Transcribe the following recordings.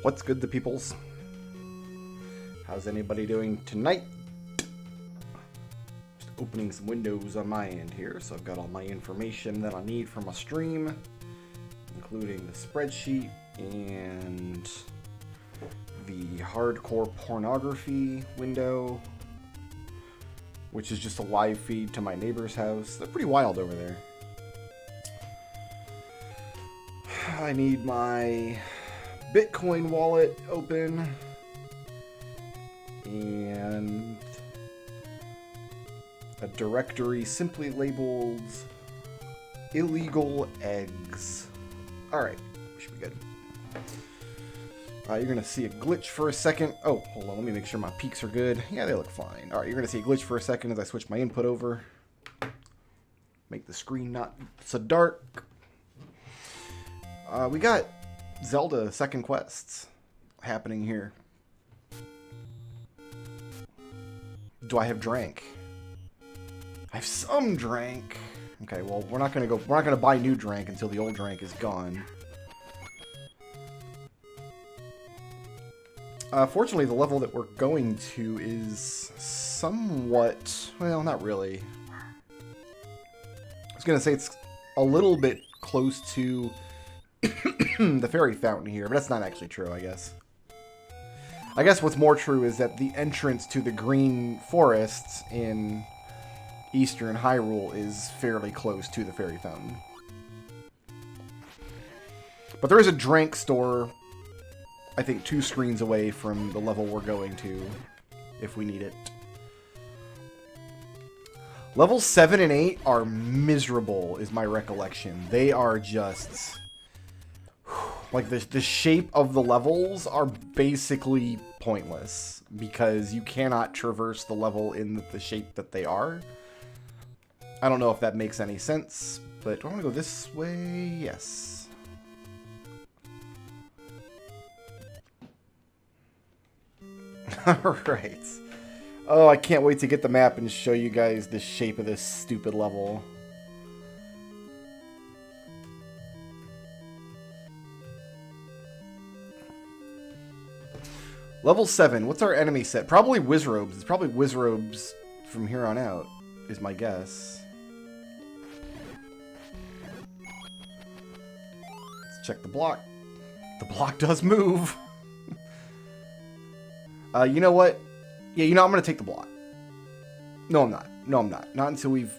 What's good, the peoples? How's anybody doing tonight? Just opening some windows on my end here, so I've got all my information that I need for my stream, including the spreadsheet and the hardcore pornography window, which is just a live feed to my neighbor's house. They're pretty wild over there. I need my Bitcoin wallet open and a directory simply labeled illegal eggs. Alright, we should be good. You're going to see a glitch for a second. Oh, hold on, let me make sure my peaks are good. Yeah, they look fine. Alright, you're going to see a glitch for a second as I switch my input over. Make the screen not so dark. We got Zelda second quests happening here. Do I have drank? I have some drank. Okay, well, we're not gonna buy new drank until the old drank is gone. Fortunately, the level that we're going to is somewhat, well, not really. I was gonna say it's a little bit close to the fairy fountain here, but that's not actually true, I guess. I guess what's more true is that the entrance to the green forests in Eastern Hyrule is fairly close to the fairy fountain. But there is a drink store, I think 2 screens away from the level we're going to, if we need it. Levels 7 and 8 are miserable, is my recollection. They are just... like, the shape of the levels are basically pointless, because you cannot traverse the level in the shape that they are. I don't know if that makes any sense, but do I want to go this way? Yes. Alright. Oh, I can't wait to get the map and show you guys the shape of this stupid level. Level 7. What's our enemy set? Probably Wizrobes. It's probably Wizrobes from here on out, is my guess. Let's check the block. The block does move. You know what? Yeah, you know, I'm going to take the block. No, I'm not. No, I'm not. Not until we've...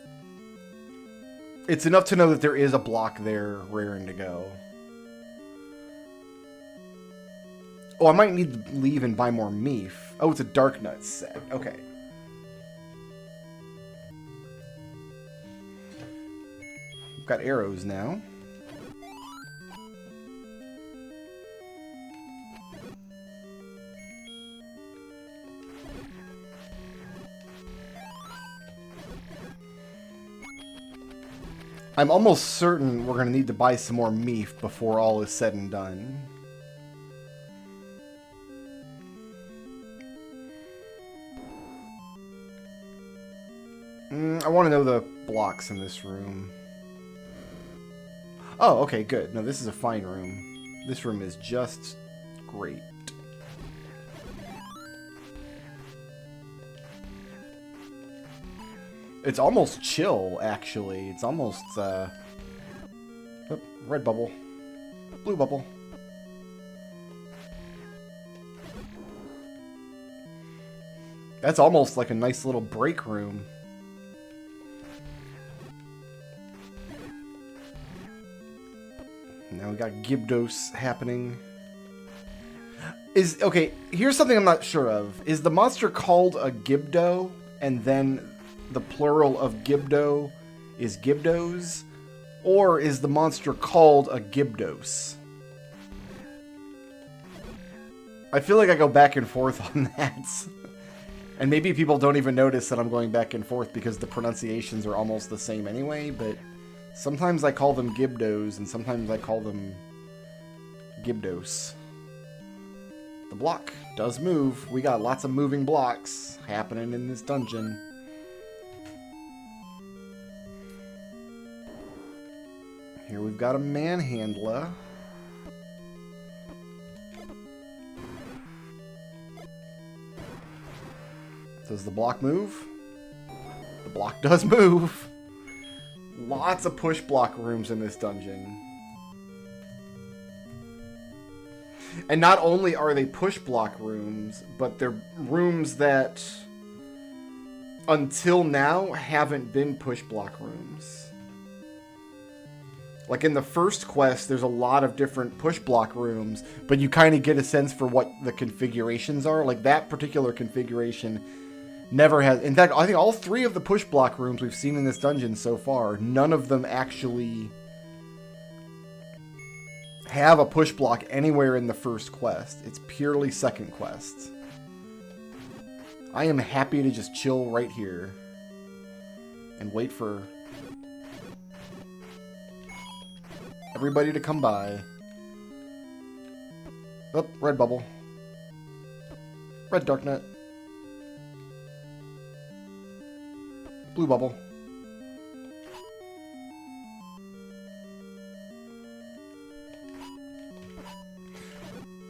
It's enough to know that there is a block there raring to go. Oh, I might need to leave and buy more meef. Oh, it's a Dark Nuts set. Okay. We've got arrows now. I'm almost certain we're going to need to buy some more meef before all is said and done. I want to know the blocks in this room. Oh, okay, good. No, this is a fine room. This room is just great. It's almost chill, actually. It's almost, oh, red bubble. Blue bubble. That's almost like a nice little break room. Now we got Gibdos happening. Okay, here's something I'm not sure of. Is the monster called a Gibdo, and then the plural of Gibdo is Gibdos? Or is the monster called a Gibdos? I feel like I go back and forth on that. And maybe people don't even notice that I'm going back and forth because the pronunciations are almost the same anyway, but... sometimes I call them Gibdos, and sometimes I call them Gibdos. The block does move. We got lots of moving blocks happening in this dungeon. Here we've got a manhandler. Does the block move? The block does move. Lots of push block rooms in this dungeon. And not only are they push block rooms, but they're rooms that until now haven't been push block rooms. Like in the first quest, there's a lot of different push block rooms, but you kind of get a sense for what the configurations are. Like that particular configuration never has... In fact, I think all 3 of the push block rooms we've seen in this dungeon so far, none of them actually have a push block anywhere in the first quest. It's purely second quest. I am happy to just chill right here and wait for everybody to come by. Oh, red bubble. Red dark nut. Blue bubble.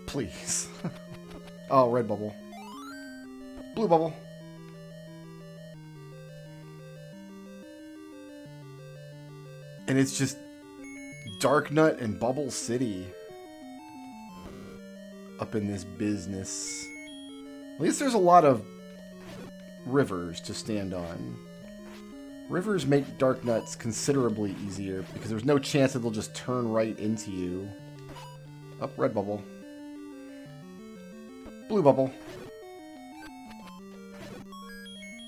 Please. Oh, red bubble. Blue bubble. And it's just Dark Nut and Bubble City up in this business. At least there's a lot of rivers to stand on. Rivers make Dark Nuts considerably easier because there's no chance that they'll just turn right into you. Up, red bubble. Blue bubble.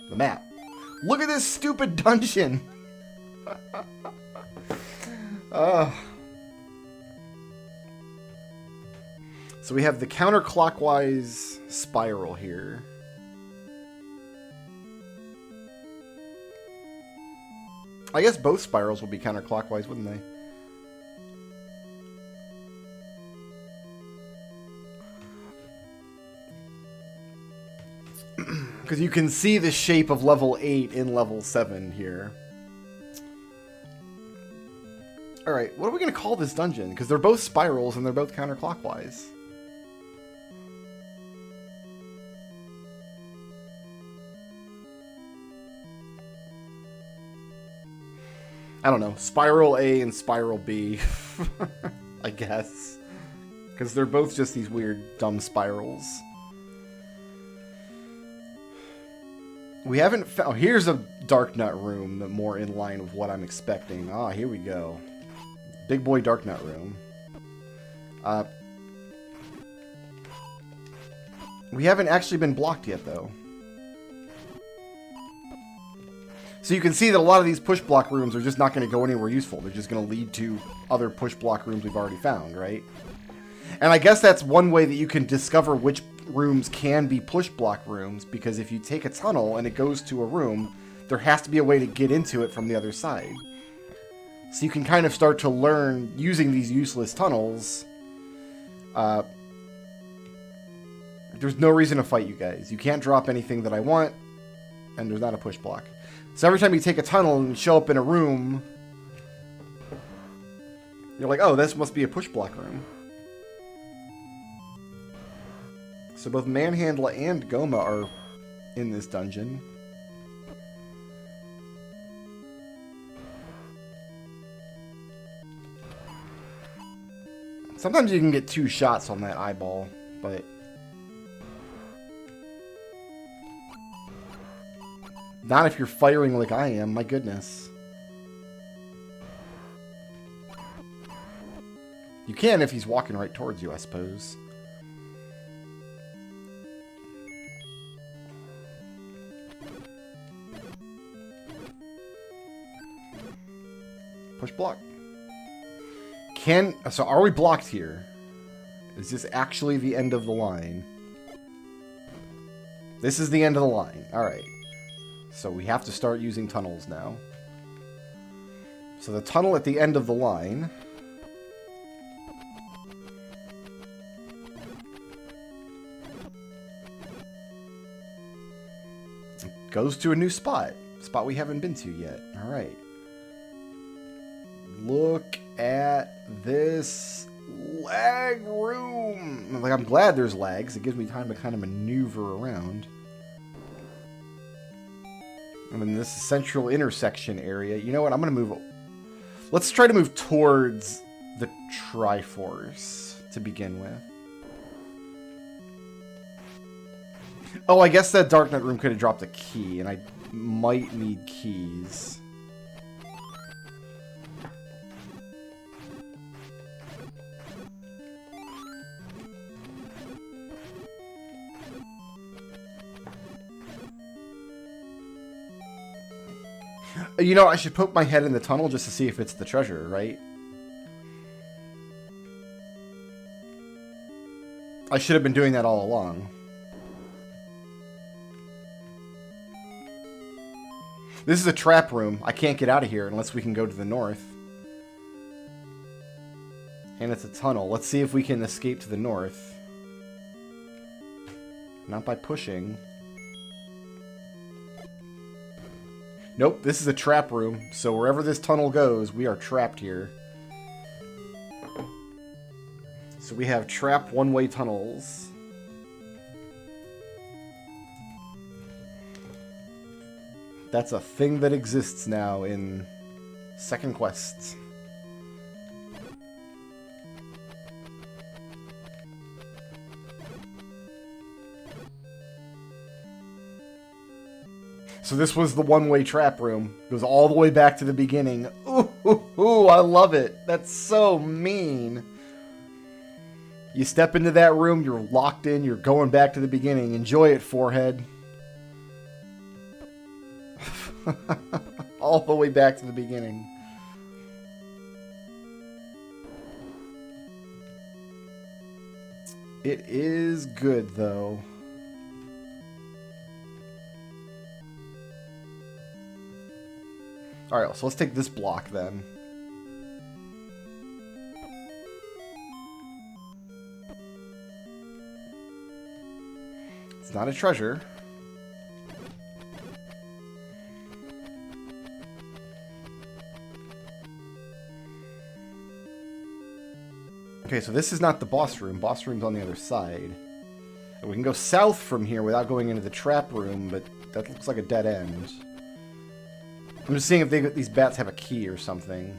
The map. Look at this stupid dungeon! So we have the counterclockwise spiral here. I guess both spirals would be counterclockwise, wouldn't they? Because you can see the shape of level 8 in level 7 here. Alright, what are we going to call this dungeon? Because they're both spirals and they're both counterclockwise. I don't know. Spiral A and Spiral B. I guess. Because they're both just these weird, dumb spirals. We haven't found... Oh, here's a Dark Nut room that more in line with what I'm expecting. Ah, here we go. Big boy Dark Nut room. We haven't actually been blocked yet, though. So you can see that a lot of these push block rooms are just not going to go anywhere useful. They're just going to lead to other push block rooms we've already found, right? And I guess that's one way that you can discover which rooms can be push block rooms, because if you take a tunnel and it goes to a room, there has to be a way to get into it from the other side. So you can kind of start to learn using these useless tunnels. There's no reason to fight you guys. You can't drop anything that I want, and there's not a push block. So every time you take a tunnel and show up in a room, you're like, oh, this must be a push block room. So both Manhandla and Goma are in this dungeon. Sometimes you can get 2 shots on that eyeball, but... not if you're firing like I am, my goodness. You can if he's walking right towards you, I suppose. Push block. So are we blocked here? Is this actually the end of the line? This is the end of the line. Alright. So we have to start using tunnels now. So the tunnel at the end of the line goes to a new spot. Spot we haven't been to yet. Alright. Look at this lag room. Like, I'm glad there's lags. It gives me time to kind of maneuver around. I'm in this central intersection area. You know what? I'm going to move... Let's try to move towards the Triforce to begin with. Oh, I guess that Darknet room could have dropped a key, and I might need keys. You know, I should poke my head in the tunnel just to see if it's the treasure, right? I should have been doing that all along. This is a trap room. I can't get out of here unless we can go to the north. And it's a tunnel. Let's see if we can escape to the north. Not by pushing. Nope, this is a trap room. So wherever this tunnel goes, we are trapped here. So we have trap one-way tunnels. That's a thing that exists now in Second Quest. So this was the one-way trap room. It goes all the way back to the beginning. Ooh, I love it. That's so mean. You step into that room, you're locked in, you're going back to the beginning. Enjoy it, forehead. All the way back to the beginning. It is good, though. Alright, so let's take this block, then. It's not a treasure. Okay, so this is not the boss room. Boss room's on the other side. We can go south from here without going into the trap room, but that looks like a dead end. I'm just seeing if these bats have a key or something.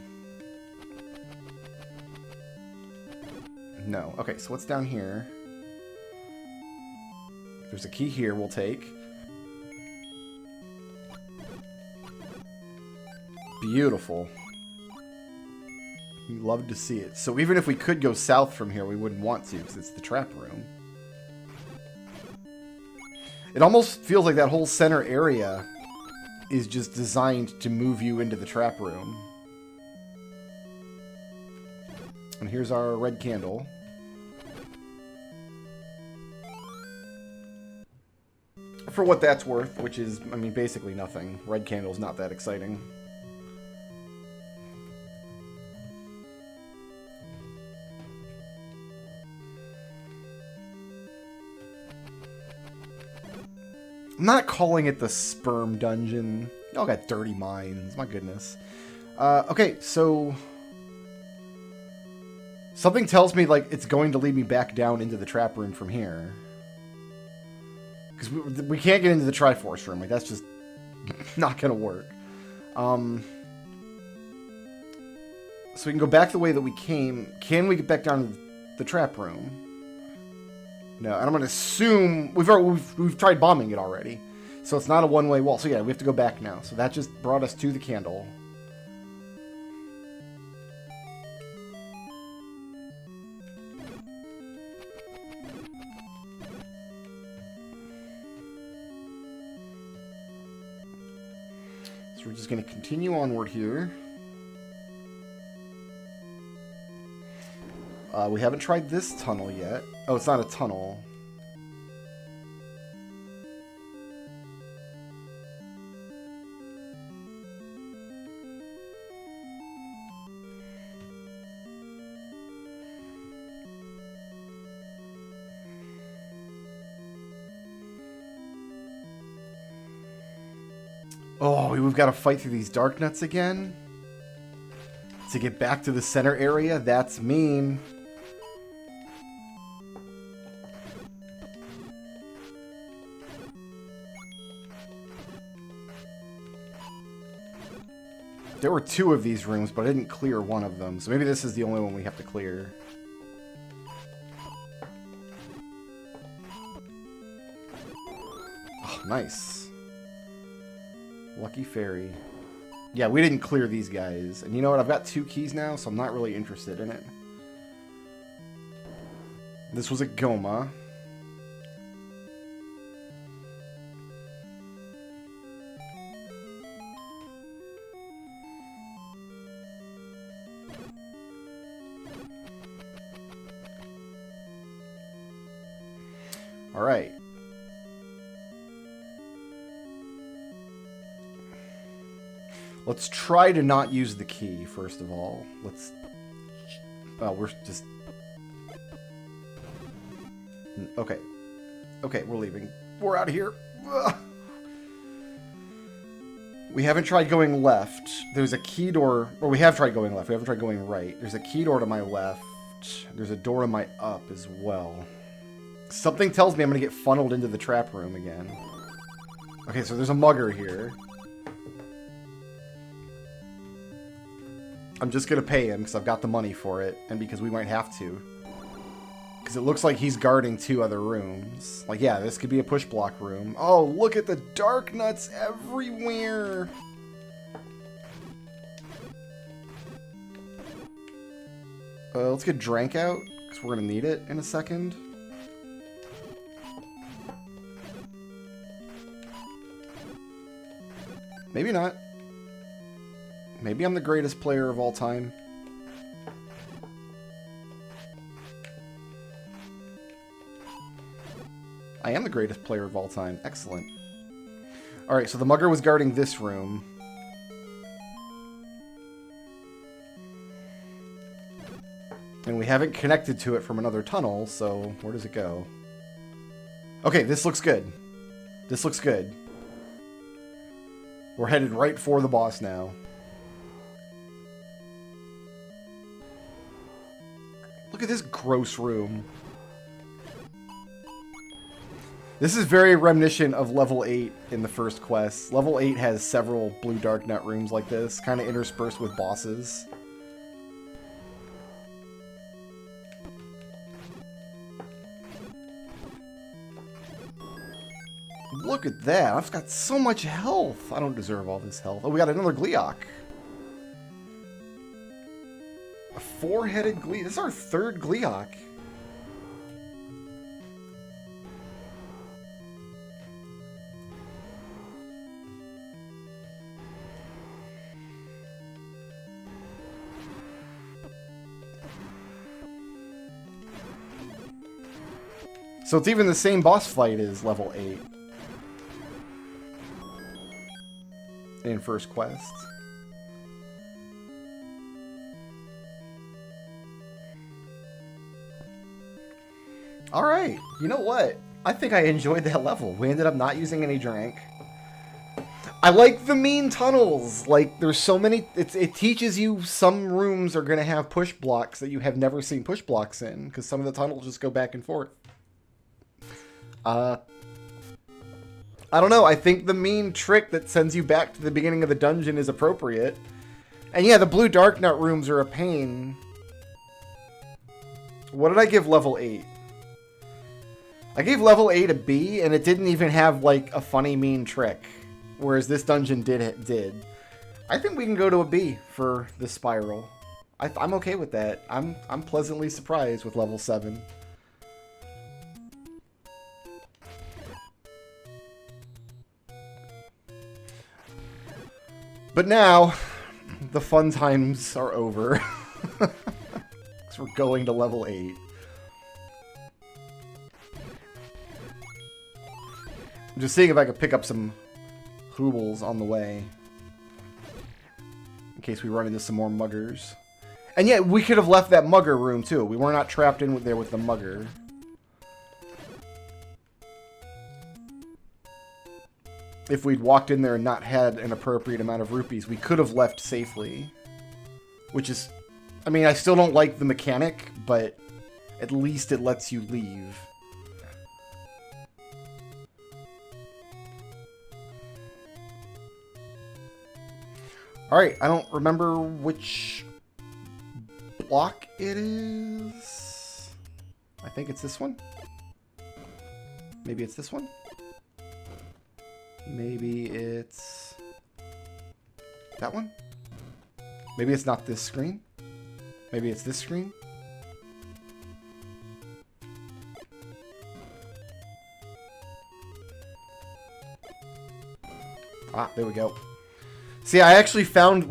No. Okay, so what's down here? There's a key here we'll take. Beautiful. We love to see it. So even if we could go south from here, we wouldn't want to because it's the trap room. It almost feels like that whole center area is just designed to move you into the trap room. And here's our red candle. For what that's worth, which is, I mean, basically nothing. Red candle's not that exciting. I'm not calling it the sperm dungeon. Y'all got dirty minds. My goodness. Okay, so... something tells me, like, it's going to lead me back down into the trap room from here. Because we can't get into the Triforce room. Like, that's just not going to work. So we can go back the way that we came. Can we get back down to the trap room? No, and I'm going to assume... We've tried bombing it already. So it's not a one-way wall. So yeah, we have to go back now. So that just brought us to the candle. So we're just going to continue onward here. We haven't tried this tunnel yet. Oh, it's not a tunnel. Oh, we've got to fight through these dark nuts again? To get back to the center area? That's mean. There were 2 of these rooms, but I didn't clear one of them. So maybe this is the only one we have to clear. Oh, nice. Lucky Fairy. Yeah, we didn't clear these guys. And you know what? I've got 2 keys now, so I'm not really interested in it. This was a Goma. All right. Let's try to not use the key, first of all. Let's... Oh, we're just... Okay. Okay, we're leaving. We're out of here. Ugh. We haven't tried going left. There's a key door... Or we have tried going left. We haven't tried going right. There's a key door to my left. There's a door to my up as well. Something tells me I'm going to get funneled into the trap room again. Okay, so there's a mugger here. I'm just going to pay him because I've got the money for it. And because we might have to. Because it looks like he's guarding 2 other rooms. Like, yeah, this could be a push block room. Oh, look at the dark nuts everywhere. Let's get Drank out. Because we're going to need it in a second. Maybe not. Maybe I'm the greatest player of all time. I am the greatest player of all time. Excellent. Alright, so the mugger was guarding this room. And we haven't connected to it from another tunnel, so where does it go? Okay, this looks good. This looks good. We're headed right for the boss now. Look at this gross room. This is very reminiscent of level 8 in the first quest. Level 8 has several blue dark nut rooms like this, kind of interspersed with bosses. Look at that. I've got so much health. I don't deserve all this health. Oh, we got another Gleeok. A 4-headed Gleeok. This is our 3rd Gleeok. So it's even the same boss fight as level 8. In first quest. Alright, you know what? I think I enjoyed that level. We ended up not using any drink. I like the mean tunnels. Like, there's so many... It teaches you some rooms are going to have push blocks that you have never seen push blocks in. Because some of the tunnels just go back and forth. I don't know, I think the mean trick that sends you back to the beginning of the dungeon is appropriate. And yeah, the blue dark nut rooms are a pain. What did I give level 8? I gave level 8 a B, and it didn't even have, like, a funny mean trick. Whereas this dungeon did. I think we can go to a B for the spiral. I'm okay with that. I'm pleasantly surprised with level 7. But now, the fun times are over. Because we're going to level 8. I'm just seeing if I could pick up some hoobles on the way. In case we run into some more muggers. And yet, we could have left that mugger room, too. We were not trapped in there with the mugger. If we'd walked in there and not had an appropriate amount of rupees, we could have left safely. Which is... I mean, I still don't like the mechanic, but at least it lets you leave. Alright, I don't remember which block it is. I think it's this one. Maybe it's this one. Maybe it's that one. Maybe it's not this screen. Maybe it's this screen. Ah, there we go. See, we actually found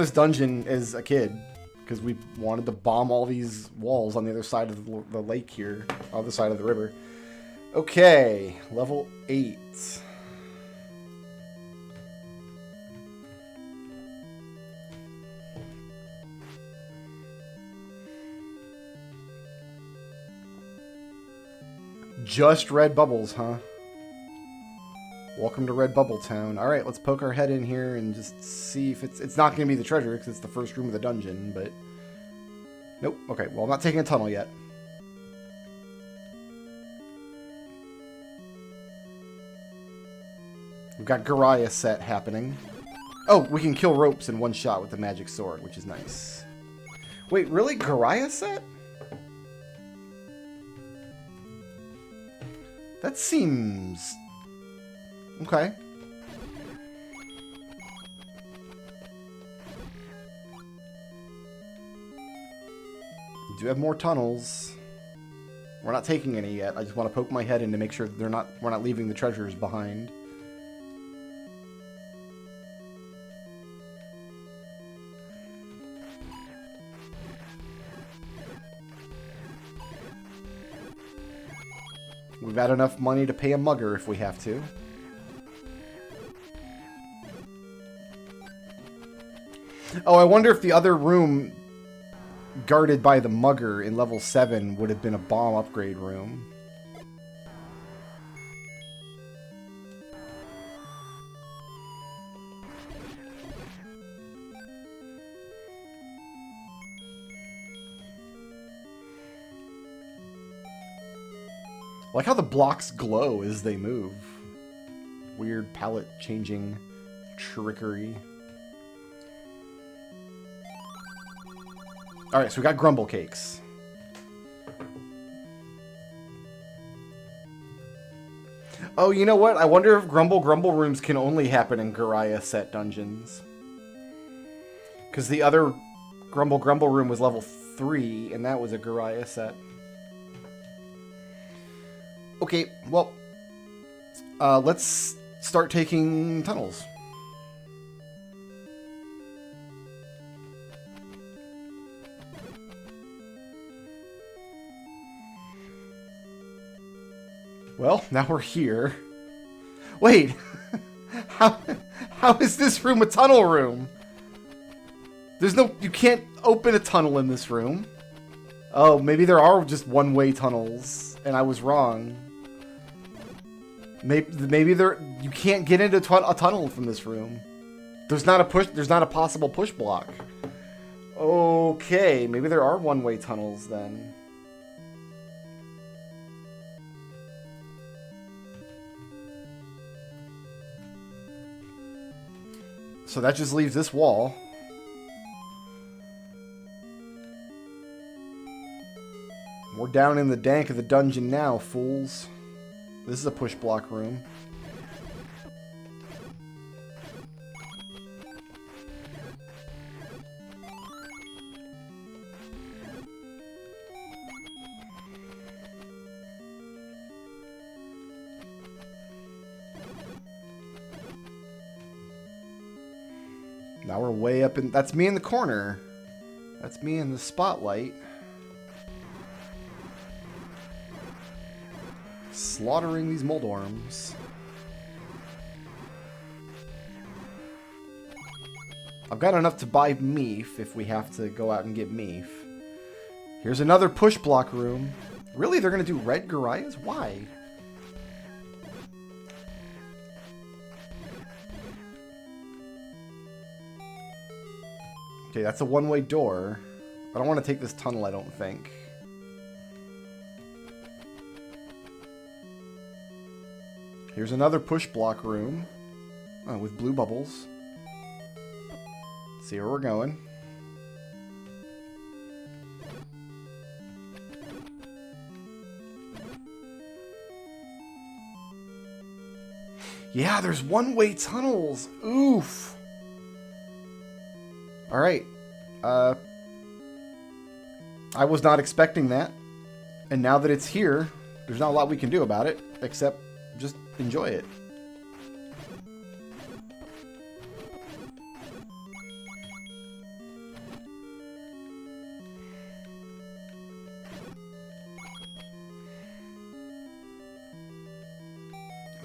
this dungeon as a kid because we wanted to bomb all these walls on the other side of the lake here, other side of the river. Okay, level 8. Just red bubbles, huh? Welcome to Red Bubble Town. Alright, let's poke our head in here and just see if it's not going to be the treasure, because it's the first room of the dungeon, but... Nope. Okay, well, I'm not taking a tunnel yet. We've got Goriah set happening. Oh, we can kill ropes in one shot with the magic sword, which is nice. Wait, really? Goriah set? That seems... Okay. We do have more tunnels. We're not taking any yet. I just want to poke my head in to make sure that we're not leaving the treasures behind. We've got enough money to pay a mugger if we have to. Oh, I wonder if the other room guarded by the mugger in level 7 would have been a bomb upgrade room. I like how the blocks glow as they move. Weird palette changing trickery. Alright, so we got grumble cakes. Oh, you know what? I wonder if grumble rooms can only happen in Goriah set dungeons. Because the other grumble room was level 3, and that was a Goriah set. Okay, well, let's start taking tunnels. Well, now we're here. Wait, how is this room a tunnel room? You can't open a tunnel in this room. Oh, maybe there are just one-way tunnels, and I was wrong. Maybe you can't get into a tunnel from this room. There's not a possible push block. Okay, maybe there are one-way tunnels then. So that just leaves this wall. We're down in the dank of the dungeon now, fools. This is a push block room. Now we're way up in... That's me in the corner. That's me in the spotlight. Slaughtering these moldworms. I've got enough to buy meef if we have to go out and get meef. Here's another push block room. Really? They're going to do red Goriahs? Why? Okay, that's a one-way door. I don't want to take this tunnel, I don't think. Here's another push block room with blue bubbles. See where we're going. Yeah, there's one-way tunnels. Oof. All right. I was not expecting that. And now that it's here, there's not a lot we can do about it, except just enjoy it.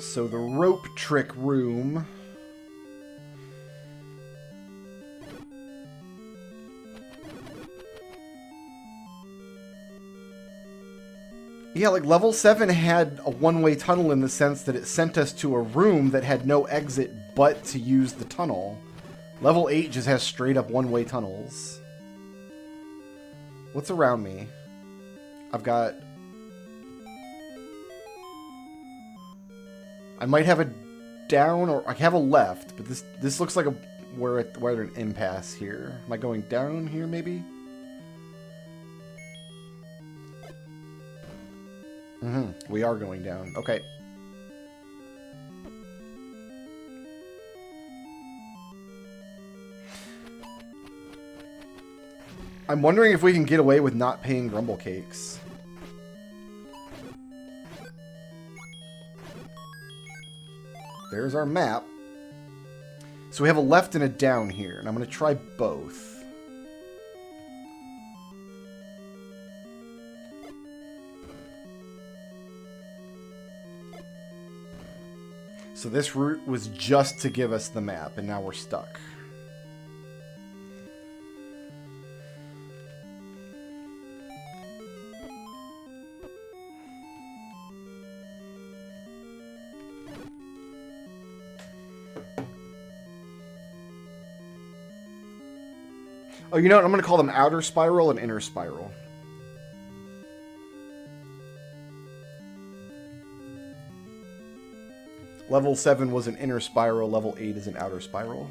So the rope trick room. Yeah, like level 7 had a one-way tunnel in the sense that it sent us to a room that had no exit but to use the tunnel. Level 8 just has straight up one-way tunnels. What's around me? I've got... I might have a down, or I have a left, but this looks like a we're at an impasse here. Am I going down here, maybe? We are going down. Okay. I'm wondering if we can get away with not paying Grumble Cakes. There's our map. So we have a left and a down here, and I'm going to try both. So this route was just to give us the map, and now we're stuck. Oh, you know what? I'm going to call them outer spiral and inner spiral. Level 7 was an inner spiral. Level 8 is an outer spiral.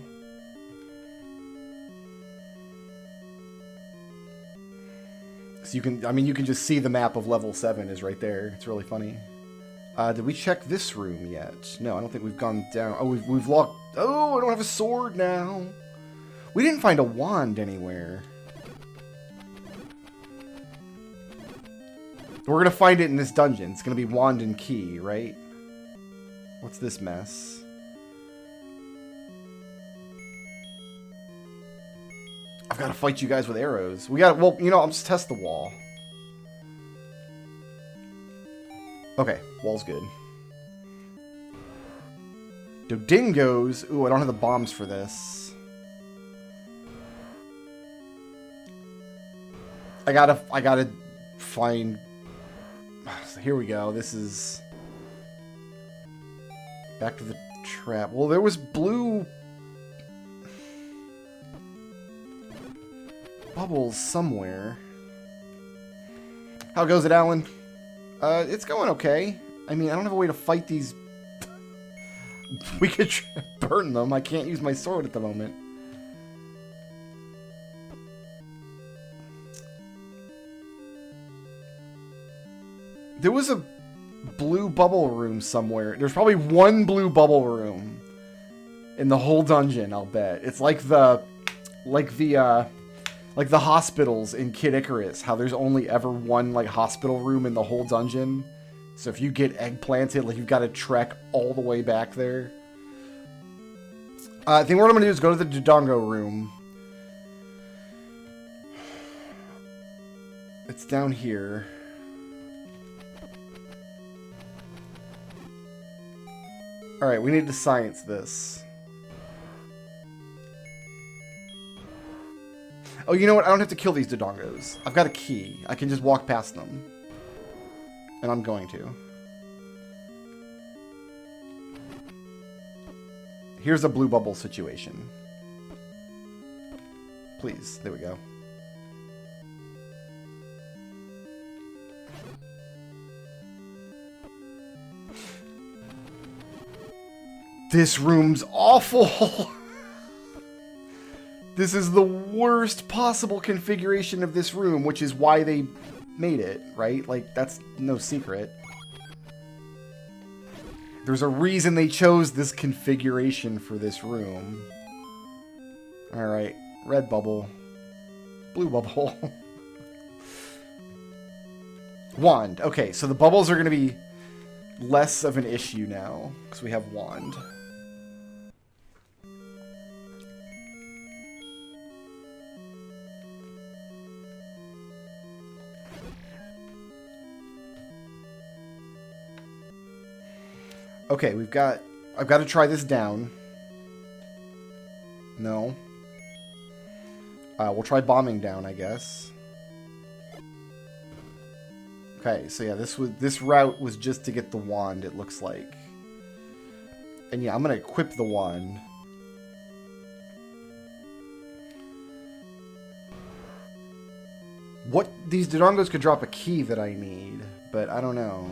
So you can, I mean, you can just see the map of level 7 is right there. It's really funny. Did we check this room yet? No, I don't think we've gone down. Oh, we've locked. Oh, I don't have a sword now. We didn't find a wand anywhere. We're going to find it in this dungeon. It's going to be wand and key, right? What's this mess? I've got to fight you guys with arrows. We got, well, you know, I'll just test the wall. Okay, wall's good. Dodingos. Ooh, I don't have the bombs for this. I gotta find... So here we go. This is... Back to the trap. Well, there was blue... bubbles somewhere. How goes it, Alan? It's going okay. I mean, I don't have a way to fight these... We could burn them. I can't use my sword at the moment. There was a blue bubble room somewhere. There's probably one blue bubble room in the whole dungeon, I'll bet. It's like the hospitals in Kid Icarus, how there's only ever one like hospital room in the whole dungeon. So if you get eggplanted, like you've got to trek all the way back there. I think what I'm gonna do is go to the Dodongo room. It's down here. Alright, we need to science this. Oh, you know what? I don't have to kill these Dodongos. I've got a key. I can just walk past them. And I'm going to. Here's a blue bubble situation. Please. There we go. This room's awful. This is the worst possible configuration of this room, which is why they made it, right? Like, that's no secret. There's a reason they chose this configuration for this room. Alright, red bubble. Blue bubble. Wand. Okay, so the bubbles are going to be less of an issue now, because we have wand. Okay, I've got to try this down. No. We'll try bombing down, I guess. Okay, so yeah, this route was just to get the wand, it looks like. And yeah, I'm gonna equip the wand. These Dodongos could drop a key that I need, but I don't know.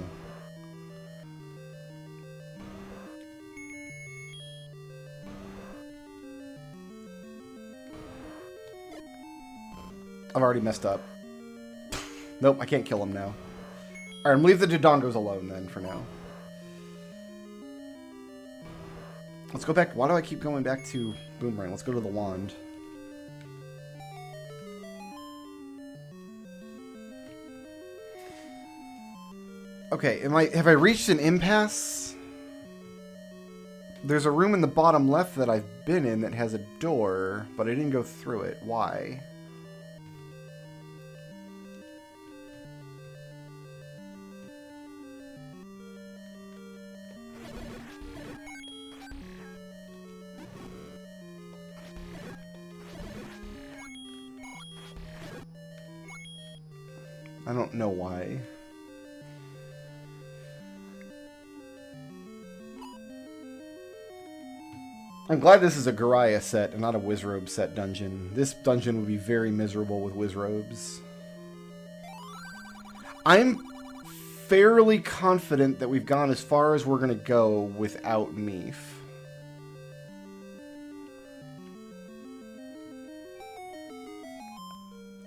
I've already messed up. Nope, I can't kill him now. Alright, I'm gonna leave the Dodongos alone then for now. Let's go back. Why do I keep going back to Boomerang? Let's go to the wand. Okay, have I reached an impasse? There's a room in the bottom left that I've been in that has a door, but I didn't go through it. Why? I don't know why. I'm glad this is a Goriah set and not a Wizrobe set dungeon. This dungeon would be very miserable with Wizrobes. I'm fairly confident that we've gone as far as we're going to go without Meef.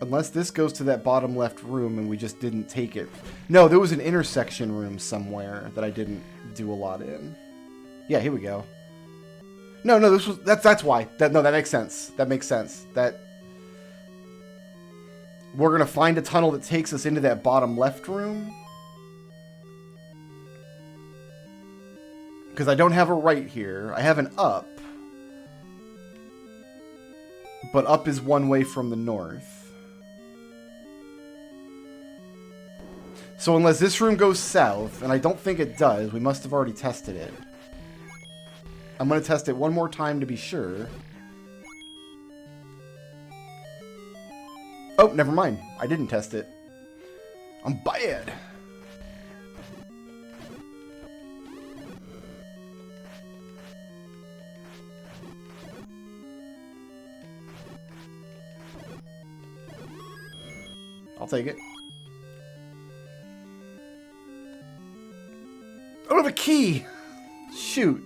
Unless this goes to that bottom left room and we just didn't take it. No, there was an intersection room somewhere that I didn't do a lot in. Yeah, here we go. No, that's why. That makes sense. That makes sense. That we're gonna find a tunnel that takes us into that bottom left room. Because I don't have a right here. I have an up. But up is one way from the north. So unless this room goes south, and I don't think it does, we must have already tested it. I'm going to test it one more time to be sure. Oh, never mind. I didn't test it. I'm bad. I'll take it. I don't have a key! Shoot.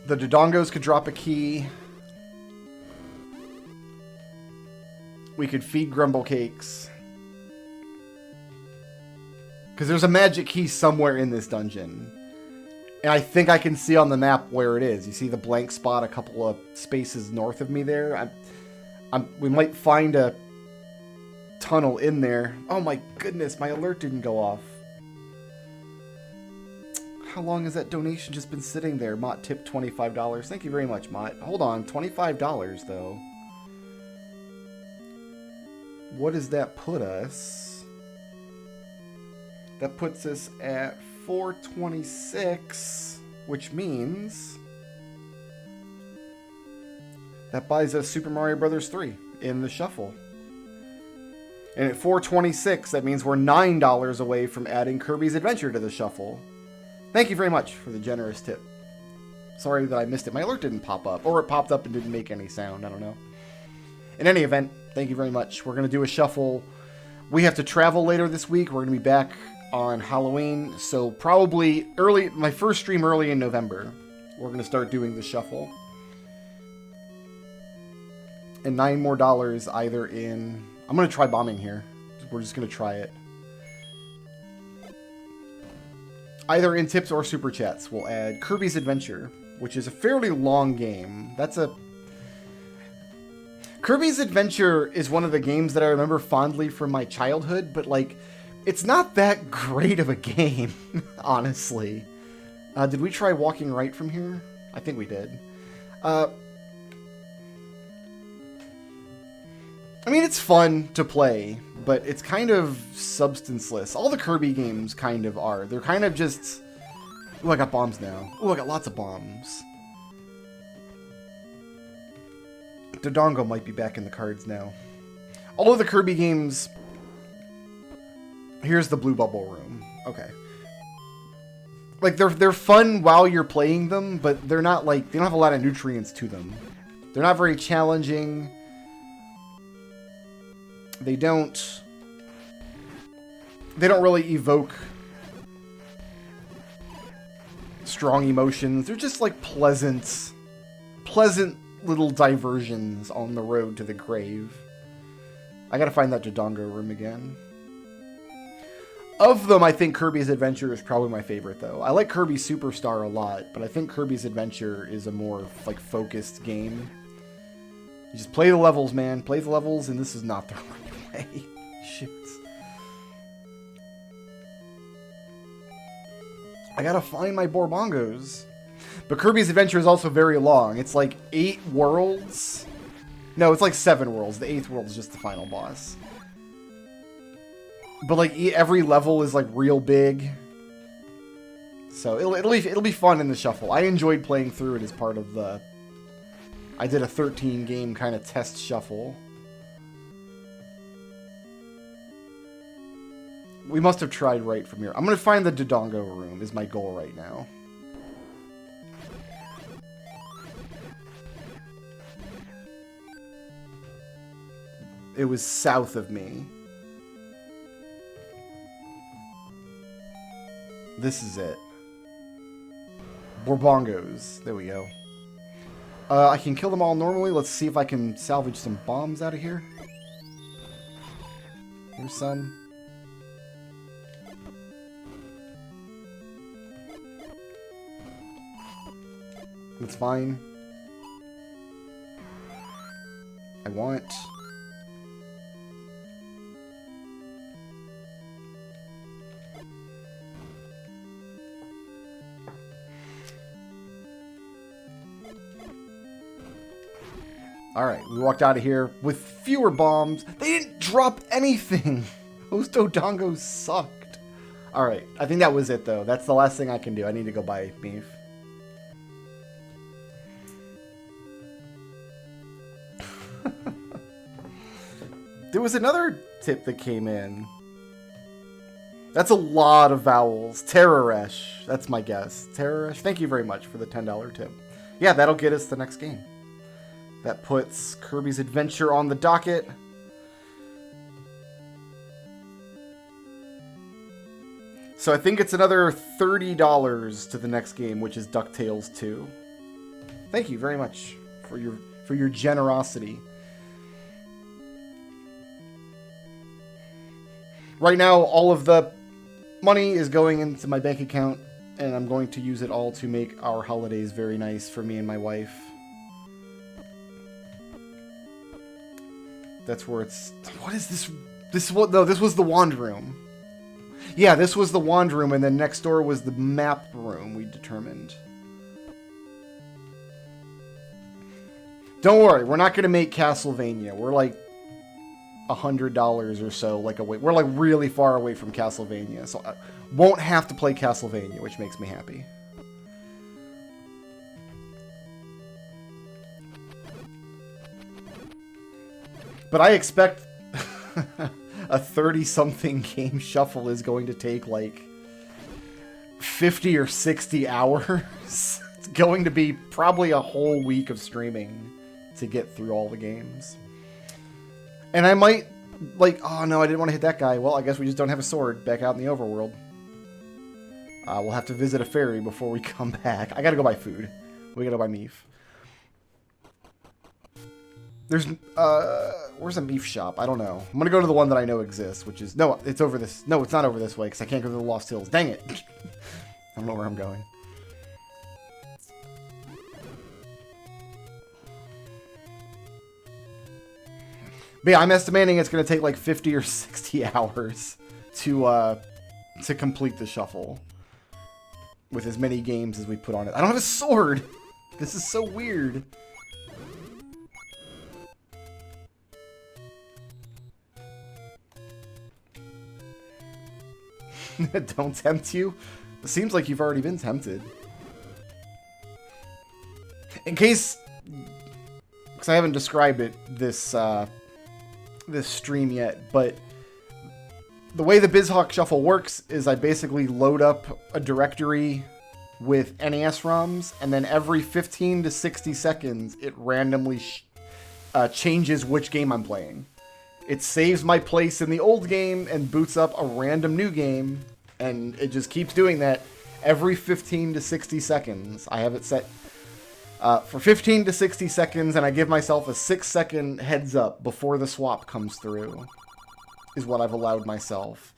The Dodongos could drop a key. We could feed Grumble Cakes. Because there's a magic key somewhere in this dungeon. And I think I can see on the map where it is. You see the blank spot a couple of spaces north of me there? We might find a tunnel in there. Oh my goodness, my alert didn't go off. How long has that donation just been sitting there? Mott tipped $25. Thank you very much, Mott. Hold on, $25 though. What does that put us? That puts us at 426, which means that buys us Super Mario Bros. 3 in the shuffle. And at 426, that means we're $9 away from adding Kirby's Adventure to the shuffle. Thank you very much for the generous tip. Sorry that I missed it. My alert didn't pop up. Or it popped up and didn't make any sound. I don't know. In any event, thank you very much. We're going to do a shuffle. We have to travel later this week. We're going to be back on Halloween. So probably my first stream early in November we're going to start doing the shuffle. And $9 more either in... I'm going to try bombing here. We're just going to try it. Either in tips or super chats, we'll add Kirby's Adventure, which is a fairly long game. That's a... Kirby's Adventure is one of the games that I remember fondly from my childhood, but, like, it's not that great of a game, honestly. Did we try walking right from here? I think we did. I mean, it's fun to play, but it's kind of substanceless. All the Kirby games kind of are. They're kind of just... Ooh, I got bombs now. Ooh, I got lots of bombs. Dodongo might be back in the cards now. All of the Kirby games... Here's the blue bubble room. Okay. Like, they're fun while you're playing them, but they're not, like... They don't have a lot of nutrients to them. They're not very challenging. They don't really evoke strong emotions. They're just like pleasant little diversions on the road to the grave. I gotta find that Dodongo room again. Of them, I think Kirby's Adventure is probably my favorite, though. I like Kirby Superstar a lot, but I think Kirby's Adventure is a more, like, focused game. You just play the levels, man. Play the levels, and this is not the right way. Shoot. I gotta find my Borbongos. But Kirby's Adventure is also very long. It's like 8 worlds. No, it's like 7 worlds. The 8th world is just the final boss. But like every level is like real big. So it'll be fun in the shuffle. I enjoyed playing through it as part of the... I did a 13 game kind of test shuffle. We must have tried right from here. I'm going to find the Dodongo room is my goal right now. It was south of me. This is it. Borbongos. There we go. I can kill them all normally. Let's see if I can salvage some bombs out of here. Here, son. That's fine. I want... Alright, we walked out of here with fewer bombs. They didn't drop anything! Those Dodongos sucked. Alright, I think that was it though. That's the last thing I can do. I need to go buy beef. There was another tip that came in. That's a lot of vowels. Terroresh. That's my guess. Terroresh. Thank you very much for the $10 tip. Yeah, that'll get us the next game. That puts Kirby's Adventure on the docket. So I think it's another $30 to the next game, which is DuckTales 2. Thank you very much for your generosity. Right now, all of the money is going into my bank account, and I'm going to use it all to make our holidays very nice for me and my wife. That's where it's... What is this? No, this was the wand room. Yeah, this was the wand room, and then next door was the map room we determined. Don't worry, we're not going to make Castlevania. We're like $100 or so like away. We're like really far away from Castlevania, so I won't have to play Castlevania, which makes me happy. But I expect a 30-something game shuffle is going to take like 50 or 60 hours. It's going to be probably a whole week of streaming to get through all the games. And I might, like, oh no, I didn't want to hit that guy. Well, I guess we just don't have a sword back out in the overworld. We'll have to visit a ferry before we come back. I gotta go buy food. We gotta buy Meef. There's, where's a Meef shop? I don't know. I'm gonna go to the one that I know exists, which is, no, it's over this, no, it's not over this way, because I can't go to the Lost Hills. Dang it. I don't know where I'm going. But yeah, I'm estimating it's gonna take like 50 or 60 hours to complete the shuffle. With as many games as we put on it. I don't have a sword! This is so weird. Don't tempt you? It seems like you've already been tempted. In case... Because I haven't described it this stream yet, but... The way the BizHawk Shuffle works is I basically load up a directory with NES ROMs, and then every 15 to 60 seconds, it randomly changes which game I'm playing. It saves my place in the old game and boots up a random new game, and it just keeps doing that every 15 to 60 seconds. I have it set for 15 to 60 seconds, and I give myself a 6-second heads up before the swap comes through, is what I've allowed myself.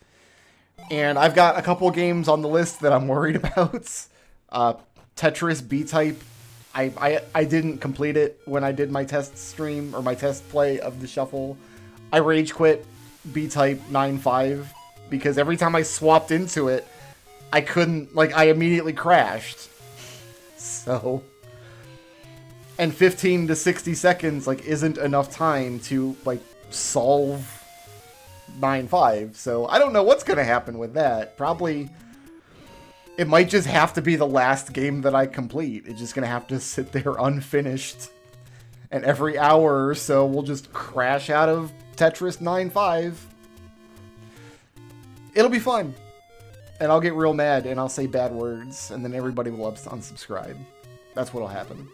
And I've got a couple games on the list that I'm worried about. Tetris B-Type. I didn't complete it when I did my test stream, or my test play of the shuffle. I rage quit B-Type 9.5 because every time I swapped into it, I couldn't, like, I immediately crashed. So, and 15 to 60 seconds, like, isn't enough time to, like, solve 9.5. So I don't know what's going to happen with that. Probably, it might just have to be the last game that I complete. It's just going to have to sit there unfinished. And every hour or so, we'll just crash out of Tetris 9.5. It'll be fun. And I'll get real mad, and I'll say bad words, and then everybody will unsubscribe. That's what'll happen.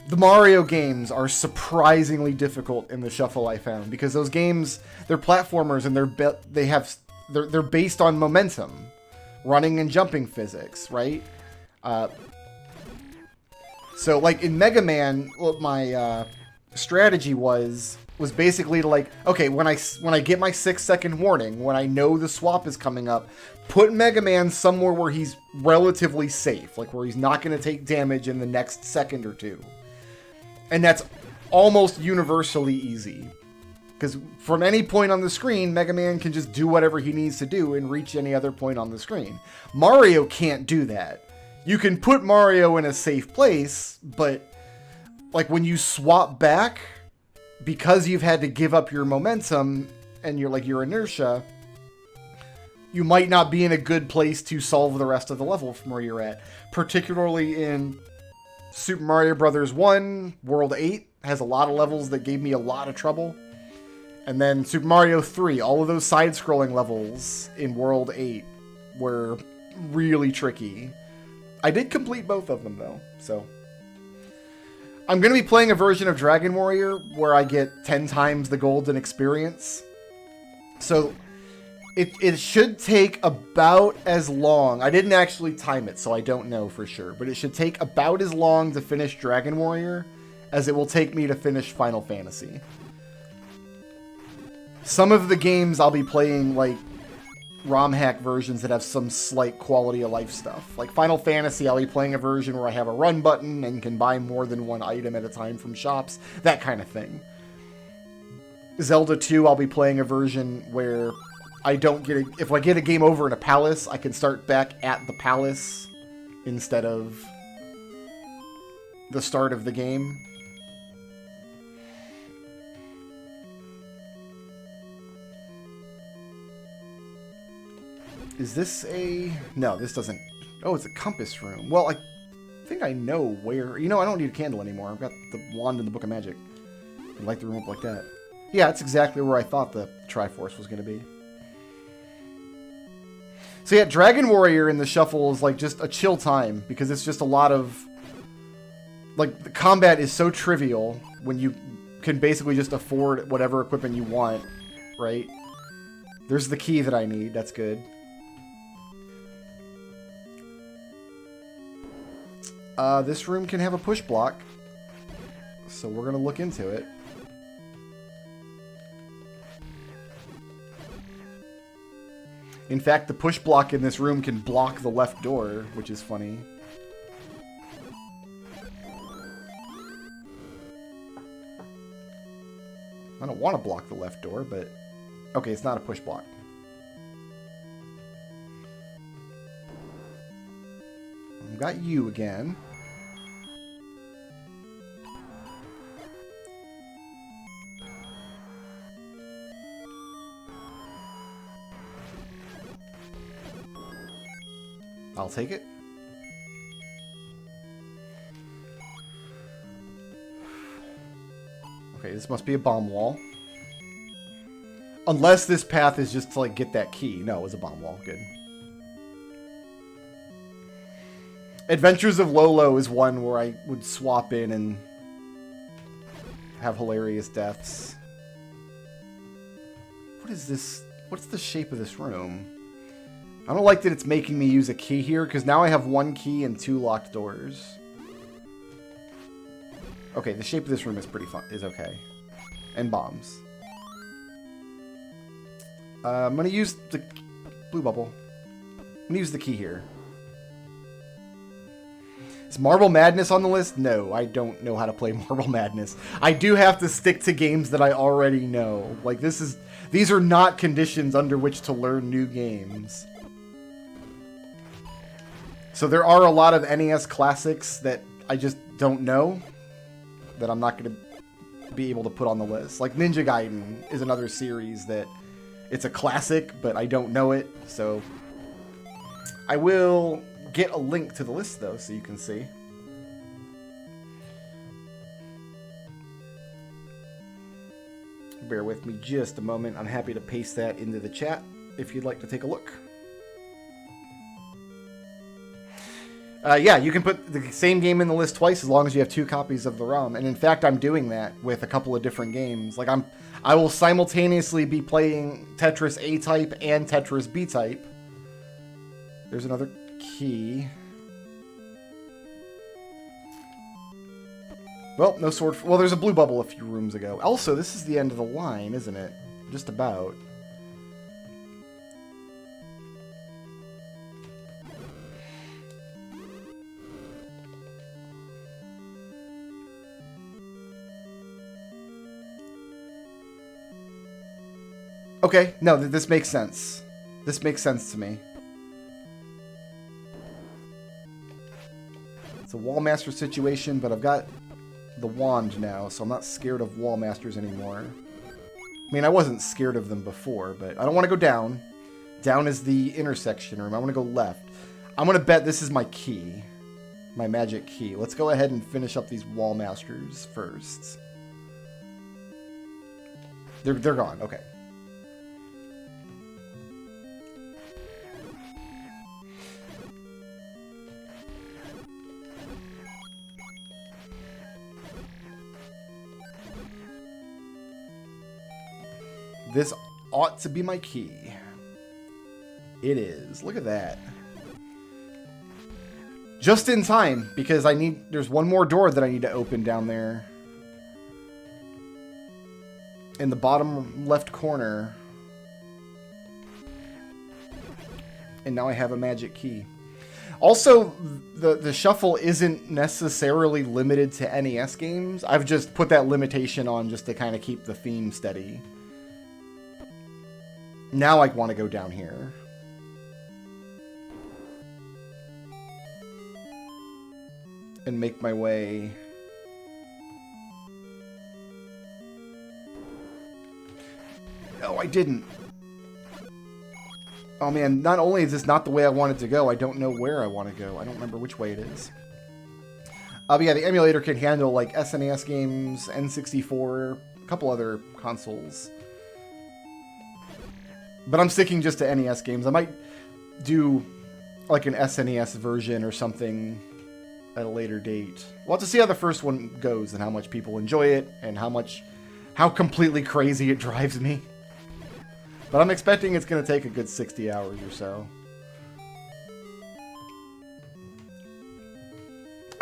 The Mario games are surprisingly difficult in the shuffle, I found, because those games, they're platformers, and they're based on momentum, running and jumping physics, right? So, like, in Mega Man, what my strategy was basically to, like, okay, when I get my 6-second warning, when I know the swap is coming up, put Mega Man somewhere where he's relatively safe, like where he's not going to take damage in the next second or two. And that's almost universally easy. Because from any point on the screen, Mega Man can just do whatever he needs to do and reach any other point on the screen. Mario can't do that. You can put Mario in a safe place, but like when you swap back, because you've had to give up your momentum and your inertia, you might not be in a good place to solve the rest of the level from where you're at. Particularly in Super Mario Bros. 1, World 8 has a lot of levels that gave me a lot of trouble. And then Super Mario 3, all of those side-scrolling levels in World 8 were really tricky. I did complete both of them, though, so... I'm going to be playing a version of Dragon Warrior where I get 10 times the golden experience. So, it should take about as long... I didn't actually time it, so I don't know for sure. But it should take about as long to finish Dragon Warrior as it will take me to finish Final Fantasy. Some of the games I'll be playing, like, ROM hack versions that have some slight quality of life stuff. Like Final Fantasy, I'll be playing a version where I have a run button and can buy more than one item at a time from shops. That kind of thing. Zelda 2, I'll be playing a version where I don't get if I get a game over in a palace, I can start back at the palace instead of the start of the game. Is this a... No, this doesn't... Oh, it's a compass room. Well, I think I know where... You know, I don't need a candle anymore. I've got the wand in the Book of Magic. I light the room up like that. Yeah, that's exactly where I thought the Triforce was going to be. So yeah, Dragon Warrior in the shuffle is like just a chill time, because it's just a lot of... Like, the combat is so trivial when you can basically just afford whatever equipment you want, right? There's the key that I need. That's good. This room can have a push block. So we're going to look into it. In fact, the push block in this room can block the left door, which is funny. I don't want to block the left door, but... Okay, it's not a push block. I've got you again. I'll take it. Okay, this must be a bomb wall. Unless this path is just to, like, get that key. No, it was a bomb wall. Good. Adventures of Lolo is one where I would swap in and have hilarious deaths. What is this? What's the shape of this room? I don't like that it's making me use a key here, because now I have 1 key and 2 locked doors. Okay, the shape of this room is pretty fun. Is okay. And bombs. I'm going to use the blue bubble. I'm going to use the key here. Is Marble Madness on the list? No, I don't know how to play Marble Madness. I do have to stick to games that I already know. Like, these are not conditions under which to learn new games. So there are a lot of NES classics that I just don't know, that I'm not going to be able to put on the list. Like Ninja Gaiden is another series that it's a classic, but I don't know it. So I will get a link to the list, though, so you can see. Bear with me just a moment. I'm happy to paste that into the chat if you'd like to take a look. Yeah, you can put the same game in the list twice as long as you have 2 copies of the ROM. And in fact, I'm doing that with a couple of different games. Like I will simultaneously be playing Tetris A-Type and Tetris B-Type. There's another key. Well, no sword. Well, there's a blue bubble a few rooms ago. Also, this is the end of the line, isn't it? Just about. Okay, no, this makes sense. This makes sense to me. It's a Wallmaster situation, but I've got the wand now, so I'm not scared of Wallmasters anymore. I mean, I wasn't scared of them before, but I don't want to go down. Down is the intersection room. I want to go left. I'm going to bet this is my key. My magic key. Let's go ahead and finish up these Wallmasters first. They're gone. Okay. This ought to be my key. It is. Look at that. Just in time, because there's one more door that I need to open down there. In the bottom left corner. And now I have a magic key. Also, the shuffle isn't necessarily limited to NES games. I've just put that limitation on just to kind of keep the theme steady. Now I want to go down here. And make my way. No, I didn't. Oh man, not only is this not the way I wanted to go, I don't know where I want to go. I don't remember which way it is. But yeah, the emulator can handle like SNES games, N64, a couple other consoles. But I'm sticking just to NES games. I might do like an SNES version or something at a later date. We'll have to see how the first one goes and how much people enjoy it and how completely crazy it drives me. But I'm expecting it's going to take a good 60 hours or so.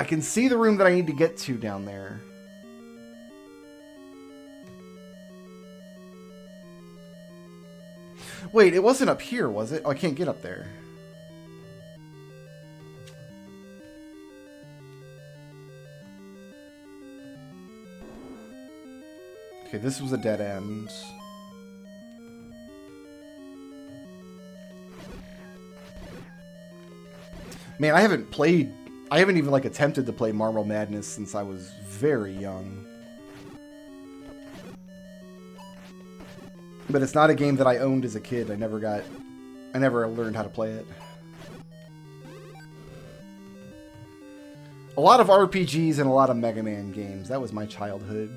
I can see the room that I need to get to down there. Wait, it wasn't up here, was it? Oh, I can't get up there. Okay, this was a dead end. Man, I haven't even like attempted to play Marble Madness since I was very young. But it's not a game that I owned as a kid. I never learned how to play it. A lot of RPGs and a lot of Mega Man games. That was my childhood.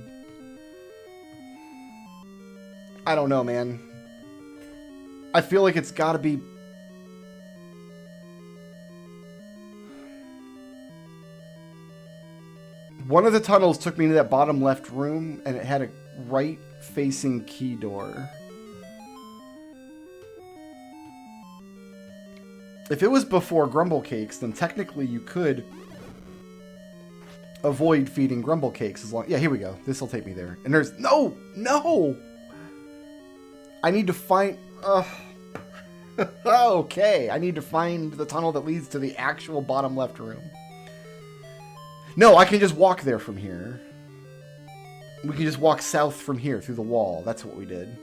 I don't know, man. I feel like it's gotta be... One of the tunnels took me to that bottom left room, and it had a right-facing key door. If it was before Grumble Cakes, then technically you could avoid feeding Grumble Cakes as long... Yeah, here we go. This will take me there. And there's... No! No! I need to find... Okay, I need to find the tunnel that leads to the actual bottom left room. No, I can just walk there from here. We can just walk south from here through the wall. That's what we did.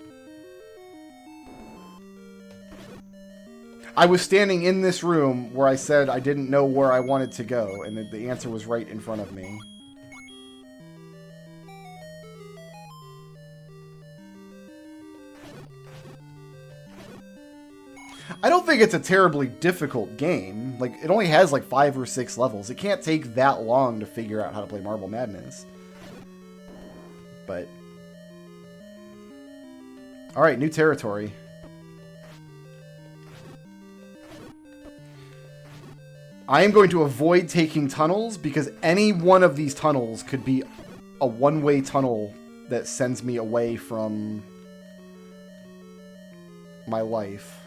I was standing in this room where I said I didn't know where I wanted to go, and the answer was right in front of me. I don't think it's a terribly difficult game. Like, it only has like 5 or 6 levels. It can't take that long to figure out how to play Marble Madness. But... Alright, new territory. I am going to avoid taking tunnels because any one of these tunnels could be a one-way tunnel that sends me away from my life.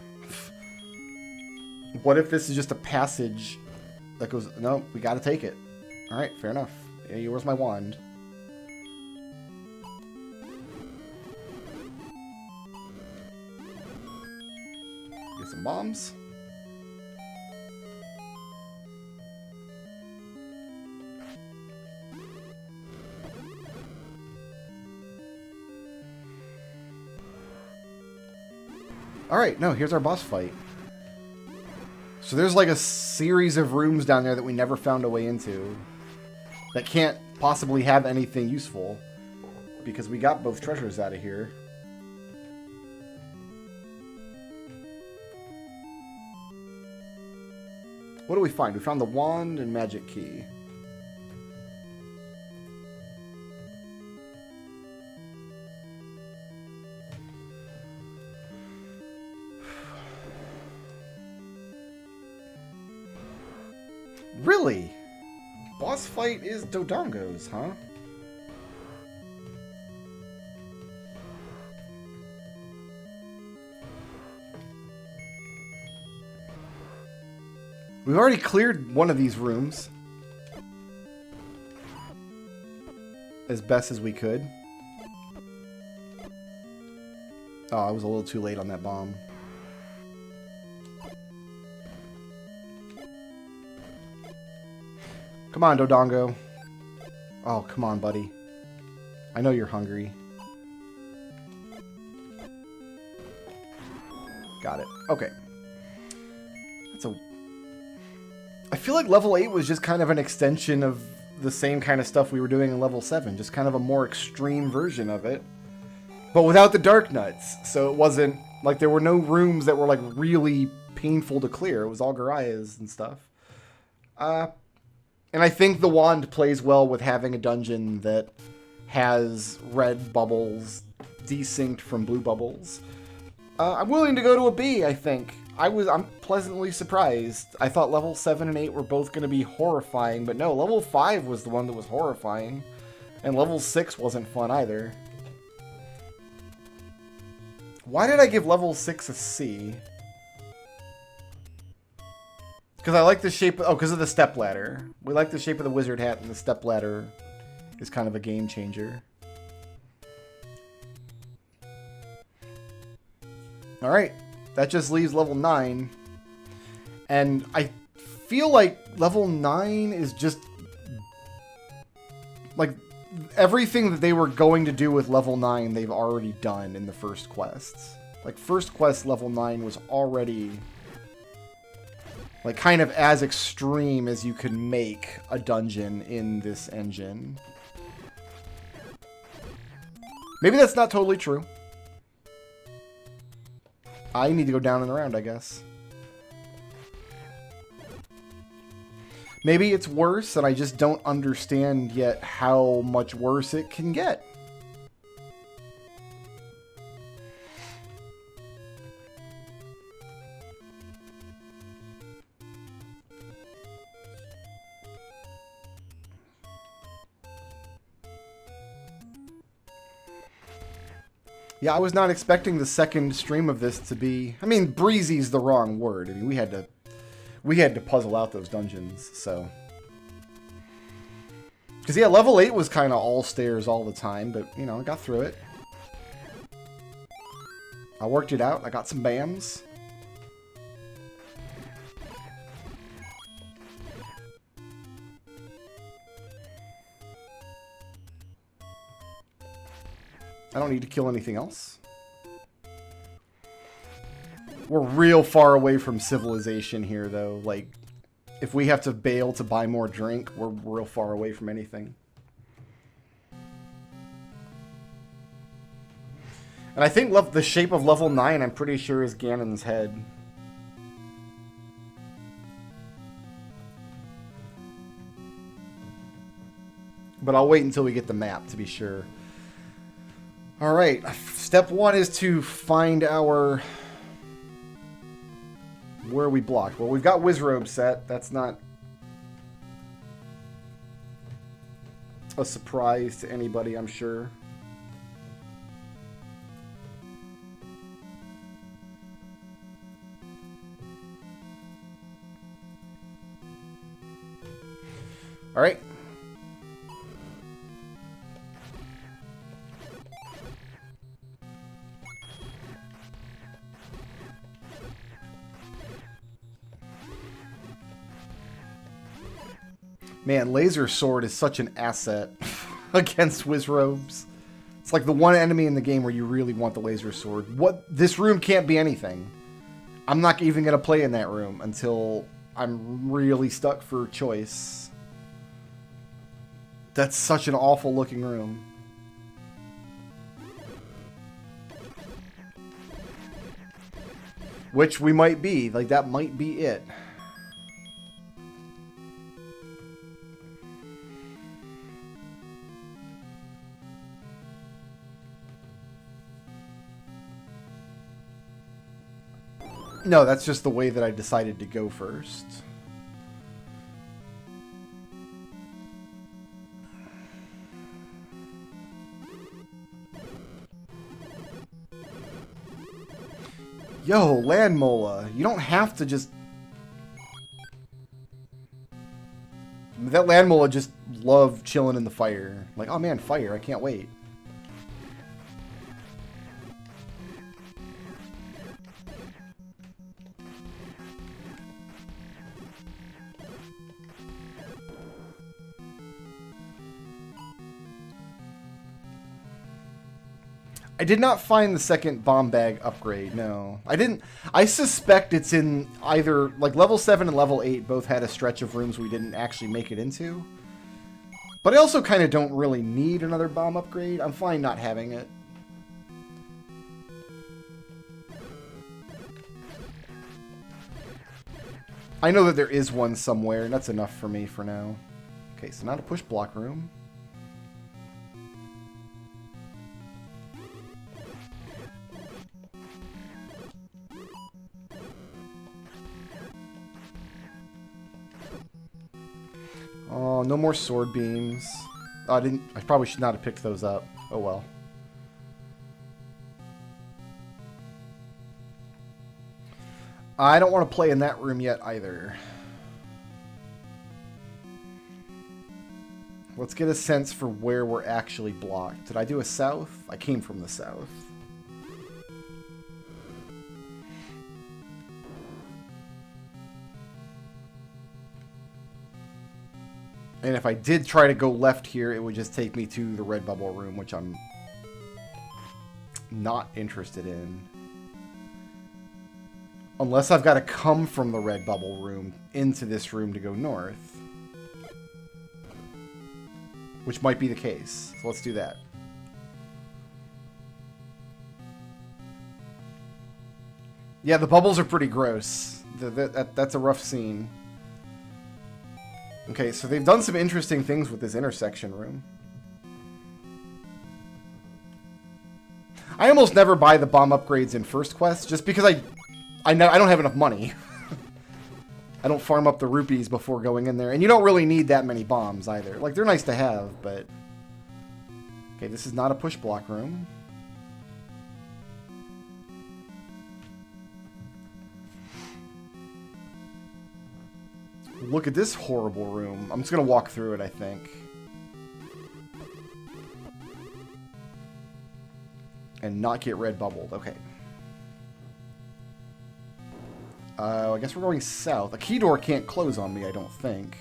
What if this is just a passage that goes... No, we gotta take it. Alright, fair enough. Hey, where's my wand? Get some bombs. Alright, no, here's our boss fight. So there's like a series of rooms down there that we never found a way into. That can't possibly have anything useful. Because we got both treasures out of here. What do we find? We found the wand and magic key. Really? Boss fight is Dodongo's, huh? We've already cleared one of these rooms. As best as we could. Oh, I was a little too late on that bomb. Come on, Dodongo. Oh, come on, buddy. I know you're hungry. Got it. Okay. I feel like level 8 was just kind of an extension of the same kind of stuff we were doing in level 7. Just kind of a more extreme version of it. But without the dark nuts. So it wasn't... Like, there were no rooms that were, like, really painful to clear. It was all Garayas and stuff. And I think the wand plays well with having a dungeon that has red bubbles desynced from blue bubbles. I'm willing to go to a B, I think. I'm pleasantly surprised. I thought level 7 and 8 were both going to be horrifying, but no, level 5 was the one that was horrifying. And level 6 wasn't fun either. Why did I give level 6 a C? Because I like the shape... Oh, because of the stepladder. We like the shape of the wizard hat, and the stepladder is kind of a game changer. Alright. That just leaves level 9. And I feel like level 9 is just... like, everything that they were going to do with level 9, they've already done in the first quests. Like, first quest level 9 was already... like, kind of as extreme as you could make a dungeon in this engine. Maybe that's not totally true. I need to go down and around, I guess. Maybe it's worse, and I just don't understand yet how much worse it can get. Yeah, I was not expecting the second stream of this to be... I mean, breezy's the wrong word. I mean, we had to puzzle out those dungeons, so... Because, yeah, level 8 was kind of all stairs all the time, but, you know, I got through it. I worked it out. I got some BAMs. I don't need to kill anything else. We're real far away from civilization here, though. Like, if we have to bail to buy more drink, we're real far away from anything. And I think the shape of level 9, I'm pretty sure, is Ganon's head. But I'll wait until we get the map to be sure. Alright, step 1 is to find our... Where are we blocked? Well, we've got Wizrobe set. That's not a surprise to anybody, I'm sure. Alright. Man, Laser Sword is such an asset against Wizrobes. It's like the one enemy in the game where you really want the Laser Sword. This room can't be anything. I'm not even going to play in that room until I'm really stuck for choice. That's such an awful looking room. Which we might be. Like, that might be it. No, that's just the way that I decided to go first. Yo, Land Mola, you don't have to just... That Land Mola just loved chilling in the fire. Like, oh man, fire, I can't wait. I did not find the second bomb bag upgrade, no. I didn't... I suspect it's in either... Like, level 7 and level 8 both had a stretch of rooms we didn't actually make it into. But I also kind of don't really need another bomb upgrade. I'm fine not having it. I know that there is one somewhere, and that's enough for me for now. Okay, so not a push block room. Oh, no more sword beams. Oh, I probably should not have picked those up. Oh well. I don't want to play in that room yet either. Let's get a sense for where we're actually blocked. Did I do a south? I came from the south. And if I did try to go left here, it would just take me to the red bubble room, which I'm not interested in. Unless I've got to come from the red bubble room into this room to go north. Which might be the case. So let's do that. Yeah, the bubbles are pretty gross. That's a rough scene. Okay, so they've done some interesting things with this intersection room. I almost never buy the bomb upgrades in first quest, just because I don't have enough money. I don't farm up the rupees before going in there. And you don't really need that many bombs either. Like, they're nice to have, but... Okay, this is not a push block room. Look at this horrible room. I'm just going to walk through it, I think. And not get red bubbled. Okay. I guess we're going south. A key door can't close on me, I don't think.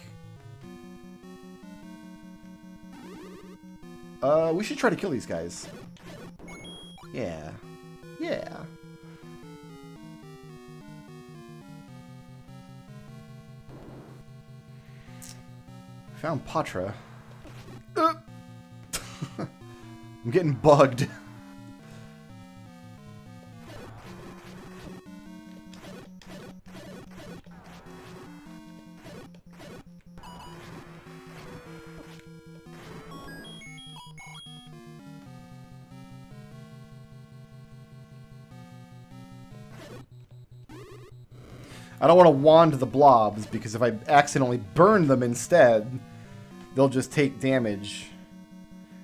We should try to kill these guys. Yeah. Yeah. Found Patra. I'm getting bugged. I don't want to wand the blobs, because if I accidentally burn them instead, they'll just take damage.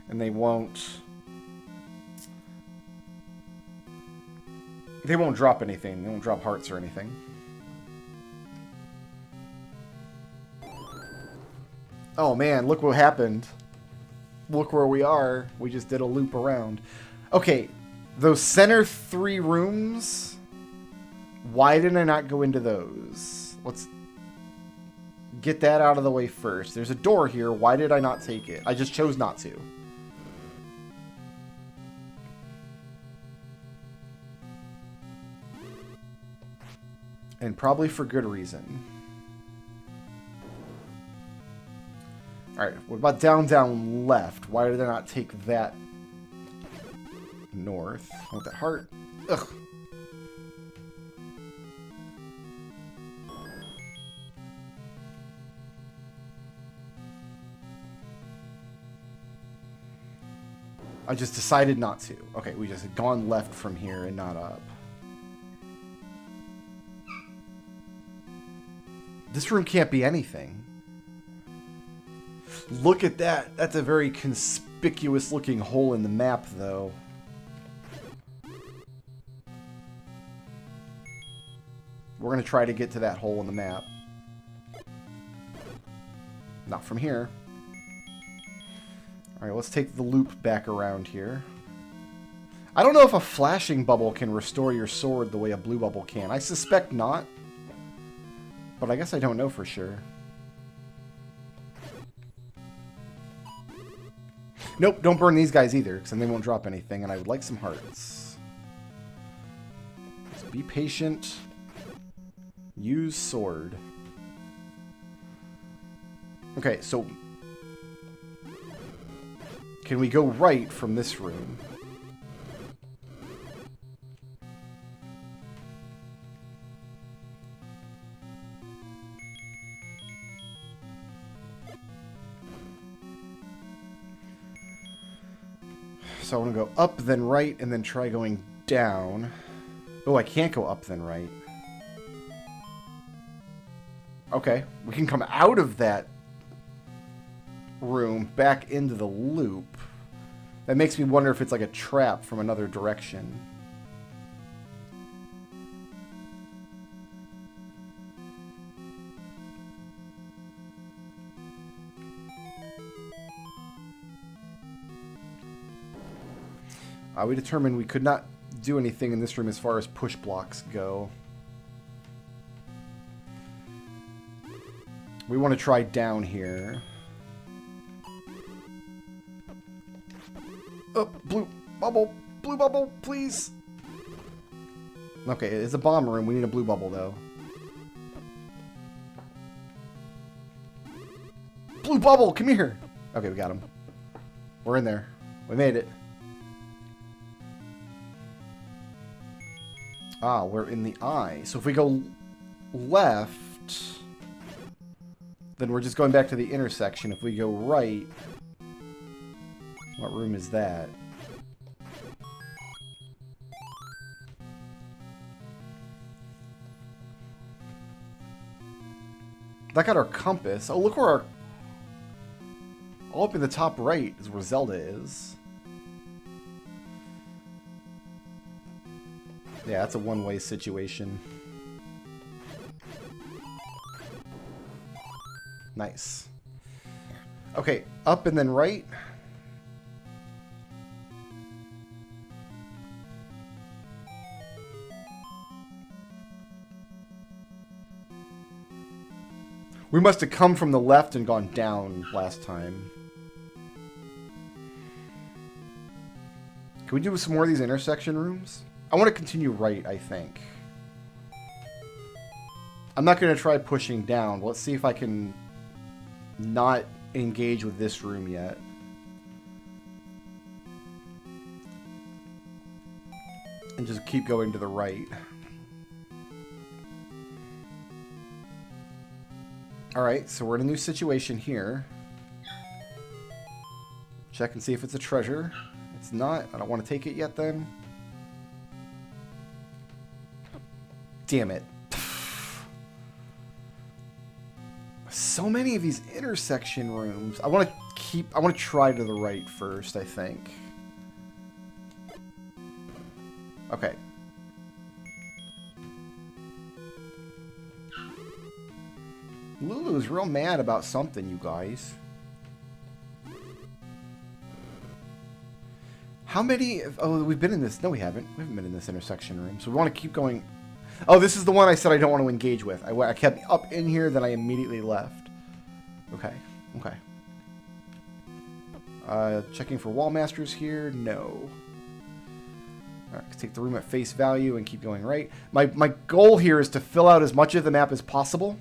And they won't drop anything. They won't drop hearts or anything. Oh man, look what happened. Look where we are. We just did a loop around. Okay, those center 3 rooms... Why did I not go into those? Let's get that out of the way first. There's a door here. Why did I not take it? I just chose not to. And probably for good reason. Alright, what about down left? Why did I not take that north? I want that heart. Ugh. I just decided not to. Okay, we just had gone left from here and not up. This room can't be anything. Look at that. That's a very conspicuous looking hole in the map, though. We're going to try to get to that hole in the map. Not from here. Alright, let's take the loop back around here. I don't know if a flashing bubble can restore your sword the way a blue bubble can. I suspect not. But I guess I don't know for sure. Nope, don't burn these guys either, because then they won't drop anything, and I would like some hearts. Just be patient. Use sword. Okay, so... Can we go right from this room? So I want to go up, then right, and then try going down. Oh, I can't go up, then right. Okay, we can come out of that room back into the loop. That makes me wonder if it's like a trap from another direction. We determined we could not do anything in this room as far as push blocks go. We want to try down here. Oh, blue bubble, please. Okay, it's a bomb room. We need a blue bubble, though. Blue bubble, come here. Okay, we got him. We're in there. We made it. Ah, we're in the eye. So if we go left, then we're just going back to the intersection. If we go right, what room is that? That got our compass. Oh, look where our... All up in the top right is where Zelda is. Yeah, that's a one-way situation. Nice. Okay, up and then right. We must have come from the left and gone down last time. Can we do some more of these intersection rooms? I want to continue right, I think. I'm not going to try pushing down. Let's see if I can not engage with this room yet. And just keep going to the right. Alright, so we're in a new situation here. Check and see if it's a treasure. It's not. I don't want to take it yet then. Damn it. So many of these intersection rooms. I want to try to the right first, I think. Okay. Lulu's real mad about something, you guys. How many... Oh, we've been in this... No, we haven't. We haven't been in this intersection room. So we want to keep going... Oh, this is the one I said I don't want to engage with. I kept up in here, then I immediately left. Okay. Okay. Checking for wall masters here. No. Alright, let's take the room at face value and keep going right. My goal here is to fill out as much of the map as possible.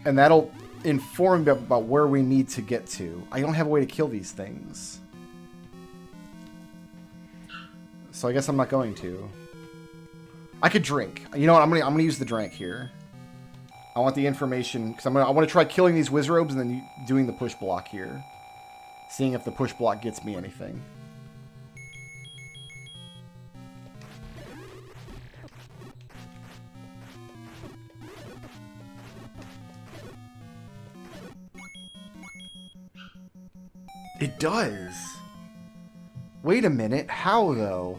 And that'll inform me about where we need to get to. I don't have a way to kill these things. So I guess I'm not going to. I could drink. You know what? I'm gonna use the drink here. I want the information because I want to try killing these wizrobes and then doing the push block here. Seeing if the push block gets me anything. It does. Wait a minute. How, though?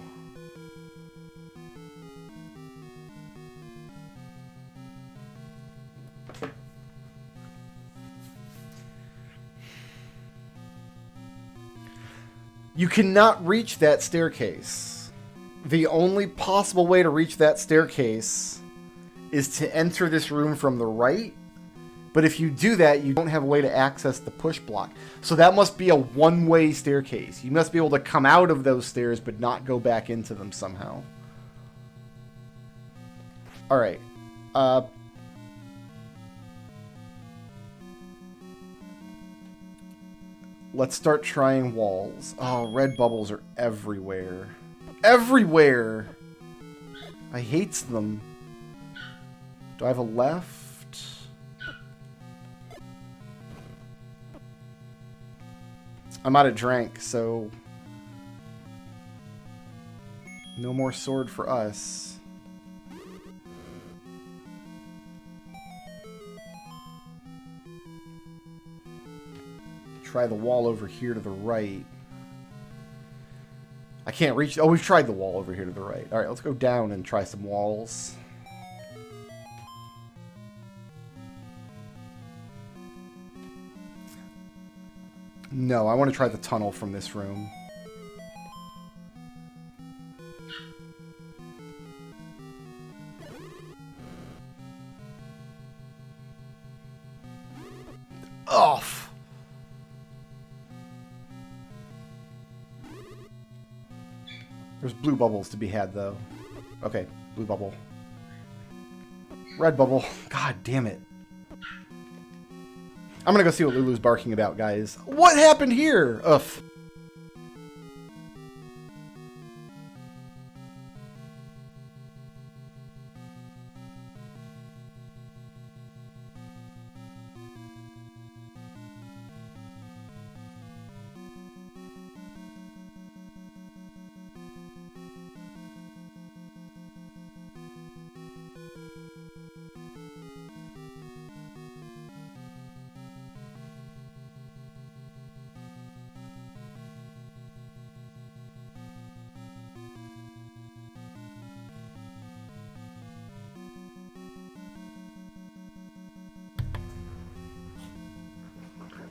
You cannot reach that staircase. The only possible way to reach that staircase is to enter this room from the right. But if you do that, you don't have a way to access the push block. So that must be a one-way staircase. You must be able to come out of those stairs, but not go back into them somehow. Alright. Let's start trying walls. Oh, red bubbles are everywhere. Everywhere! I hate them. Do I have a left? I'm out of drink, so... No more sword for us. Try the wall over here to the right. I can't reach... Oh, we've tried the wall over here to the right. Alright, let's go down and try some walls. No, I want to try the tunnel from this room. Off. There's blue bubbles to be had, though. Okay, blue bubble. Red bubble. God damn it. I'm gonna go see what Lulu's barking about, guys. What happened here? Ugh.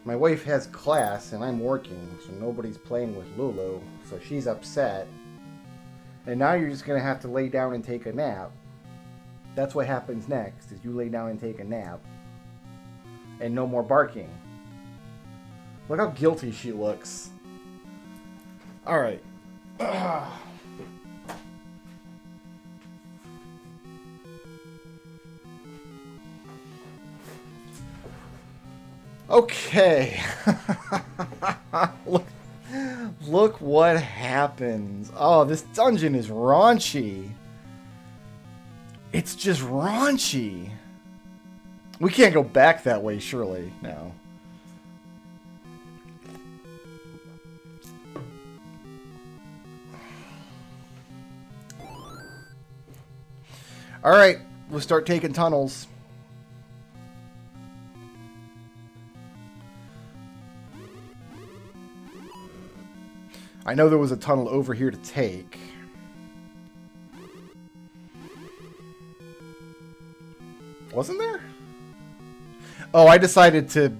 My wife has class and I'm working, so nobody's playing with Lulu, so she's upset. And now you're just gonna have to lay down and take a nap. That's what happens next, is you lay down and take a nap. And no more barking. Look how guilty she looks. Alright. Okay. Look what happens. Oh, this dungeon is raunchy. It's just raunchy. We can't go back that way, surely. No. Alright, we'll start taking tunnels. I know there was a tunnel over here to take. Wasn't there? Oh, I decided to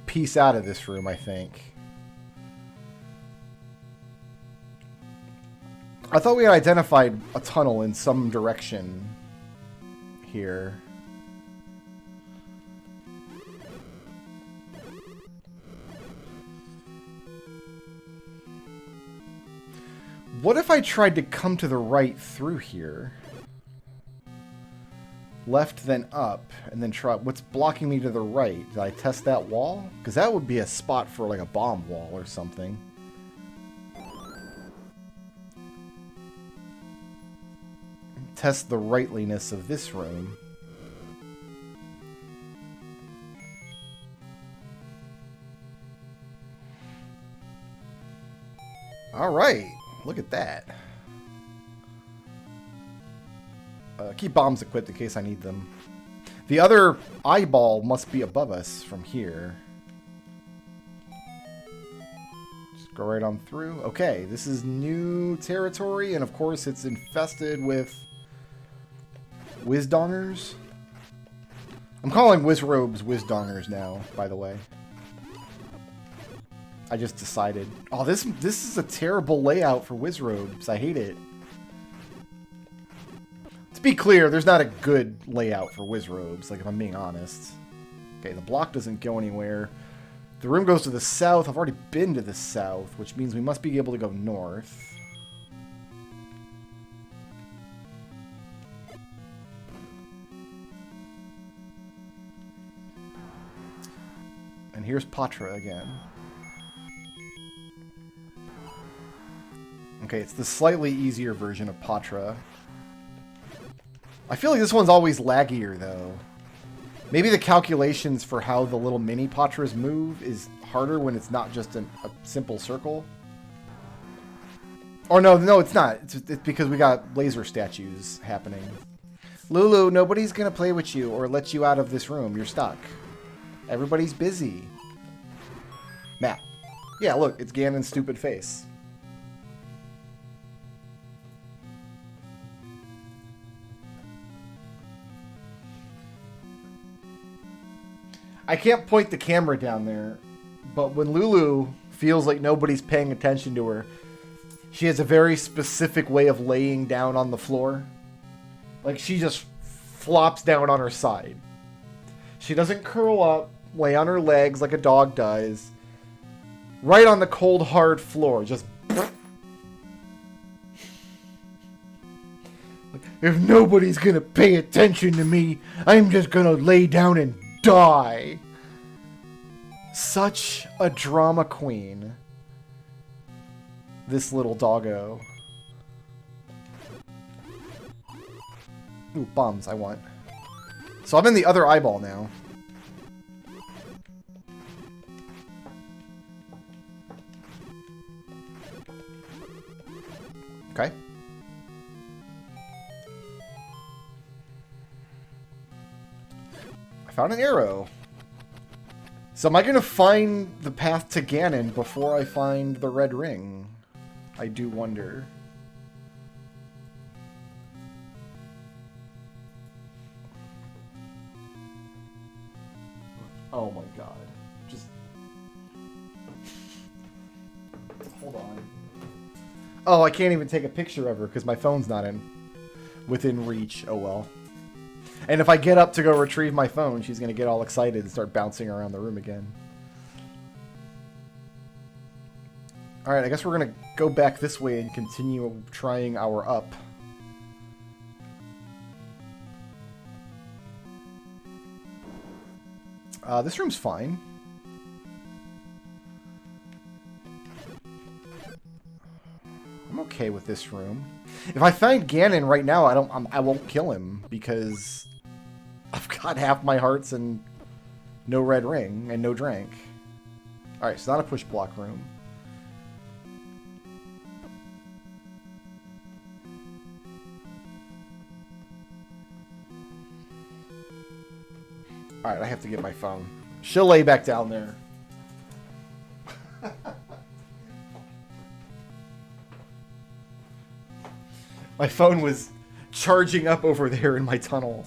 piece out of this room, I think. I thought we had identified a tunnel in some direction here. What if I tried to come to the right through here? Left, then up, and then try... What's blocking me to the right? Did I test that wall? Because that would be a spot for, like, a bomb wall or something. Test the rightliness of this room. Alright. Look at that. Keep bombs equipped in case I need them. The other eyeball must be above us from here. Just go right on through. Okay, this is new territory, and of course it's infested with Wizdongers. I'm calling Wizrobes Wizdongers now, by the way. I just decided. Oh, this is a terrible layout for Wizrobes. I hate it. To be clear, there's not a good layout for Wizrobes, like if I'm being honest. Okay, the block doesn't go anywhere. The room goes to the south. I've already been to the south, which means we must be able to go north. And here's Patra again. Okay, it's the slightly easier version of Patra. I feel like this one's always laggier, though. Maybe the calculations for how the little mini Patras move is harder when it's not just a simple circle. Or no, it's not. It's because we got laser statues happening. Lulu, nobody's gonna play with you or let you out of this room. You're stuck. Everybody's busy. Matt. Yeah, look, it's Ganon's stupid face. I can't point the camera down there, but when Lulu feels like nobody's paying attention to her. She has a very specific way of laying down on the floor. Like, she just flops down on her side. She doesn't curl up, lay on her legs like a dog does. Right on the cold, hard floor. Just... If nobody's gonna pay attention to me, I'm just gonna lay down and die. Such a drama queen. This little doggo. Ooh, bombs I want. So I'm in the other eyeball now. Okay. I found an arrow. So am I going to find the path to Ganon before I find the red ring? I do wonder. Oh my god. Just... Hold on. Oh, I can't even take a picture of her because my phone's not within reach. Oh well. And if I get up to go retrieve my phone, she's going to get all excited and start bouncing around the room again. Alright, I guess we're going to go back this way and continue trying our up. This room's fine. I'm okay with this room. If I find Ganon right now, I won't kill him because I've got half my hearts and no red ring and no drink. Alright, it's not a push block room. Alright, I have to get my phone. She'll lay back down there. My phone was charging up over there in my tunnel.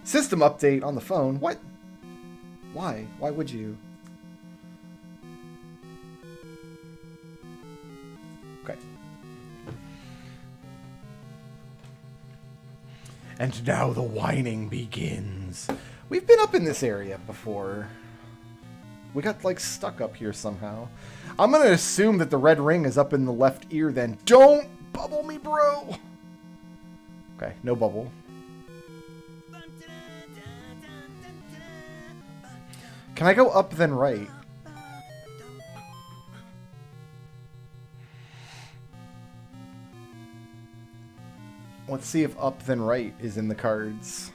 System update on the phone? What? Why? Why would you? Okay. And now the whining begins. We've been up in this area before. We got, like, stuck up here somehow. I'm gonna assume that the red ring is up in the left ear then. Don't bubble me, bro! Okay, no bubble. Can I go up then right? Let's see if up then right is in the cards.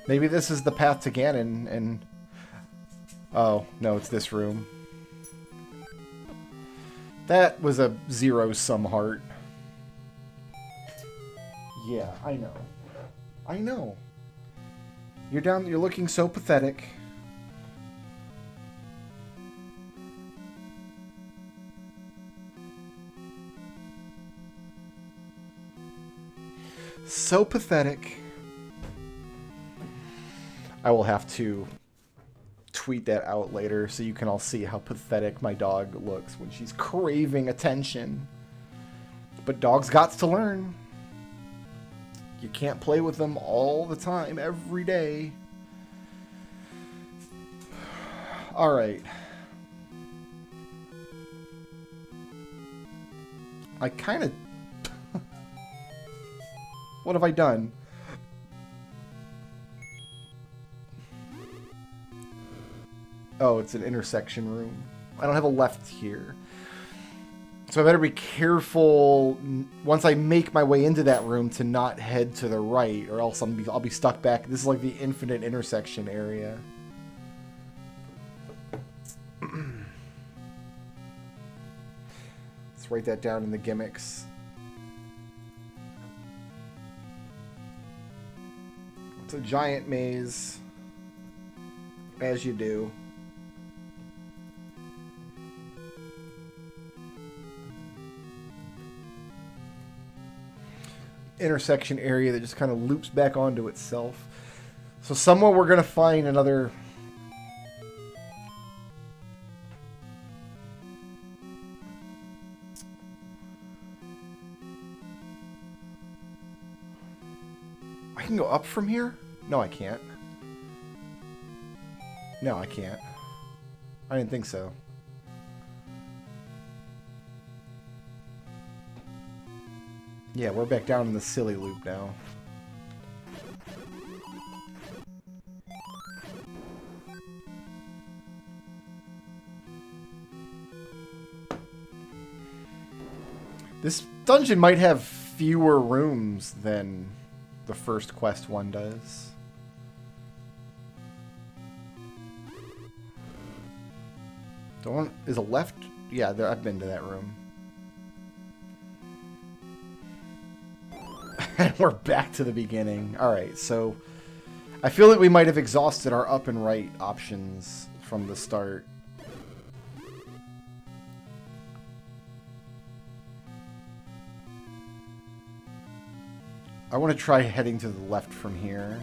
Maybe this is the path to Ganon and... Oh, no, it's this room. That was a zero-sum heart. Yeah, I know. I know. You're looking so pathetic. So pathetic. I will have to tweet that out later so you can all see how pathetic my dog looks when she's craving attention. But dogs got to learn. You can't play with them all the time, every day. Alright. I kind of... What have I done? Oh, it's an intersection room. I don't have a left here. So I better be careful once I make my way into that room to not head to the right, or else I'll be stuck back. This is like the infinite intersection area. Let's write that down in the gimmicks. It's a giant maze, as you do. Intersection area that just kind of loops back onto itself. So somewhere we're going to find another up from here? No, I can't. No, I can't. I didn't think so. Yeah, we're back down in the silly loop now. This dungeon might have fewer rooms than the first quest one does. Don't is a left? Yeah, there, I've been to that room. And we're back to the beginning. Alright, so I feel like we might have exhausted our up and right options from the start. I want to try heading to the left from here.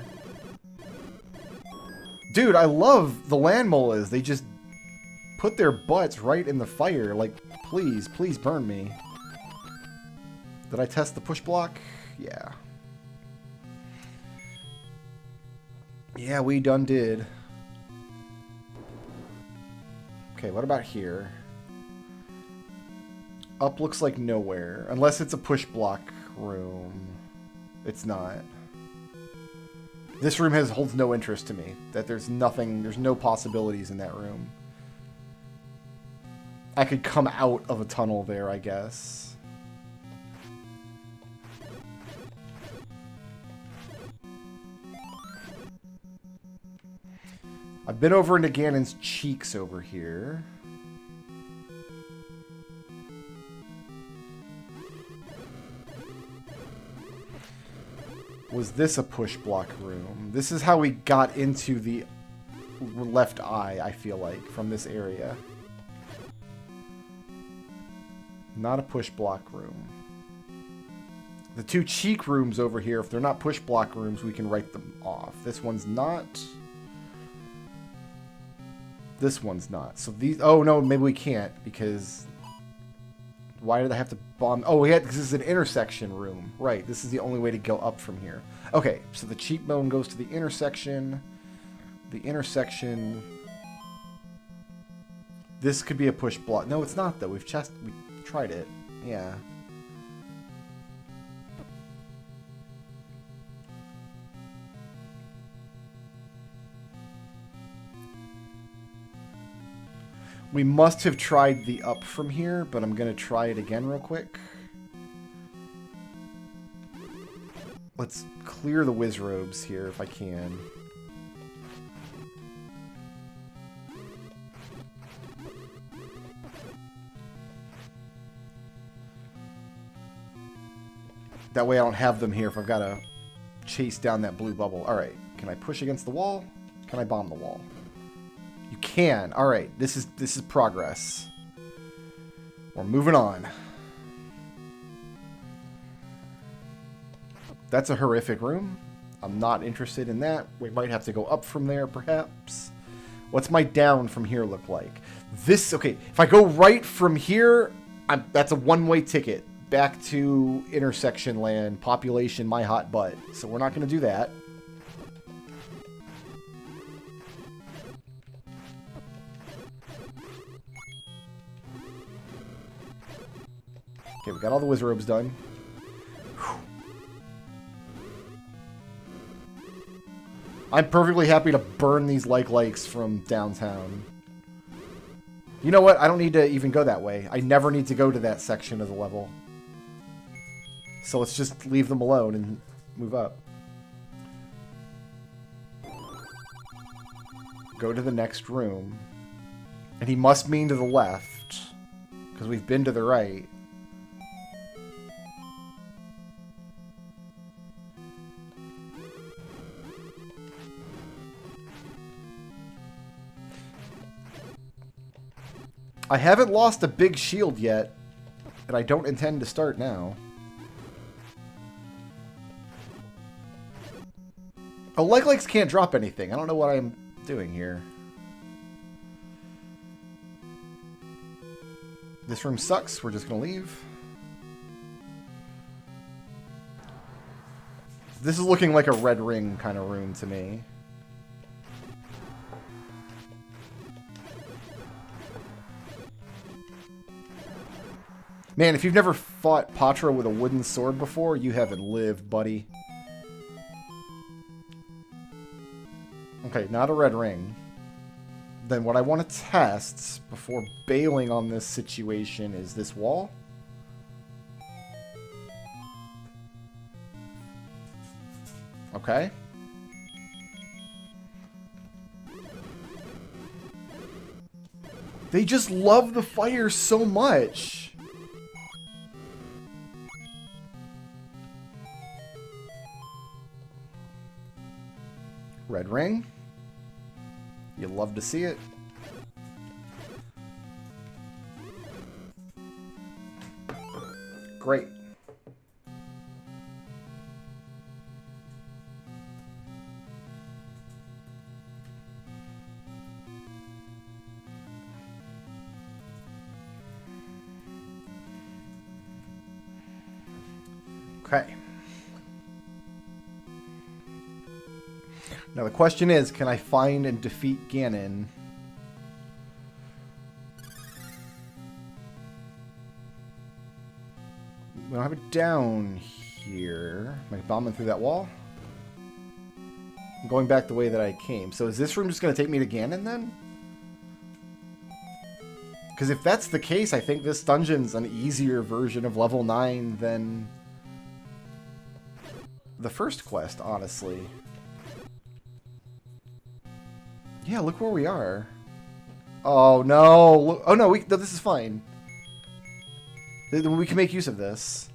Dude, I love the land molas. They just put their butts right in the fire. Like, please, please burn me. Did I test the push block? Yeah. Yeah, we done did. Okay, what about here? Up looks like nowhere. Unless it's a push block room. It's not. This room holds no interest to me. That there's nothing, there's no possibilities in that room. I could come out of a tunnel there, I guess. I've been over into Ganon's cheeks over here. Was this a push block room? This is how we got into the left eye, I feel like, from this area. Not a push block room. The two cheek rooms over here, if they're not push block rooms, we can write them off. This one's not. This one's not. So these... Oh, no, maybe we can't, because... Why did I have to bomb? Oh, we had, because this is an intersection room. Right, this is the only way to go up from here. Okay, so the cheekbone goes to the intersection. The intersection... This could be a push block. No, it's not, though. We tried it. Yeah. We must have tried the up from here, but I'm going to try it again real quick. Let's clear the whiz robes here if I can. That way I don't have them here if I've got to chase down that blue bubble. Alright, can I push against the wall? Can I bomb the wall? You can. Alright, this is progress. We're moving on. That's a horrific room. I'm not interested in that. We might have to go up from there, perhaps. What's my down from here look like? This, okay, if I go right from here, that's a one-way ticket. Back to intersection land, population, my hot butt. So we're not going to do that. Okay, we got all the whiz robes done. Whew. I'm perfectly happy to burn these likes from downtown. You know what? I don't need to even go that way. I never need to go to that section of the level. So let's just leave them alone and move up. Go to the next room. And he must mean to the left, because we've been to the right. I haven't lost a big shield yet, and I don't intend to start now. Oh, likes can't drop anything. I don't know what I'm doing here. This room sucks. We're just going to leave. This is looking like a red ring kind of room to me. Man, if you've never fought Patra with a wooden sword before, you haven't lived, buddy. Okay, not a red ring. Then what I want to test before bailing on this situation is this wall. Okay. They just love the fire so much. Red ring. You love to see it. Great. Okay. Now the question is, can I find and defeat Ganon? We don't have it down here. Am I bombing through that wall? I'm going back the way that I came. So is this room just going to take me to Ganon then? Because if that's the case, I think this dungeon's an easier version of level 9 than the first quest, honestly. Yeah, look where we are. Oh, no. Oh, no, no, this is fine. We can make use of this.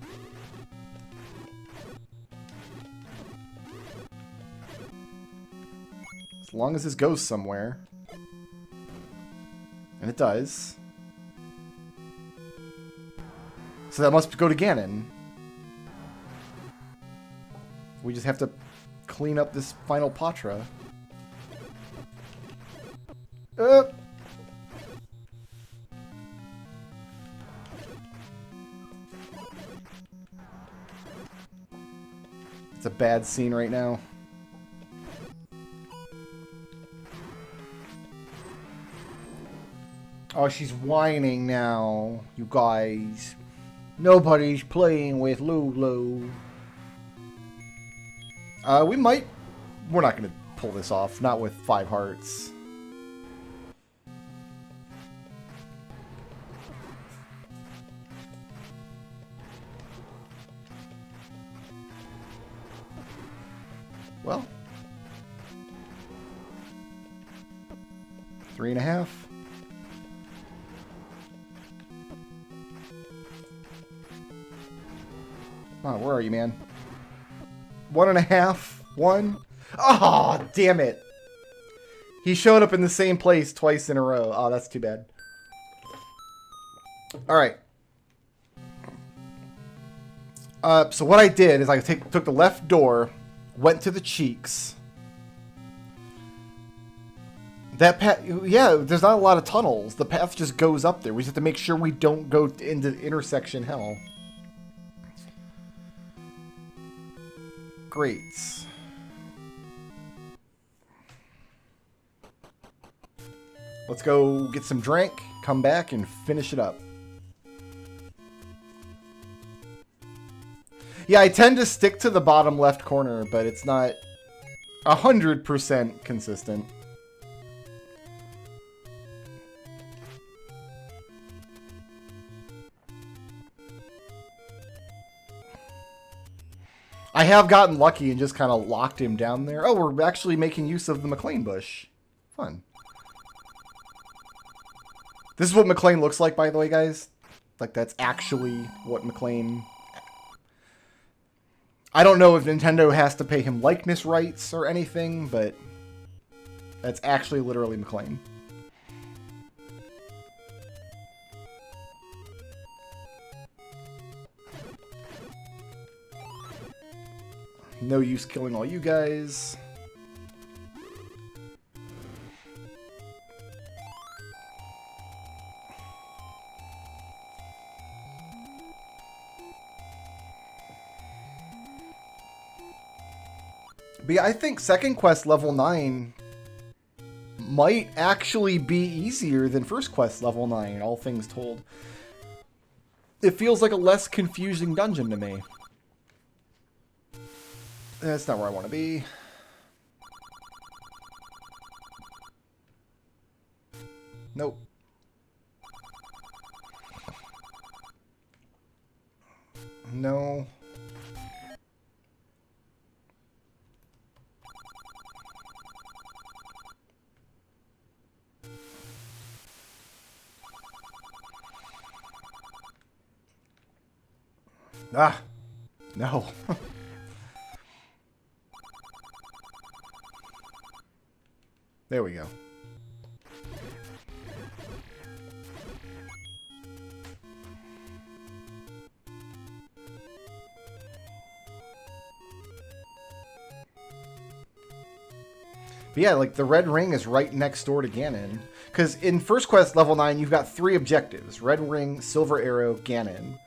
As long as this goes somewhere. And it does. So that must go to Ganon. We just have to clean up this final Patra. It's a bad scene right now. Oh, she's whining now, you guys. Nobody's playing with Lulu. We might... We're not going to pull this off. Not with 5 hearts. Well. 3.5. Come on, where are you, man? 1.5. 1. Oh, damn it. He showed up in the same place twice in a row. Oh, that's too bad. Alright. So what I did is I took the left door, went to the cheeks. That path, yeah, there's not a lot of tunnels. The path just goes up there. We just have to make sure we don't go into intersection hell. Great. Let's go get some drink, come back, and finish it up. Yeah, I tend to stick to the bottom left corner, but it's not 100% consistent. I have gotten lucky and just kind of locked him down there. Oh, we're actually making use of the McLean bush. Fun. This is what McLean looks like, by the way, guys. Like, that's actually what McLean... I don't know if Nintendo has to pay him likeness rights or anything, but that's actually literally McLean. No use killing all you guys. But yeah, I think second quest level 9 might actually be easier than first quest level 9, all things told. It feels like a less confusing dungeon to me. That's not where I want to be. Nope. No. Ah. No. There we go. But yeah, like the red ring is right next door to Ganon. Because in first quest level 9, you've got 3 objectives. Red ring, silver arrow, Ganon.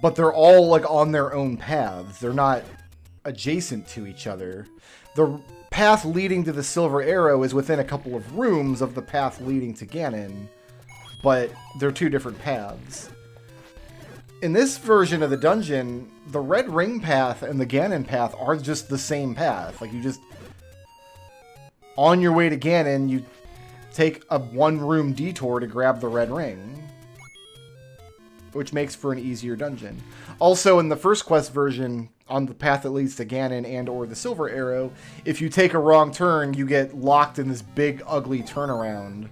But they're all like on their own paths. They're not adjacent to each other. The path leading to the silver arrow is within a couple of rooms of the path leading to Ganon. But they're 2 different paths. In this version of the dungeon, the red ring path and the Ganon path are just the same path. Like you just... On your way to Ganon, you take a 1-room detour to grab the red ring, which makes for an easier dungeon. Also, in the first quest version, on the path that leads to Ganon and or the silver arrow, if you take a wrong turn, you get locked in this big, ugly turnaround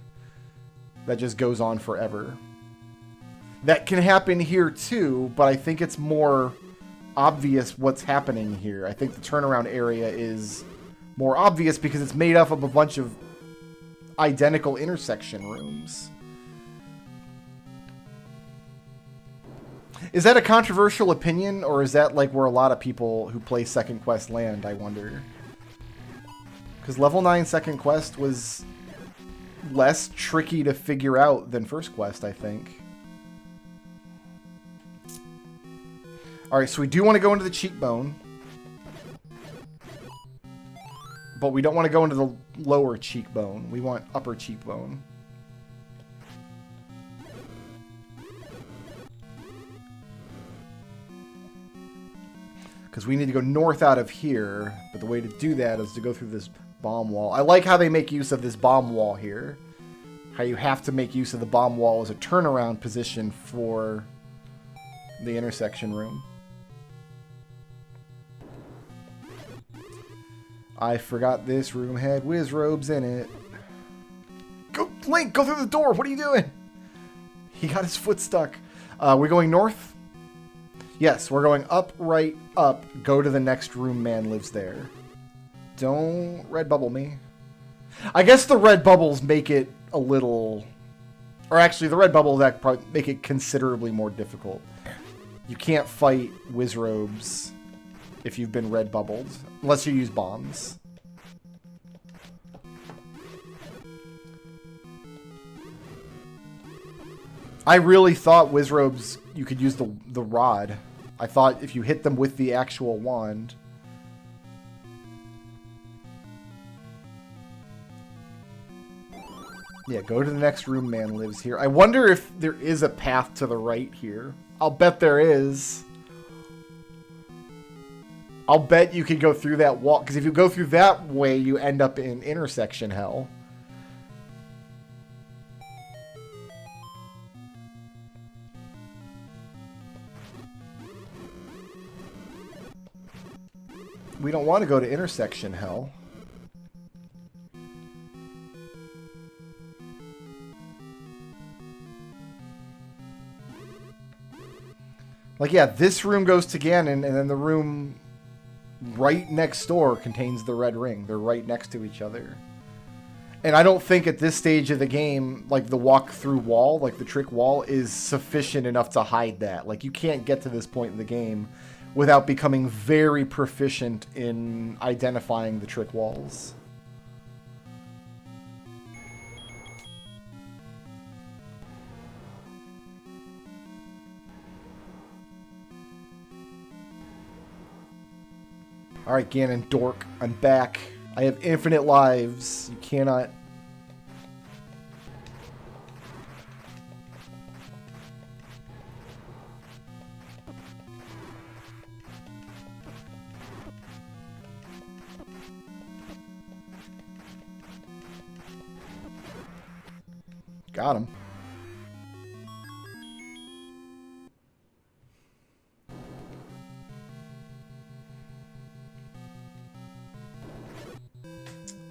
that just goes on forever. That can happen here too, but I think it's more obvious what's happening here. I think the turnaround area is more obvious because it's made up of a bunch of identical intersection rooms. Is that a controversial opinion, or is that like where a lot of people who play Second Quest land, I wonder? Because level 9 Second Quest was less tricky to figure out than First Quest, I think. Alright, so we do want to go into the cheekbone. But we don't want to go into the lower cheekbone. We want upper cheekbone. Because we need to go north out of here. But the way to do that is to go through this bomb wall. I like how they make use of this bomb wall here. How you have to make use of the bomb wall as a turnaround position for the intersection room. I forgot this room had whiz robes in it. Go, Link, go through the door. What are you doing? He got his foot stuck. We're going north? Yes, we're going up, right, up. Go to the next room, man lives there. Don't red bubble me. I guess the red bubbles make it a little... Or actually, the red bubbles that probably make it considerably more difficult. You can't fight whiz robes if you've been red bubbled, unless you use bombs. I really thought Wizrobes, you could use the rod. I thought if you hit them with the actual wand. Yeah, go to the next room, man lives here. I wonder if there is a path to the right here. I'll bet there is. I'll bet you can go through that wall, because if you go through that way, you end up in intersection hell. We don't want to go to intersection hell. Like, yeah, this room goes to Ganon, and then the room right next door contains the red ring. They're right next to each other. And I don't think at this stage of the game, like, the walk-through wall, like the trick wall, is sufficient enough to hide that. Like, you can't get to this point in the game without becoming very proficient in identifying the trick walls. Alright, Ganon, dork. I'm back. I have infinite lives. You cannot... Got him.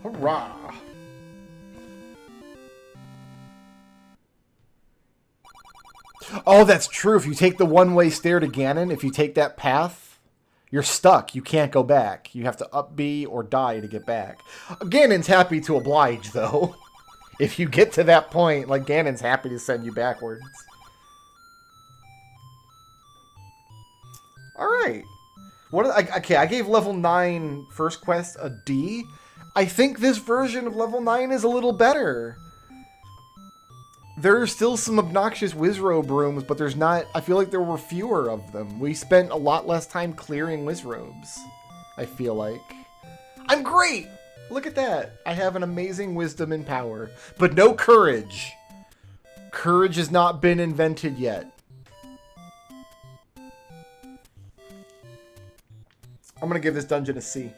Hurrah! Oh, that's true. If you take the one-way stair to Ganon, if you take that path, you're stuck. You can't go back. You have to up B or die to get back. Ganon's happy to oblige, though. If you get to that point, like, Ganon's happy to send you backwards. Alright. Okay, I gave level 9 first quest a D. I think this version of level 9 is a little better. There are still some obnoxious Wizrobe rooms, but there's not... I feel like there were fewer of them. We spent a lot less time clearing Wizrobes, I feel like. I'm great! Look at that. I have an amazing wisdom and power. But no courage. Courage has not been invented yet. I'm gonna give this dungeon a C.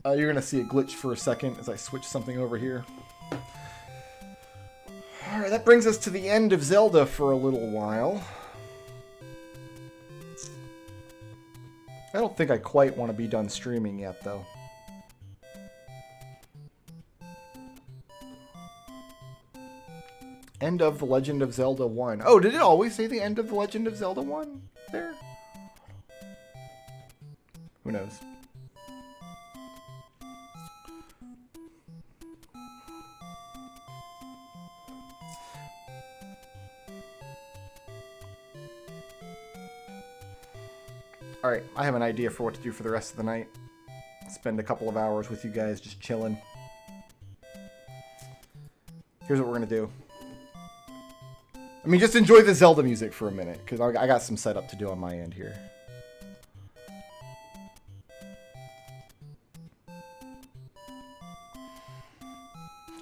You're gonna see a glitch for a second as I switch something over here. Alright, that brings us to the end of Zelda for a little while. I don't think I quite want to be done streaming yet, though. End of The Legend of Zelda 1. Oh, did it always say the end of The Legend of Zelda 1 there? Who knows? Alright, I have an idea for what to do for the rest of the night. Spend a couple of hours with you guys just chilling. Here's what we're going to do. I mean, just enjoy the Zelda music for a minute, because I got some setup to do on my end here.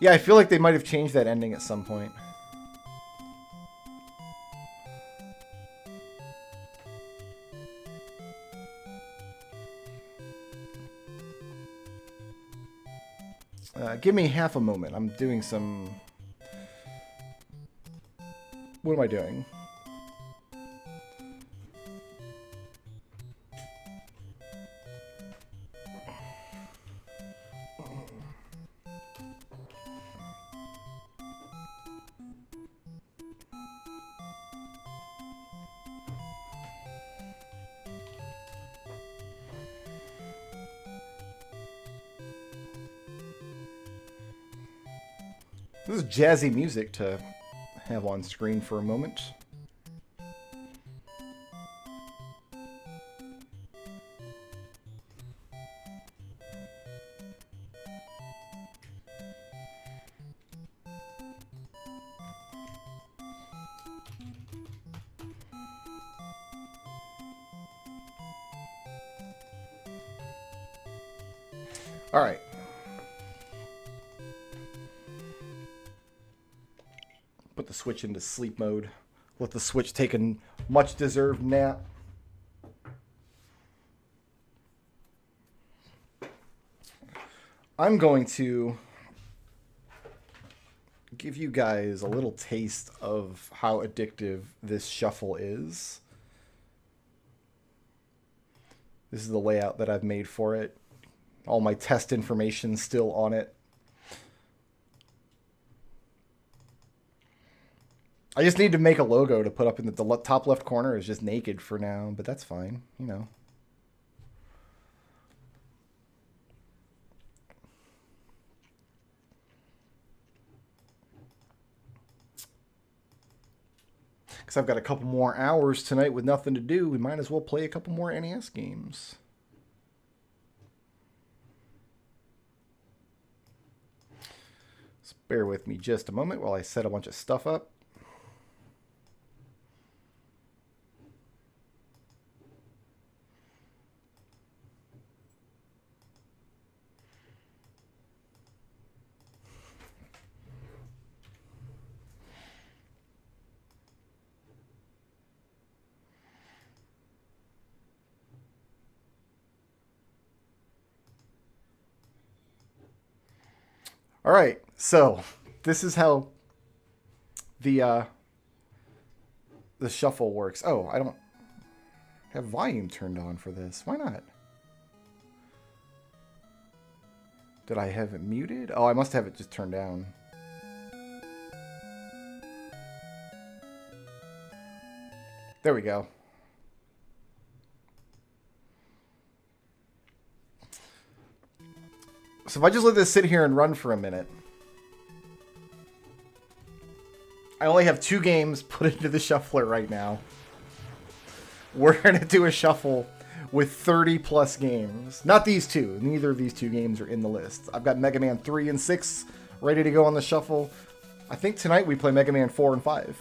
Yeah, I feel like they might have changed that ending at some point. Give me half a moment. I'm doing some... What am I doing? This is jazzy music to have on screen for a moment. All right. Put the Switch into sleep mode. Let the Switch take a much-deserved nap. I'm going to give you guys a little taste of how addictive this shuffle is. This is the layout that I've made for it. All my test information still on it. I just need to make a logo to put up in the top left corner. Is just naked for now, but that's fine, you know. Because I've got a couple more hours tonight with nothing to do. We might as well play a couple more NES games. So bear with me just a moment while I set a bunch of stuff up. All right, so this is how the shuffle works. Oh, I don't have volume turned on for this. Why not? Did I have it muted? Oh, I must have it just turned down. There we go. So if I just let this sit here and run for a minute, I only have 2 games put into the shuffler right now. We're going to do a shuffle with 30 plus games. Not these 2. Neither of these 2 games are in the list. I've got Mega Man 3 and 6 ready to go on the shuffle. I think tonight we play Mega Man 4 and 5.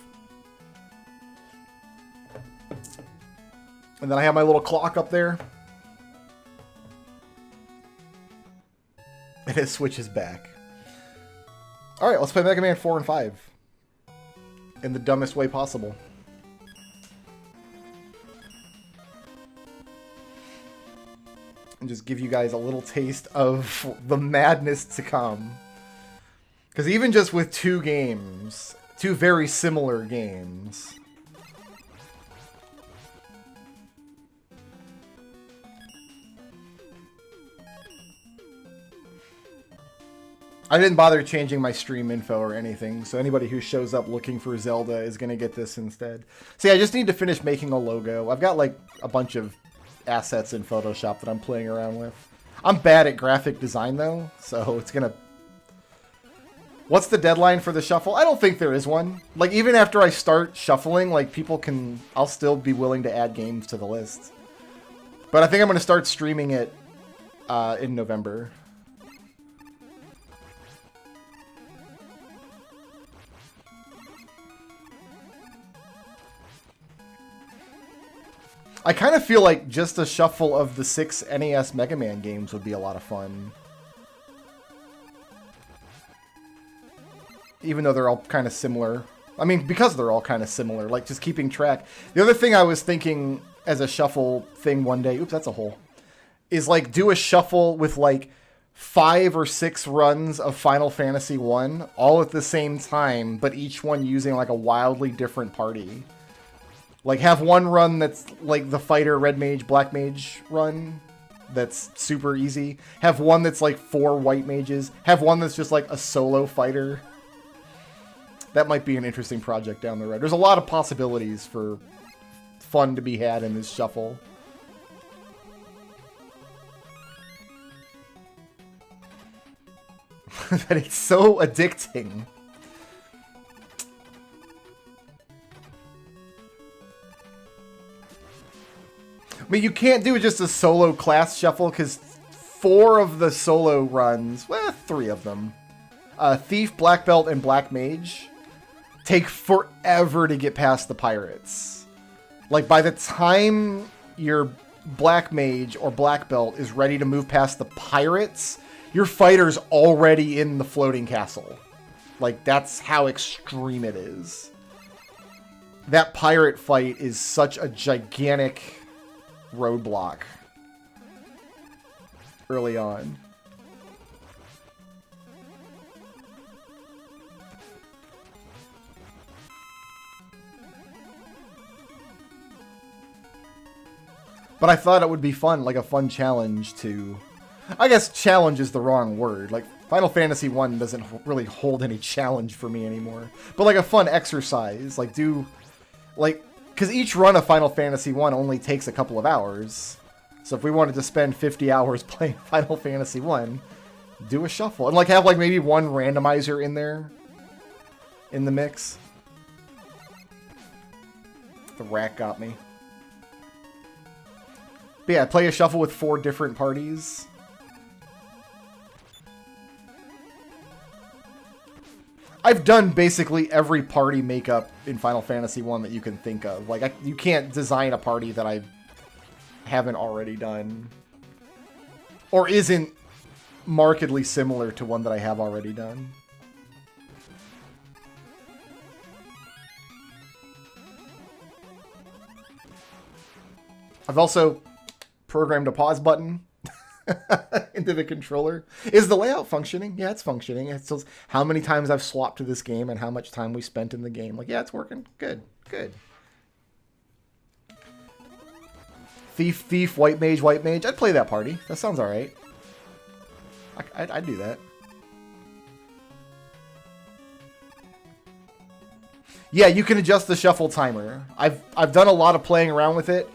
And then I have my little clock up there. And it switches back. Alright, let's play Mega Man 4 and 5. In the dumbest way possible. And just give you guys a little taste of the madness to come. Because even just with 2 games, 2 very similar games, I didn't bother changing my stream info or anything, so anybody who shows up looking for Zelda is going to get this instead. See, I just need to finish making a logo. I've got like a bunch of assets in Photoshop that I'm playing around with. I'm bad at graphic design though, so it's going to... What's the deadline for the shuffle? I don't think there is one. Like, even after I start shuffling, like, people can... I'll still be willing to add games to the list. But I think I'm going to start streaming it in November. I kind of feel like just a shuffle of the 6 NES Mega Man games would be a lot of fun. Even though they're all kind of similar. I mean, because they're all kind of similar, like just keeping track. The other thing I was thinking as a shuffle thing one day, oops, that's a hole, is like do a shuffle with like 5 or 6 runs of Final Fantasy 1 all at the same time, but each one using like a wildly different party. Like, have one run that's like the fighter, red mage, black mage run. That's super easy. Have one that's like 4 white mages. Have one that's just like a solo fighter. That might be an interesting project down the road. There's a lot of possibilities for fun to be had in this shuffle. That it's so addicting. I mean, you can't do just a solo class shuffle because 4 of the solo runs, well, 3 of them, Thief, Black Belt, and Black Mage, take forever to get past the pirates. Like, by the time your Black Mage or Black Belt is ready to move past the pirates, your fighter's already in the floating castle. Like, that's how extreme it is. That pirate fight is such a gigantic roadblock early on. But I thought it would be fun, like a fun challenge to... I guess challenge is the wrong word. Like, Final Fantasy 1 doesn't really hold any challenge for me anymore. But like a fun exercise, like do... Like, because each run of Final Fantasy 1 only takes a couple of hours. So if we wanted to spend 50 hours playing Final Fantasy 1, do a shuffle. And like have like maybe one randomizer in there. In the mix. The rat got me. But yeah, play a shuffle with 4 different parties. I've done basically every party makeup in Final Fantasy 1 that you can think of. Like, you can't design a party that I haven't already done. Or isn't markedly similar to one that I have already done. I've also programmed a pause button into the controller. Is the layout functioning? Yeah, it's functioning. It tells how many times I've swapped to this game and how much time we spent in the game. Like, yeah, it's working. Good, good. Thief, thief, white mage, white mage. I'd play that party. That sounds all right. I'd do that. Yeah, you can adjust the shuffle timer. I've done a lot of playing around with it,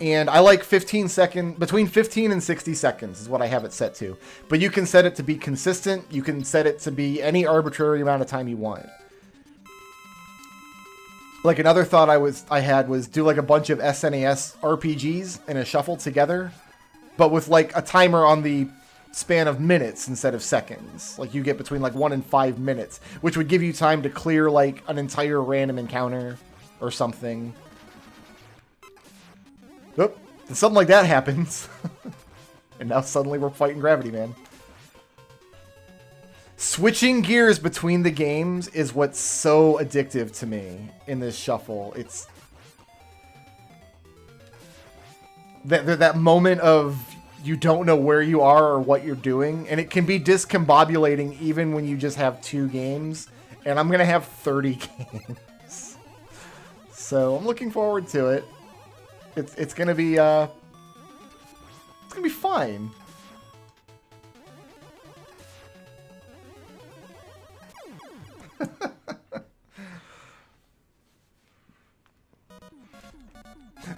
and I like 15 seconds, between 15 and 60 seconds is what I have it set to. But you can set it to be consistent. You can set it to be any arbitrary amount of time you want. Like another thought I had was do like a bunch of SNES RPGs in a shuffle together, but with like a timer on the span of minutes instead of seconds. Like you get between like 1 and 5 minutes, which would give you time to clear like an entire random encounter or something. Oop, and something like that happens. And now suddenly we're fighting Gravity Man. Switching gears between the games is what's so addictive to me in this shuffle. It's that moment of you don't know where you are or what you're doing, and it can be discombobulating even when you just have 2 games, and I'm gonna have 30 games. So I'm looking forward to it. It's gonna be fine.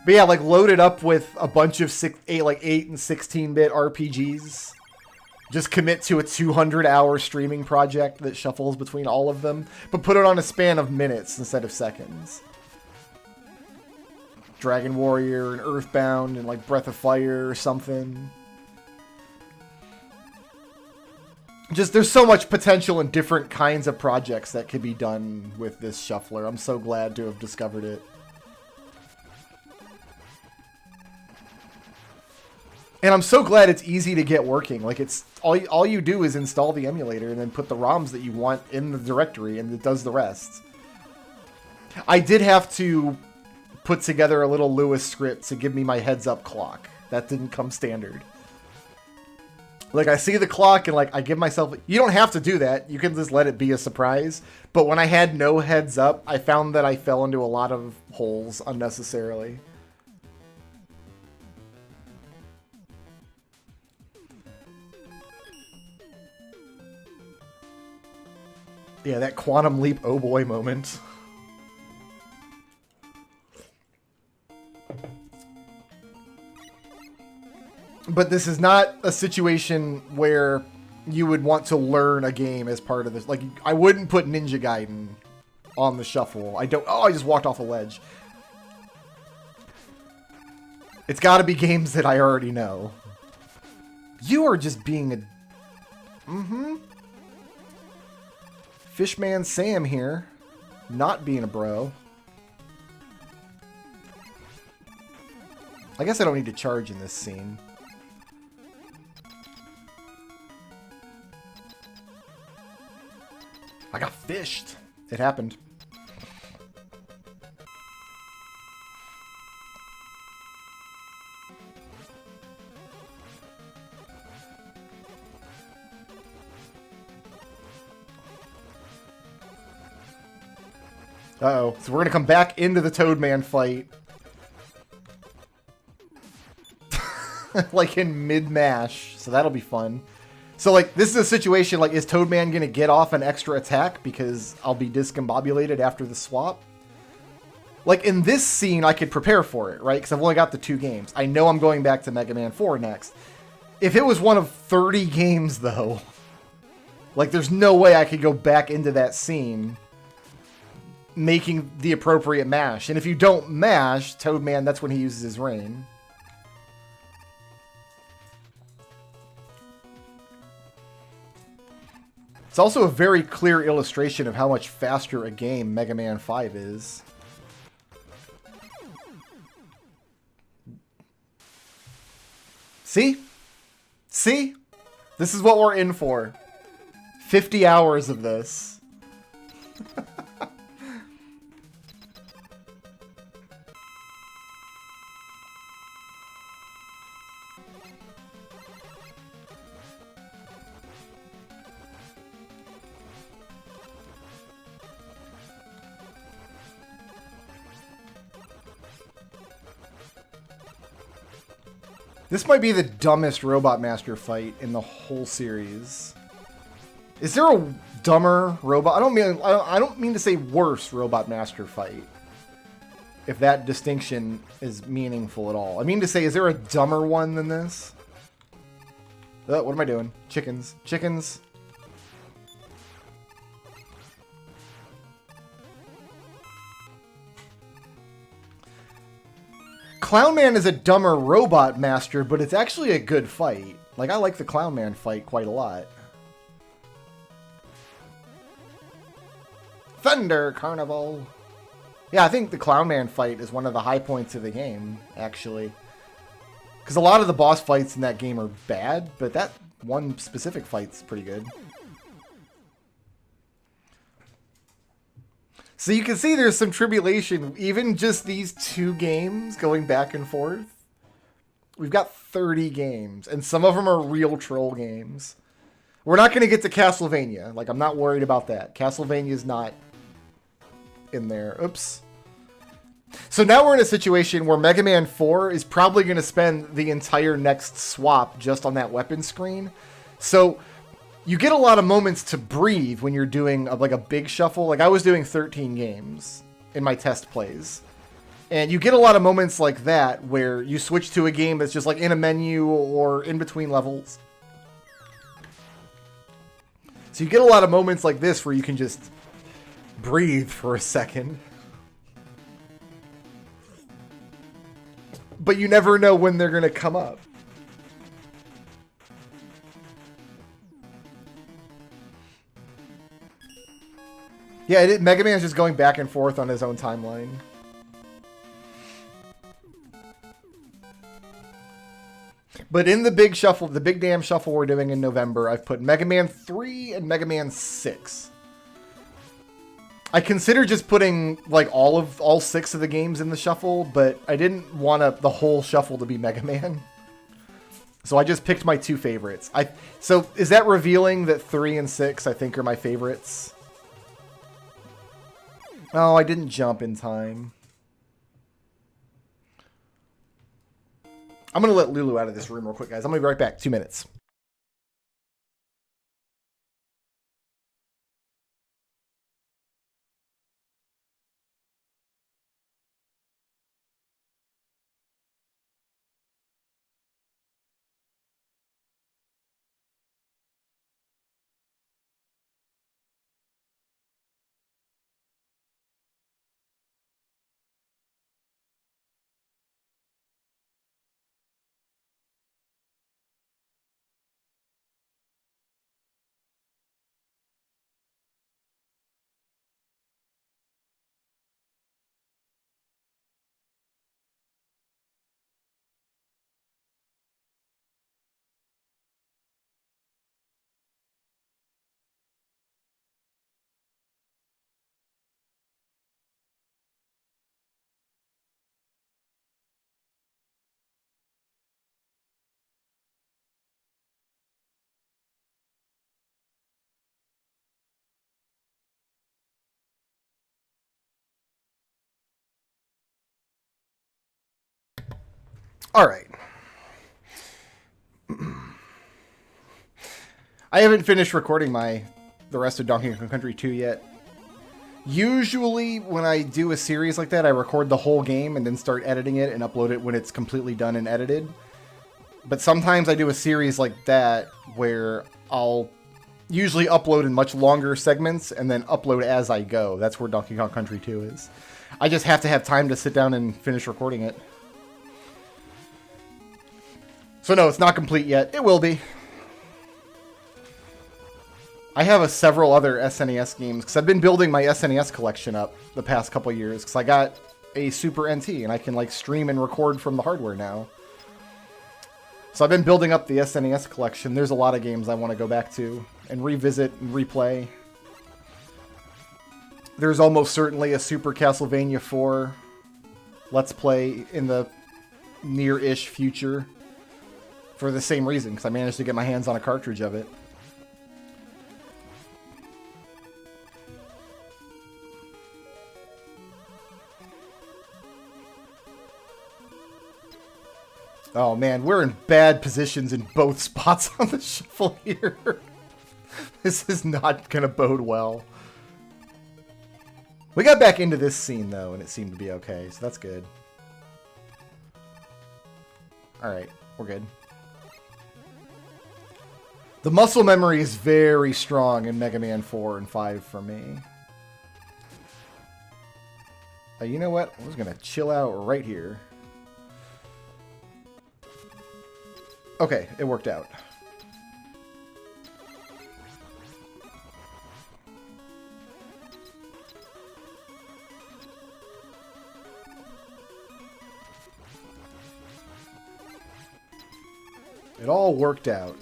But yeah, like loaded up with a bunch of 8 and 16-bit RPGs. Just commit to a 200-hour streaming project that shuffles between all of them, but put it on a span of minutes instead of seconds. Dragon Warrior and Earthbound and like Breath of Fire or something. Just there's so much potential in different kinds of projects that could be done with this shuffler. I'm so glad to have discovered it. And I'm so glad it's easy to get working. Like it's all you do is install the emulator and then put the ROMs that you want in the directory and it does the rest. I did have to put together a little Lewis script to give me my heads up clock. That didn't come standard. Like I see the clock and like I give myself, you don't have to do that. You can just let it be a surprise. But when I had no heads up, I found that I fell into a lot of holes unnecessarily. Yeah, that quantum leap oh boy moment. But this is not a situation where you would want to learn a game as part of this. Like, I wouldn't put Ninja Gaiden on the shuffle. I don't... Oh, I just walked off a ledge. It's got to be games that I already know. You are just being a... Mm-hmm. Fishman Sam here. Not being a bro. I guess I don't need to charge in this scene. I got fished. It happened. Uh-oh. So we're going to come back into the Toadman fight. Like in mid-mash. So that'll be fun. So, like, this is a situation, like, is Toadman going to get off an extra attack because I'll be discombobulated after the swap? Like, in this scene, I could prepare for it, right? Because I've only got the 2 games. I know I'm going back to Mega Man 4 next. If it was one of 30 games, though, like, there's no way I could go back into that scene making the appropriate mash. And if you don't mash, Toadman, that's when he uses his rain. It's also a very clear illustration of how much faster a game Mega Man 5 is. See? See? This is what we're in for. 50 hours of this. This might be the dumbest Robot Master fight in the whole series. Is there a dumber robot? I don't mean to say worse Robot Master fight. If that distinction is meaningful at all. I mean to say, is there a dumber one than this? What am I doing? Chickens. Chickens. Clown Man is a dumber Robot Master, but it's actually a good fight. Like, I like the Clown Man fight quite a lot. Thunder Carnival. Yeah, I think the Clown Man fight is one of the high points of the game, actually. Because a lot of the boss fights in that game are bad, but that one specific fight's pretty good. So you can see there's some tribulation, even just these 2 games going back and forth. We've got 30 games, and some of them are real troll games. We're not going to get to Castlevania. Like, I'm not worried about that. Castlevania's not in there. Oops. So now we're in a situation where Mega Man 4 is probably going to spend the entire next swap just on that weapon screen. So you get a lot of moments to breathe when you're doing like a big shuffle. Like I was doing 13 games in my test plays. And you get a lot of moments like that where you switch to a game that's just like in a menu or in between levels. So you get a lot of moments like this where you can just breathe for a second. But you never know when they're going to come up. Yeah, Mega Man's just going back and forth on his own timeline. But in the big shuffle, the big damn shuffle we're doing in November, I've put Mega Man 3 and Mega Man 6. I considered just putting like all 6 of the games in the shuffle, but I didn't want the whole shuffle to be Mega Man. So I just picked my 2 favorites. So is that revealing that 3 and 6 I think are my favorites? Oh, I didn't jump in time. I'm going to let Lulu out of this room real quick, guys. I'm going to be right back. 2 minutes. All right. I haven't finished recording the rest of Donkey Kong Country 2 yet. Usually when I do a series like that, I record the whole game and then start editing it and upload it when it's completely done and edited. But sometimes I do a series like that where I'll usually upload in much longer segments and then upload as I go. That's where Donkey Kong Country 2 is. I just have to have time to sit down and finish recording it. So no, it's not complete yet. It will be. I have several other SNES games, because I've been building my SNES collection up the past couple years, because I got a Super NT, and I can like stream and record from the hardware now. So I've been building up the SNES collection. There's a lot of games I want to go back to, and revisit and replay. There's almost certainly a Super Castlevania 4 Let's Play in the near-ish future. for the same reason, because I managed to get my hands on a cartridge of it. Oh man, we're in bad positions in both spots on the shuffle here. This is not gonna bode well. We got back into this scene though, and it seemed to be okay, so that's good. Alright, we're good. The muscle memory is very strong in Mega Man 4 and 5 for me. You know what? I was gonna chill out right here. Okay, it worked out. It all worked out.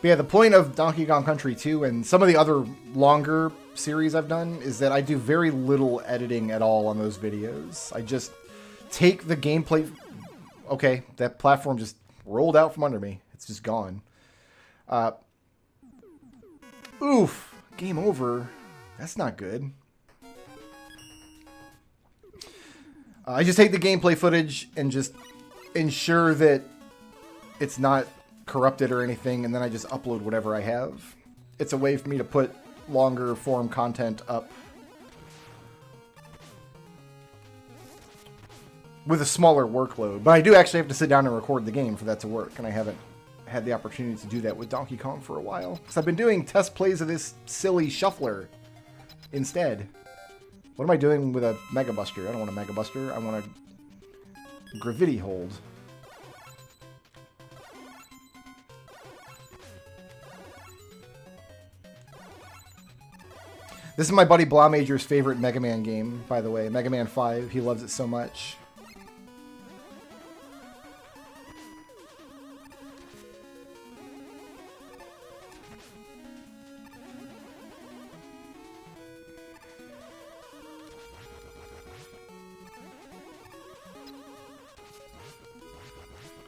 But yeah, the point of Donkey Kong Country 2 and some of the other longer series I've done is that I do very little editing at all on those videos. I just take the gameplay... Okay, that platform just rolled out from under me. It's just gone. Oof. Game over. That's not good. I just take the gameplay footage and just ensure that it's not corrupted or anything, and then I just upload whatever I have. It's a way for me to put longer form content up with a smaller workload. But I do actually have to sit down and record the game for that to work, and I haven't had the opportunity to do that with Donkey Kong for a while. Because I've been doing test plays of this silly shuffler instead. What am I doing with a Mega Buster? I don't want a Mega Buster. I want a Gravity Hold. This is my buddy Blawmajor's favorite Mega Man game, by the way. Mega Man 5. He loves it so much.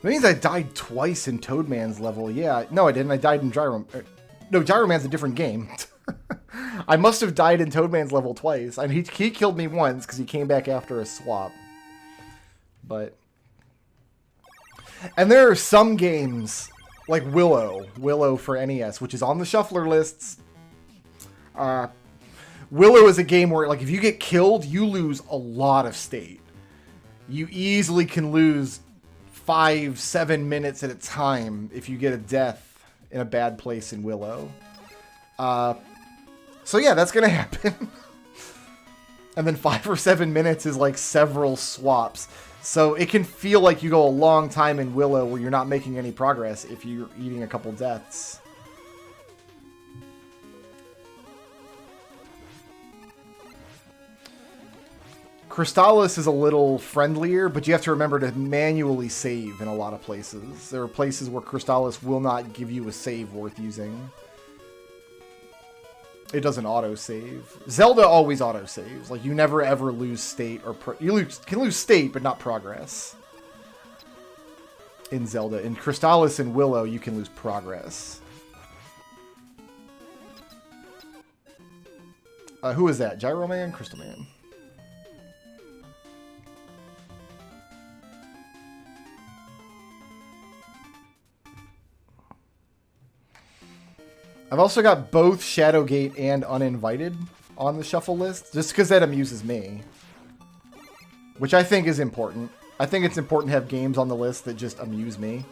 That means I died twice in Toadman's level. Yeah, no, I didn't. I died in Gyro... No, Gyro Man's a different game. I must have died in Toadman's level twice. I mean, he killed me once because he came back after a swap. But... And there are some games, like Willow for NES, which is on the shuffler lists. Willow is a game where, like, if you get killed, you lose a lot of state. You easily can lose 5-7 minutes at a time if you get a death in a bad place in Willow. So yeah, that's gonna happen. And then 5 or 7 minutes is like several swaps. So it can feel like you go a long time in Willow where you're not making any progress if you're eating a couple deaths. Crystallis is a little friendlier, but you have to remember to manually save in a lot of places. There are places where Crystallis will not give you a save worth using. It doesn't auto-save. Zelda always auto-saves. Like, you never ever lose state or... You can lose state, but not progress. In Zelda. In Crystallis and Willow, you can lose progress. Who is that? Gyro Man? Crystal Man? I've also got both Shadowgate and Uninvited on the shuffle list, just because that amuses me. Which I think is important. I think it's important to have games on the list that just amuse me.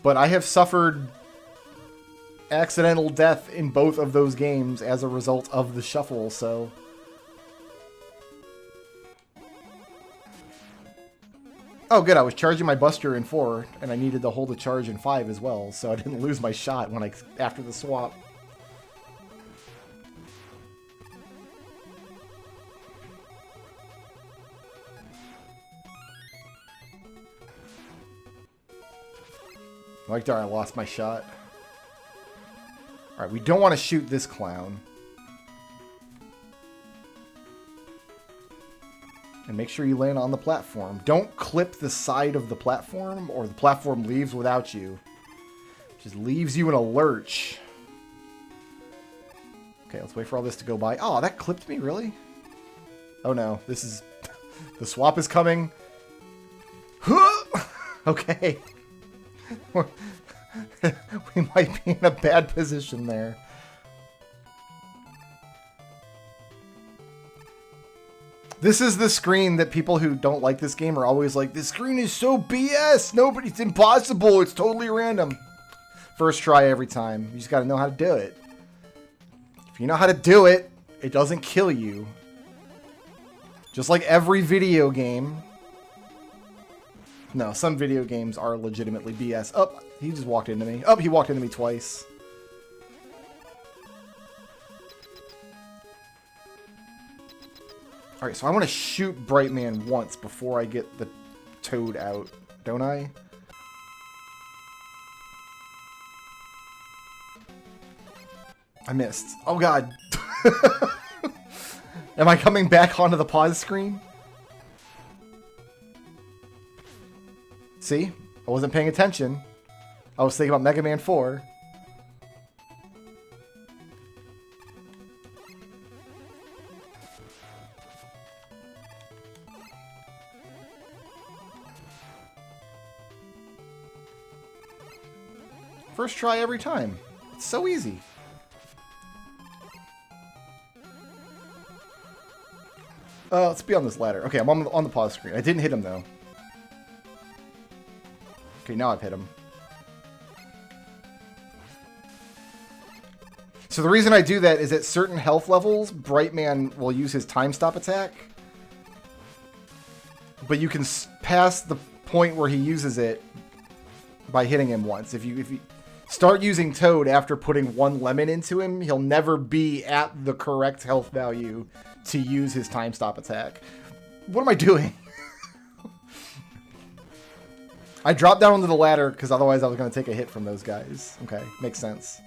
But I have suffered accidental death in both of those games as a result of the shuffle, so... Oh, good. I was charging my Buster in 4, and I needed to hold a charge in 5 as well, so I didn't lose my shot when after the swap. Like, darn, I lost my shot. Alright, we don't want to shoot this clown. And make sure you land on the platform. Don't clip the side of the platform or the platform leaves without you. Just leaves you in a lurch. Okay, let's wait for all this to go by. Oh, that clipped me, really? Oh no, this is... the swap is coming. Okay. We might be in a bad position there. This is the screen that people who don't like this game are always like, this screen is so BS. It's impossible. It's totally random. First try every time. You just got to know how to do it. If you know how to do it, it doesn't kill you. Just like every video game. No, some video games are legitimately BS. Oh, he just walked into me. Oh, he walked into me twice. Alright, so I want to shoot Brightman once before I get the Toad out, don't I? I missed. Oh god. Am I coming back onto the pause screen? See? I wasn't paying attention. I was thinking about Mega Man 4. First try every time. It's so easy. Let's be on this ladder. Okay, I'm on the pause screen. I didn't hit him, though. Okay, now I've hit him. So the reason I do that is at certain health levels, Brightman will use his time stop attack. But you can pass the point where he uses it by hitting him once. If you start using Toad after putting one lemon into him, he'll never be at the correct health value to use his time stop attack. What am I doing? I dropped down onto the ladder because otherwise I was going to take a hit from those guys. Okay, makes sense.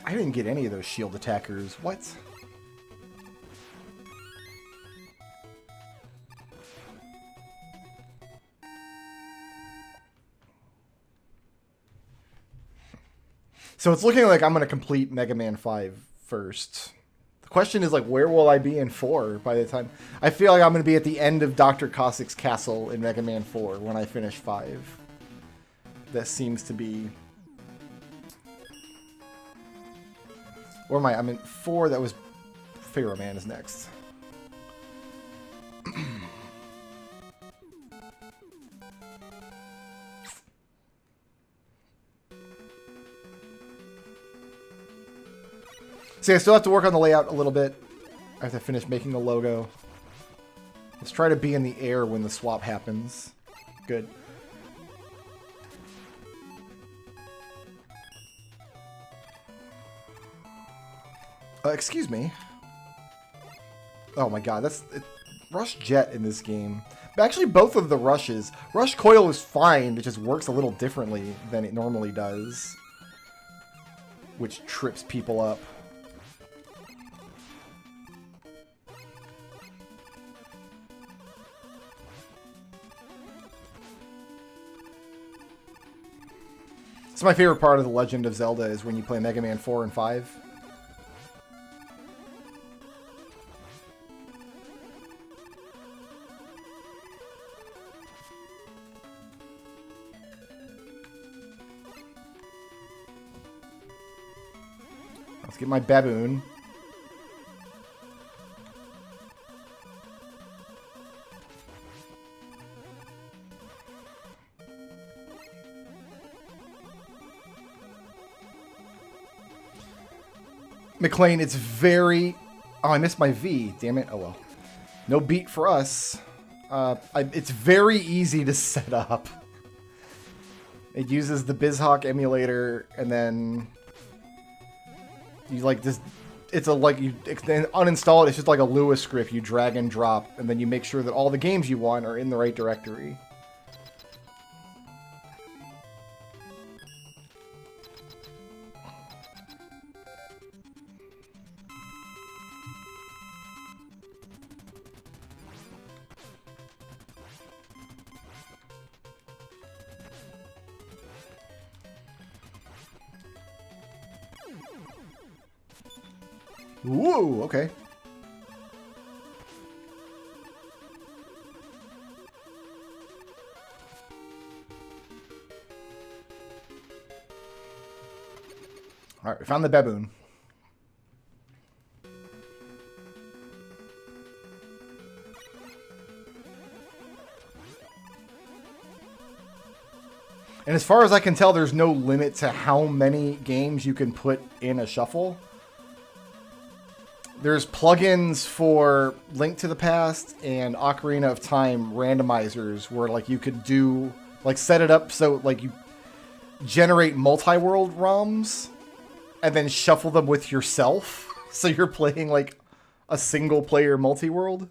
I didn't get any of those shield attackers. What? So it's looking like I'm going to complete Mega Man 5 first. The question is, like, where will I be in 4 by the time... I feel like I'm going to be at the end of Dr. Cossack's castle in Mega Man 4 when I finish 5. That seems to be... Or am I? I'm in 4, that was... Pharaoh Man is next. See, I still have to work on the layout a little bit. I have to finish making the logo. Let's try to be in the air when the swap happens. Good. Excuse me. Oh my god, that's... Rush Jet in this game. Actually, both of the rushes. Rush Coil is fine, it just works a little differently than it normally does. Which trips people up. It's my favorite part of The Legend of Zelda is when you play Mega Man 4 and 5. Let's get my baboon. McLean, it's very... Oh, I missed my V. Damn it. Oh, well. No beat for us. It's very easy to set up. It uses the BizHawk emulator, and then... You, like, this it's a like you uninstall it. It's just like a Lewis script. You drag and drop, and then you make sure that all the games you want are in the right directory. Whoa, okay. All right, we found the baboon. And as far as I can tell, there's no limit to how many games you can put in a shuffle. There's plugins for Link to the Past and Ocarina of Time randomizers where like you could do like set it up so like you generate multi-world ROMs and then shuffle them with yourself. So you're playing like a single player multi-world.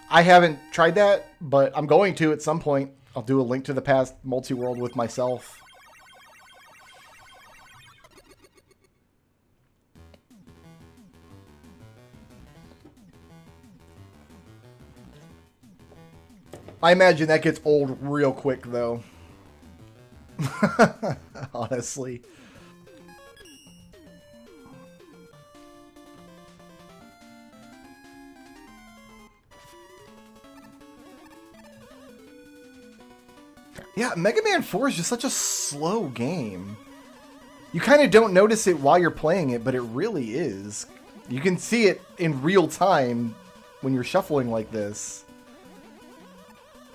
I haven't tried that, but I'm going to at some point. I'll do a Link to the Past multi-world with myself. I imagine that gets old real quick, though. Honestly. Yeah, Mega Man 4 is just such a slow game. You kind of don't notice it while you're playing it, but it really is. You can see it in real time when you're shuffling like this.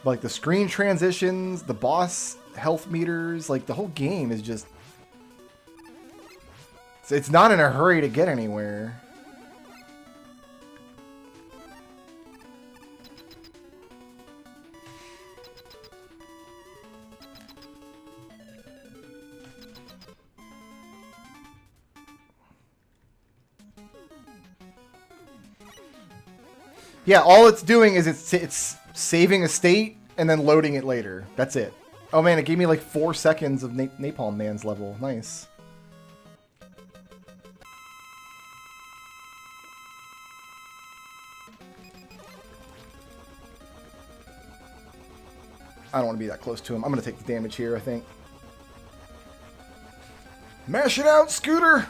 Like the screen transitions, the boss health meters, like the whole game is just... It's not in a hurry to get anywhere. Yeah, all it's doing is it's saving a state and then loading it later. That's it. Oh man, it gave me like 4 seconds of Napalm Man's level. Nice. I don't want to be that close to him. I'm going to take the damage here, I think. Mash it out, Scooter!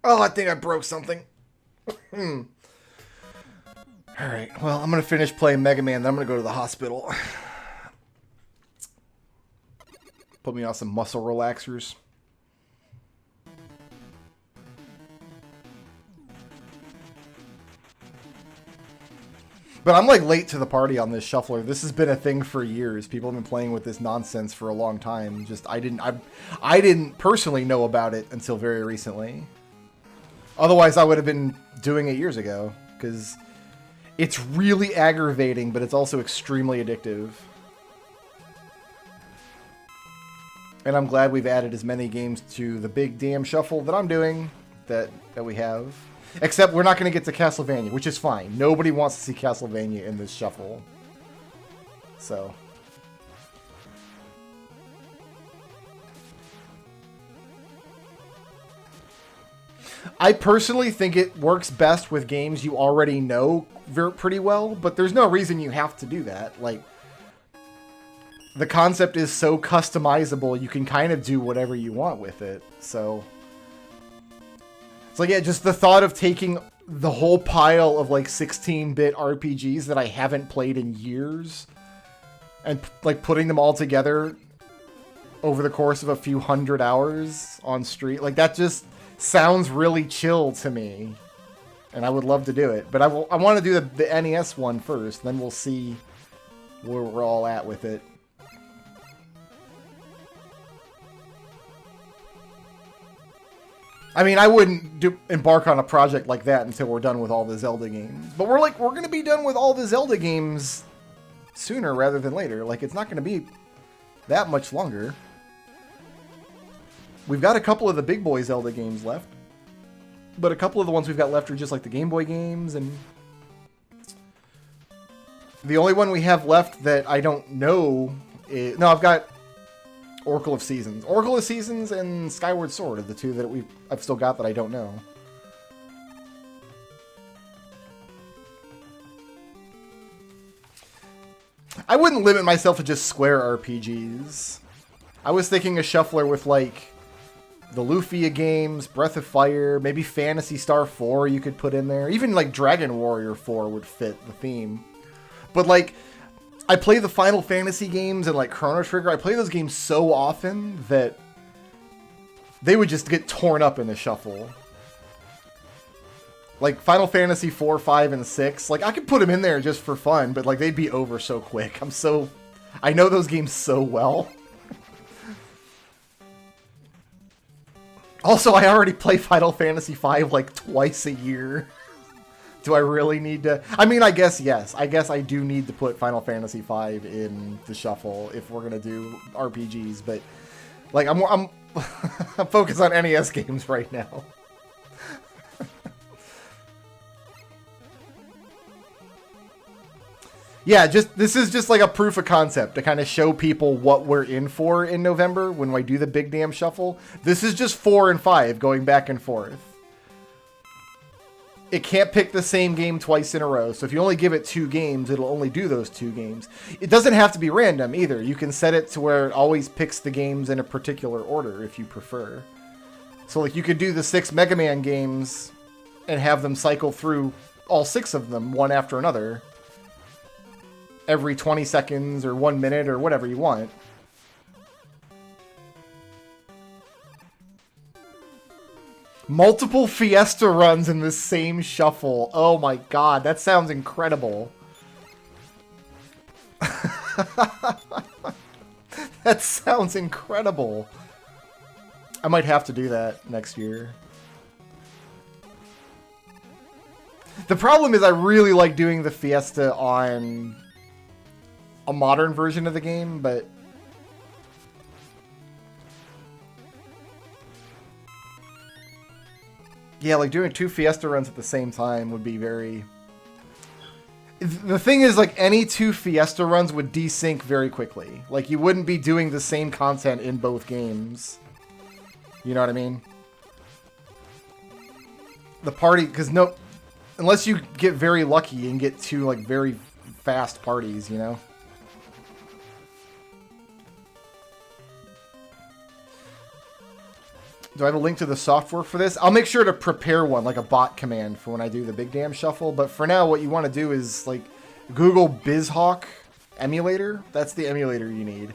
Oh, I think I broke something. Alright, well, I'm going to finish playing Mega Man, then I'm going to go to the hospital. Put me on some muscle relaxers. But I'm like late to the party on this shuffler. This has been a thing for years. People have been playing with this nonsense for a long time. Just I didn't personally know about it until very recently. Otherwise, I would have been doing it years ago because it's really aggravating, but it's also extremely addictive. And I'm glad we've added as many games to the big damn shuffle that I'm doing that we have. Except we're not going to get to Castlevania, which is fine. Nobody wants to see Castlevania in this shuffle. So. I personally think it works best with games you already know pretty well, but there's no reason you have to do that. Like, the concept is so customizable, you can kind of do whatever you want with it. So. It's like, yeah, just the thought of taking the whole pile of like 16-bit RPGs that I haven't played in years and like putting them all together over the course of a few hundred hours on stream, like that just sounds really chill to me. And I would love to do it. But I want to do the NES one first, then we'll see where we're all at with it. I mean, I wouldn't embark on a project like that until we're done with all the Zelda games. But we're going to be done with all the Zelda games sooner rather than later. Like, it's not going to be that much longer. We've got a couple of the big boy Zelda games left. But a couple of the ones we've got left are just like the Game Boy games. And the only one we have left that I don't know is... No, I've got Oracle of Seasons. Oracle of Seasons and Skyward Sword are the two that I've still got that I don't know. I wouldn't limit myself to just Square RPGs. I was thinking a shuffler with, like, the Lufia games, Breath of Fire, maybe Phantasy Star 4 you could put in there. Even, like, Dragon Warrior 4 would fit the theme. But, like, I play the Final Fantasy games and, like, Chrono Trigger. I play those games so often that they would just get torn up in the shuffle. Like, Final Fantasy 4, 5, and 6. Like, I could put them in there just for fun, but, like, they'd be over so quick. I know those games so well. Also, I already play Final Fantasy 5, like, twice a year. Do I really need to... I mean, I guess, yes. I guess I do need to put Final Fantasy 5 in the shuffle if we're going to do RPGs, but, like, I'm I'm focused on NES games right now. Yeah, this is just like a proof of concept to kind of show people what we're in for in November when I do the big damn shuffle. This is just 4 and 5 going back and forth. It can't pick the same game twice in a row, so if you only give it 2 games, it'll only do those 2 games. It doesn't have to be random either. You can set it to where it always picks the games in a particular order if you prefer. So, like, you could do the 6 Mega Man games and have them cycle through all 6 of them one after another every 20 seconds or 1 minute or whatever you want. Multiple Fiesta runs in the same shuffle. Oh my god, that sounds incredible. That sounds incredible. I might have to do that next year. The problem is I really like doing the Fiesta on a modern version of the game, but yeah, like doing 2 Fiesta runs at the same time would be very... The thing is, like, any 2 Fiesta runs would desync very quickly. Like, you wouldn't be doing the same content in both games. You know what I mean? The party, because unless you get very lucky and get 2, like, very fast parties, you know? Do I have a link to the software for this? I'll make sure to prepare one, like a bot command for when I do the big damn shuffle. But for now, what you want to do is, like, Google BizHawk emulator. That's the emulator you need.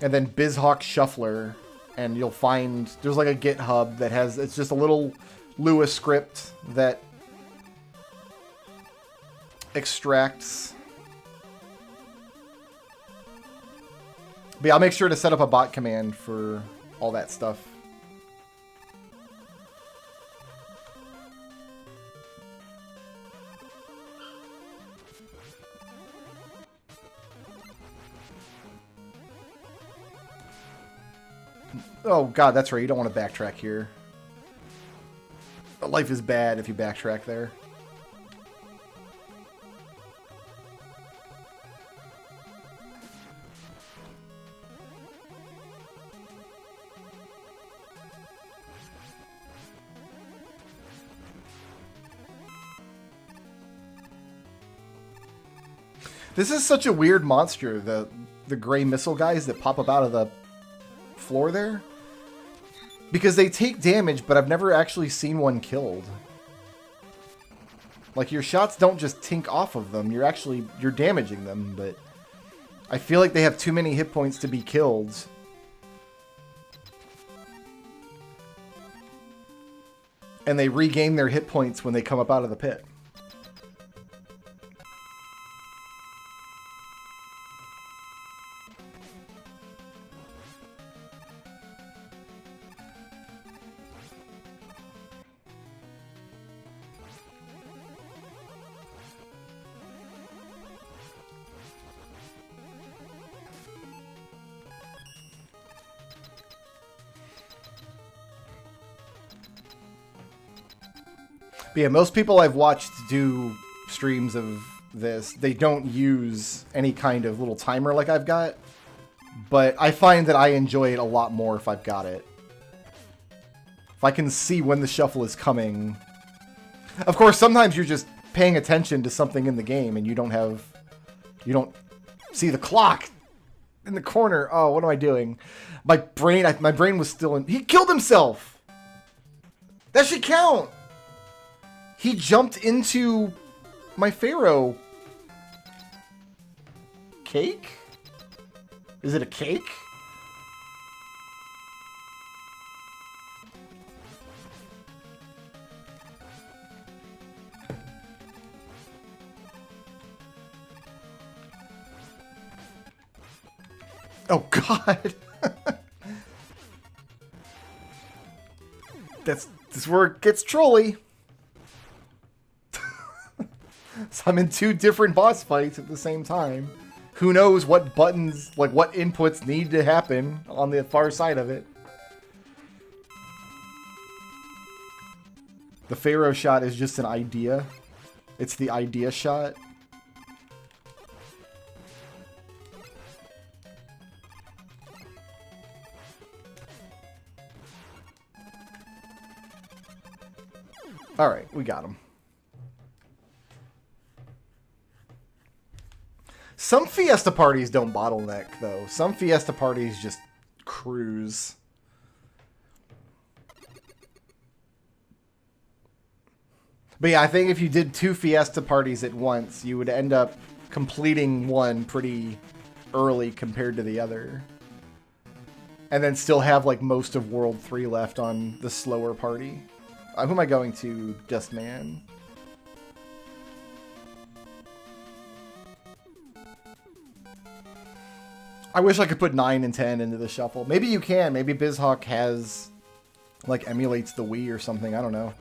And then BizHawk Shuffler. And you'll find, there's like a GitHub that has, it's just a little Lua script that extracts. But yeah, I'll make sure to set up a bot command for all that stuff. Oh, God, that's right. You don't want to backtrack here. Life is bad if you backtrack there. This is such a weird monster, the gray missile guys that pop up out of the floor there. Because they take damage, but I've never actually seen one killed. Like, your shots don't just tink off of them. You're damaging them, but I feel like they have too many hit points to be killed. And they regain their hit points when they come up out of the pit. But yeah, most people I've watched do streams of this, they don't use any kind of little timer like I've got. But I find that I enjoy it a lot more if I've got it. If I can see when the shuffle is coming. Of course, sometimes you're just paying attention to something in the game and you don't see the clock in the corner. Oh, what am I doing? My brain was still in... He killed himself! That should count! He jumped into my Pharaoh. Cake? Is it a cake? Oh, God. This is where it gets trolly. So I'm in 2 different boss fights at the same time. Who knows what buttons, like what inputs need to happen on the far side of it. The Pharaoh shot is just an idea. It's the idea shot. Alright, we got him. Some Fiesta parties don't bottleneck, though. Some Fiesta parties just cruise. But yeah, I think if you did 2 Fiesta parties at once, you would end up completing one pretty early compared to the other. And then still have, like, most of World 3 left on the slower party. Who am I going to? Dustman. I wish I could put 9 and 10 into the shuffle. Maybe you can. Maybe BizHawk has, like, emulates the Wii or something. I don't know.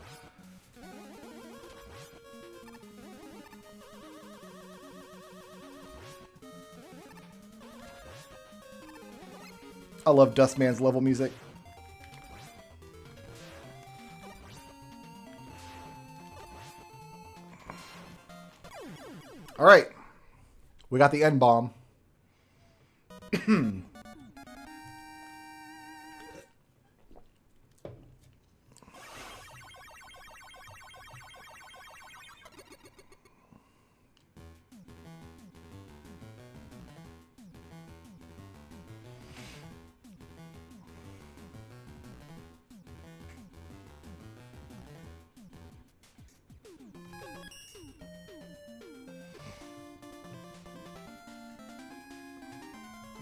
I love Dustman's level music. All right. We got the end bomb.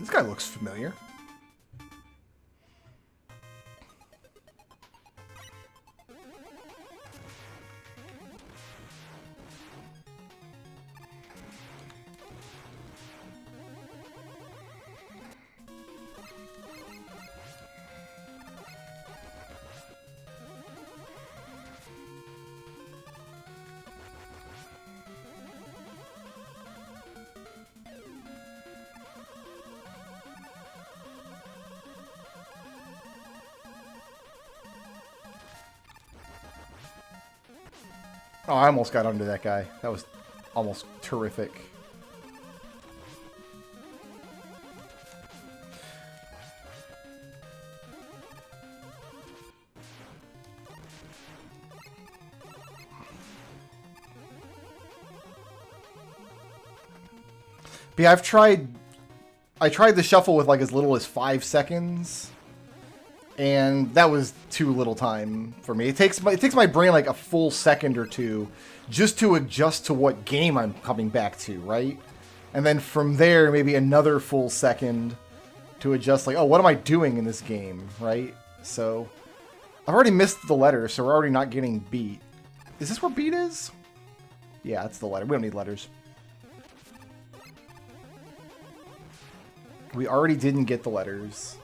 This guy looks familiar. Oh, I almost got under that guy. That was almost terrific. But yeah, I tried the shuffle with like as little as 5 seconds. And that was too little time for me. It takes my brain like a full second or two just to adjust to what game I'm coming back to, right? And then from there, maybe another full second to adjust like, oh, what am I doing in this game, right? So I've already missed the letter, so we're already not getting beat. Is this where beat is? Yeah, that's the letter. We don't need letters. We already didn't get the letters.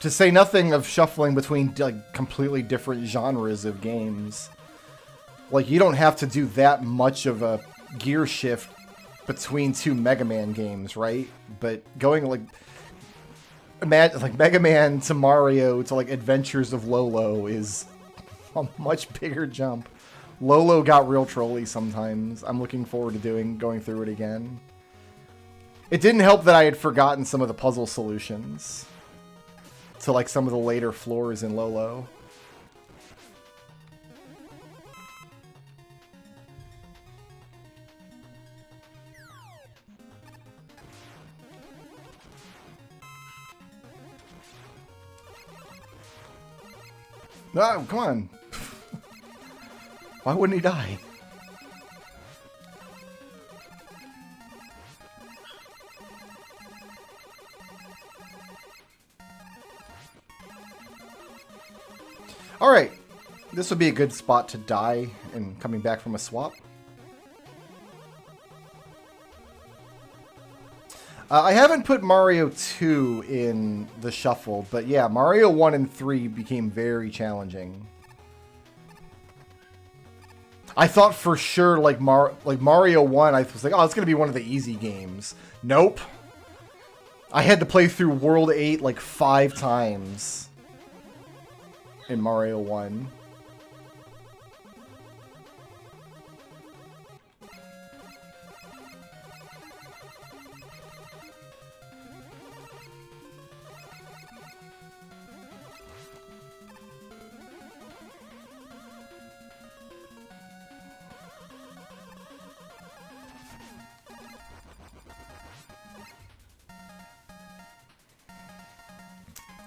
To say nothing of shuffling between like completely different genres of games. Like, you don't have to do that much of a gear shift between two Mega Man games, right? But going like Mega Man to Mario to like Adventures of Lolo is a much bigger jump. Lolo got real trolly sometimes. I'm looking forward to going through it again. It didn't help that I had forgotten some of the puzzle solutions to like some of the later floors in Lolo. No, come on. Why wouldn't he die? Alright. This would be a good spot to die and coming back from a swap. I haven't put Mario 2 in the shuffle, but yeah, Mario 1 and 3 became very challenging. I thought for sure, like Mario 1, I was like, oh, it's going to be one of the easy games. Nope. I had to play through World 8 like 5 times in Mario 1.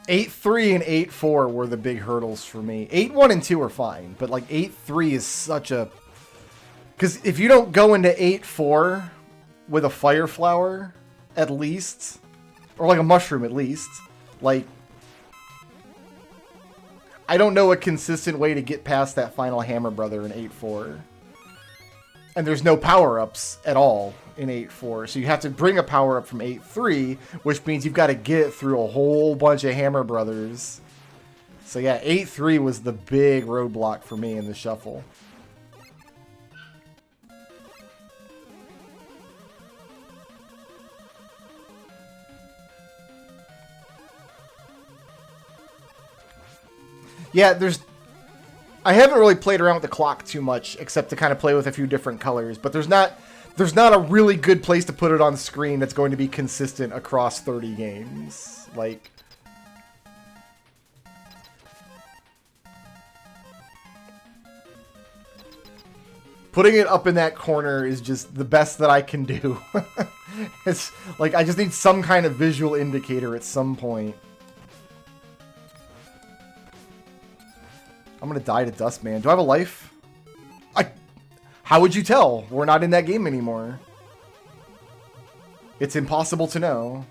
Eight 3 and 8-4 were the big hurdles for me. 8-1 and 2 are fine, but like 8-3 is such a... Because if you don't go into 8-4 with a fire flower, at least, or like a mushroom at least, like, I don't know a consistent way to get past that final Hammer Brother in 8-4. And there's no power-ups at all in 8-4. So you have to bring a power-up from 8-3, which means you've got to get it through a whole bunch of Hammer Brothers. So yeah, 8-3 was the big roadblock for me in the shuffle. Yeah, I haven't really played around with the clock too much, except to kind of play with a few different colors, but there's not a really good place to put it on screen that's going to be consistent across 30 games. Like, putting it up in that corner is just the best that I can do. It's like, I just need some kind of visual indicator at some point. I'm gonna die to Dustman. Do I have a life? How would you tell? We're not in that game anymore. It's impossible to know.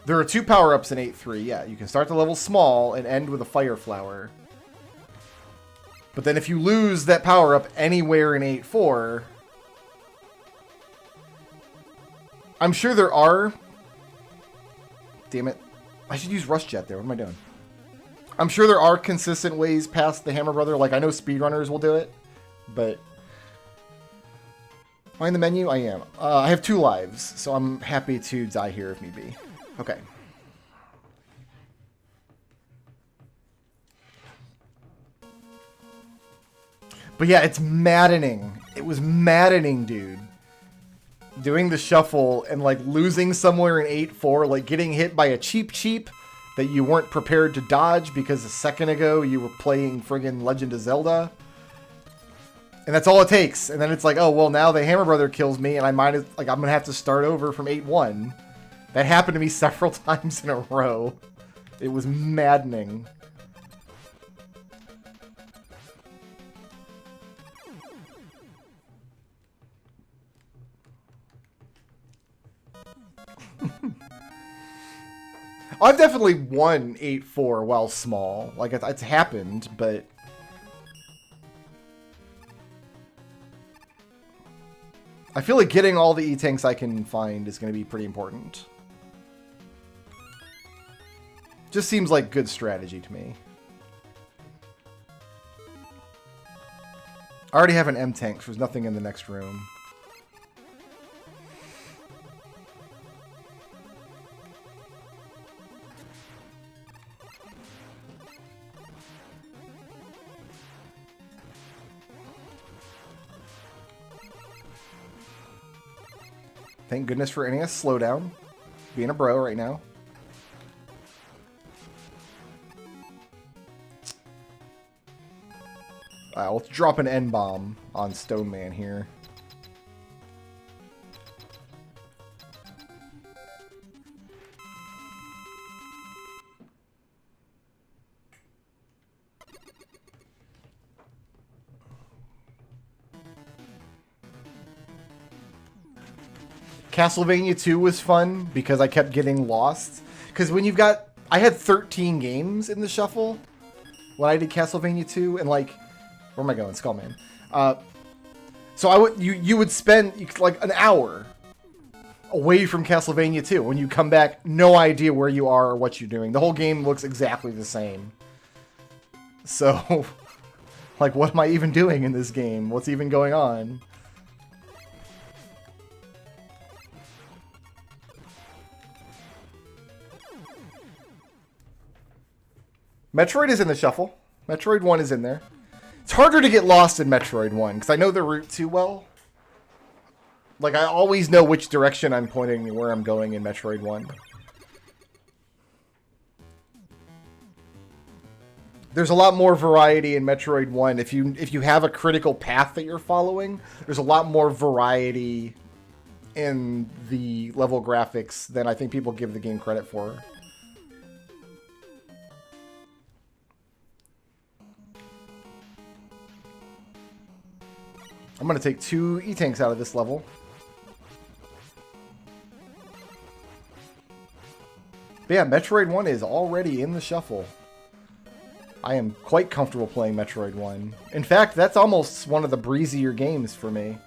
There are 2 power-ups in 8-3. Yeah, you can start the level small and end with a fire flower. But then if you lose that power-up anywhere in 8-4... I'm sure there are... Damn it. I should use Rush Jet there. What am I doing? I'm sure there are consistent ways past the Hammer Brother. Like, I know speedrunners will do it. But... Am I in the menu? I am. I have 2 lives. So I'm happy to die here if need be. Okay. But yeah, it's maddening. It was maddening, dude. Doing the shuffle and like losing somewhere in 8-4, like getting hit by a cheap that you weren't prepared to dodge because a second ago you were playing friggin' Legend of Zelda. And that's all it takes. And then it's like, oh, well, now the Hammer Brother kills me and I'm gonna have to start over from 8-1. That happened to me several times in a row. It was maddening. I've definitely won 8-4 while small. Like, it's happened, but... I feel like getting all the E-Tanks I can find is going to be pretty important. Just seems like good strategy to me. I already have an M-Tank, so there's nothing in the next room. Thank goodness for NES slowdown. Being a bro right now. Let's drop an N-bomb on Stone Man here. Castlevania 2 was fun because I kept getting lost. Because when you've got... I had 13 games in the shuffle when I did Castlevania 2, and like... Where am I going? Skullman. So you would spend like an hour away from Castlevania 2. When you come back, no idea where you are or what you're doing. The whole game looks exactly the same. So, like, what am I even doing in this game? What's even going on? Metroid is in the shuffle. Metroid 1 is in there. It's harder to get lost in Metroid 1, because I know the route too well. Like, I always know which direction I'm pointing and where I'm going in Metroid 1. There's a lot more variety in Metroid 1. If you have a critical path that you're following, there's a lot more variety in the level graphics than I think people give the game credit for. I'm going to take 2 E-Tanks out of this level. But yeah, Metroid 1 is already in the shuffle. I am quite comfortable playing Metroid 1. In fact, that's almost one of the breezier games for me.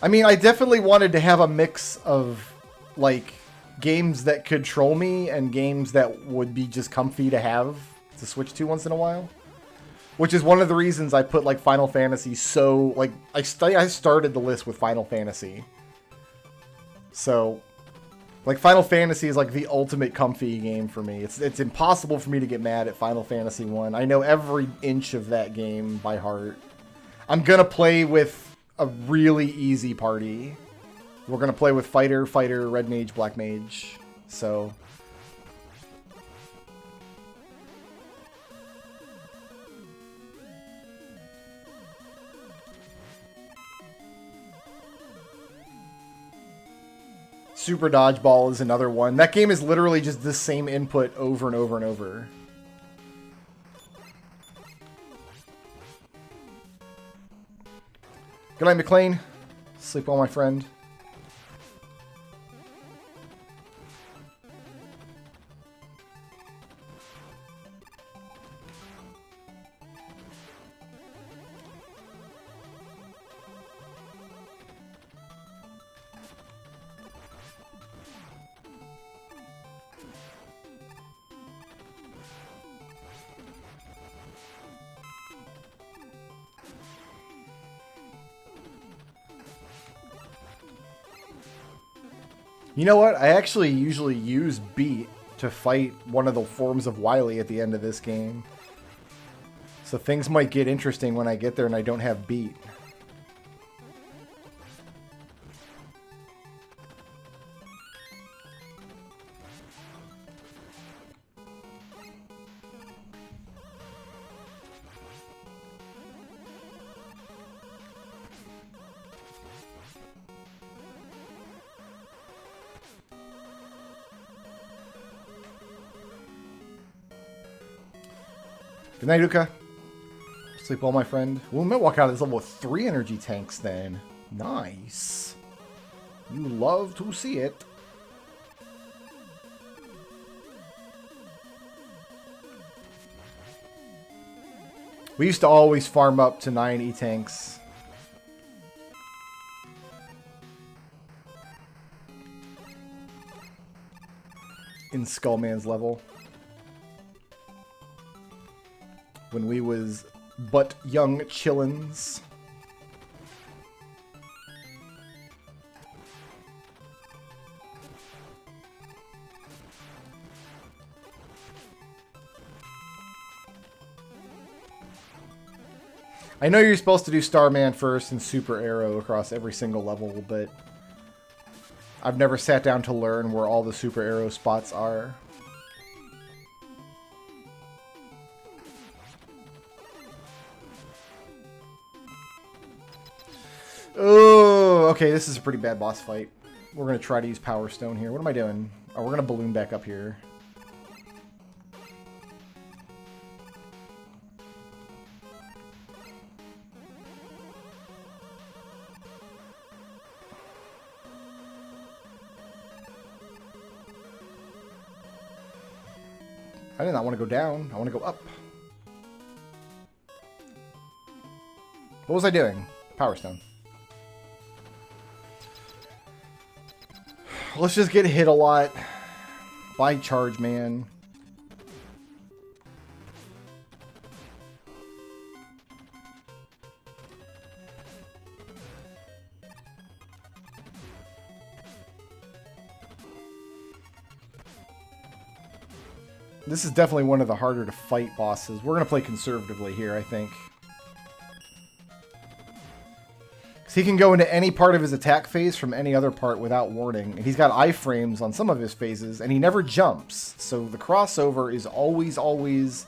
I mean, I definitely wanted to have a mix of, like, games that could troll me and games that would be just comfy to have to switch to once in a while. Which is one of the reasons I put, like, Final Fantasy so... Like, I started the list with Final Fantasy. So, like, Final Fantasy is, like, the ultimate comfy game for me. It's impossible for me to get mad at Final Fantasy 1. I know every inch of that game by heart. I'm gonna play with a really easy party. We're gonna play with Fighter, Red Mage, Black Mage. So... Super Dodgeball is another one. That game is literally just the same input over and over and over. Good night, McLean. Sleep well, my friend. You know what? I actually usually use Beat to fight one of the forms of Wily at the end of this game. So things might get interesting when I get there and I don't have Beat. Good night, Uka. Sleep well, my friend. We might walk out of this level with 3 energy tanks then. Nice. You love to see it. We used to always farm up to 9 E-Tanks. In Skullman's level. When we was but young chillins. I know you're supposed to do Starman first and Super Arrow across every single level, but I've never sat down to learn where all the Super Arrow spots are. Oh, okay, this is a pretty bad boss fight. We're going to try to use Power Stone here. What am I doing? Oh, we're going to balloon back up here. I did not want to go down. I want to go up. What was I doing? Power Stone. Let's just get hit a lot. By Charge Man. This is definitely one of the harder to fight bosses. We're going to play conservatively here, I think. Because he can go into any part of his attack phase from any other part without warning. And he's got iframes on some of his phases, and he never jumps. So the crossover is always, always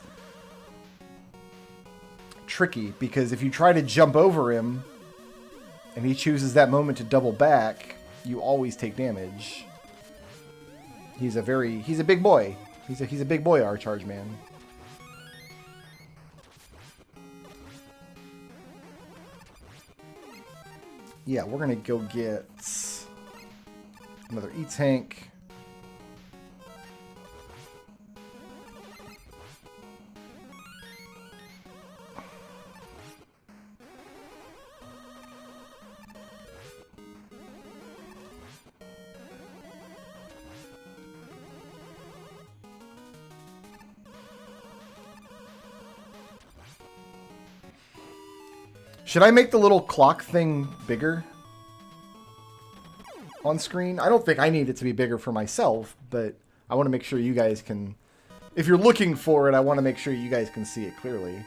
tricky. Because if you try to jump over him, and he chooses that moment to double back, you always take damage. He's a big boy. He's a big boy, our Charge Man. Yeah, we're gonna go get another E-Tank. Should I make the little clock thing bigger on screen? I don't think I need it to be bigger for myself, but I want to make sure you guys can... If you're looking for it, I want to make sure you guys can see it clearly.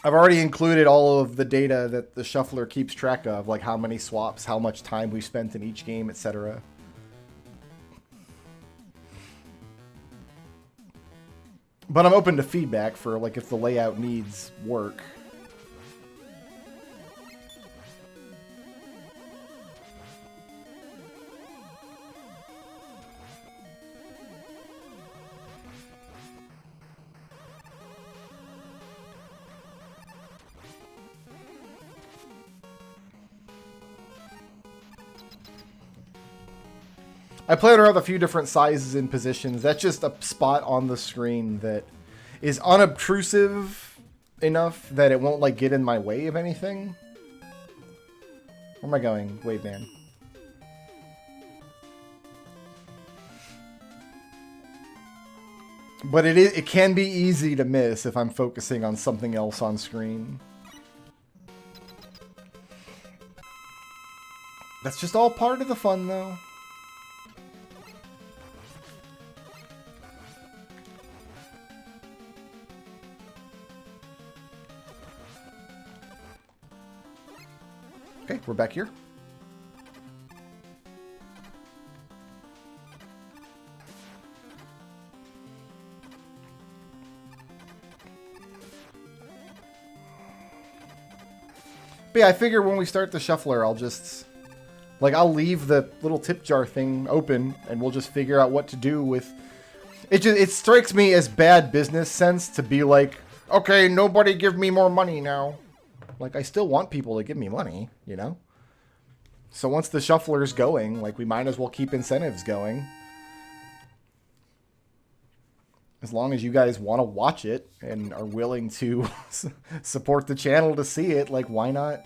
I've already included all of the data that the shuffler keeps track of, like how many swaps, how much time we spent in each game, etc. But I'm open to feedback for, like, if the layout needs work. I played around with a few different sizes and positions. That's just a spot on the screen that is unobtrusive enough that it won't, like, get in my way of anything. Where am I going, Wave Man? But it can be easy to miss if I'm focusing on something else on screen. That's just all part of the fun, though. Okay, we're back here. But yeah, I figure when we start the shuffler, I'll just... Like, I'll leave the little tip jar thing open, and we'll just figure out what to do with... It strikes me as bad business sense to be like, okay, nobody give me more money now. Like, I still want people to give me money, you know? So once the shuffler's going, like, we might as well keep incentives going. As long as you guys want to watch it and are willing to support the channel to see it, like, why not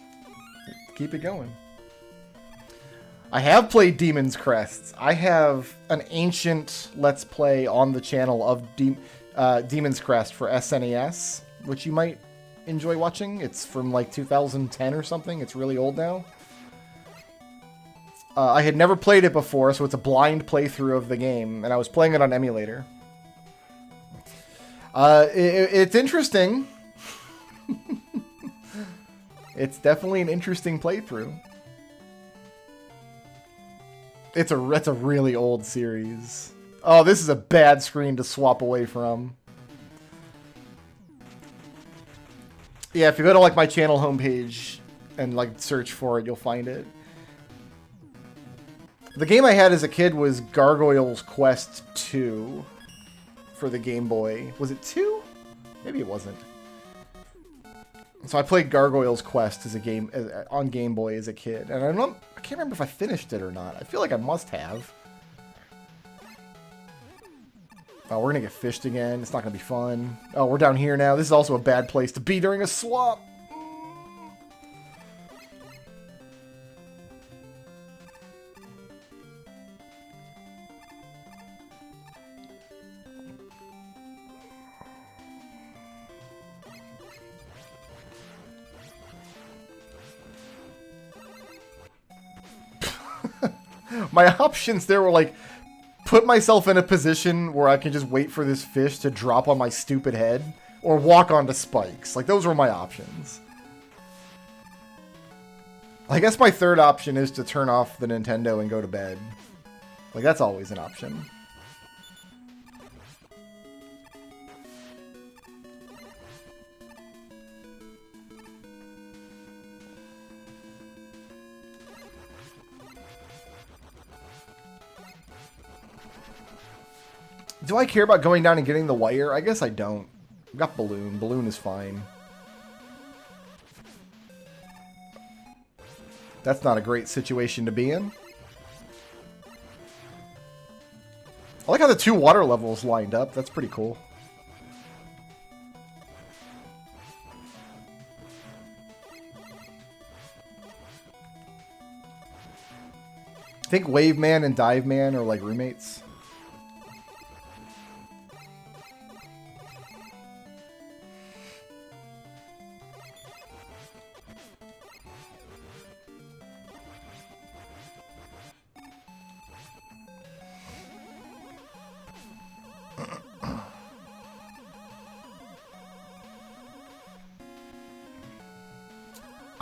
keep it going? I have played Demon's Crest. I have an ancient Let's Play on the channel of Demon's Crest for SNES, which you might enjoy watching. It's from like 2010 or something. It's really old now. I had never played it before, so it's a blind playthrough of the game, and I was playing it on emulator. It's interesting. It's definitely an interesting playthrough. It's a really old series. Oh, this is a bad screen to swap away from. Yeah, if you go to like my channel homepage and like search for it, you'll find it. The game I had as a kid was Gargoyle's Quest 2 for the Game Boy. Was it 2? Maybe it wasn't. So I played Gargoyle's Quest as a game on Game Boy as a kid, and I can't remember if I finished it or not. I feel like I must have. Oh, we're gonna get fished again. It's not gonna be fun. Oh, we're down here now. This is also a bad place to be during a swap. My options there were like, put myself in a position where I can just wait for this fish to drop on my stupid head, or walk onto spikes. Like, those were my options. I guess my third option is to turn off the Nintendo and go to bed. Like, that's always an option. Do I care about going down and getting the wire? I guess I don't. I've got Balloon. Balloon is fine. That's not a great situation to be in. I like how the two water levels lined up. That's pretty cool. I think Wave Man and Dive Man are like roommates.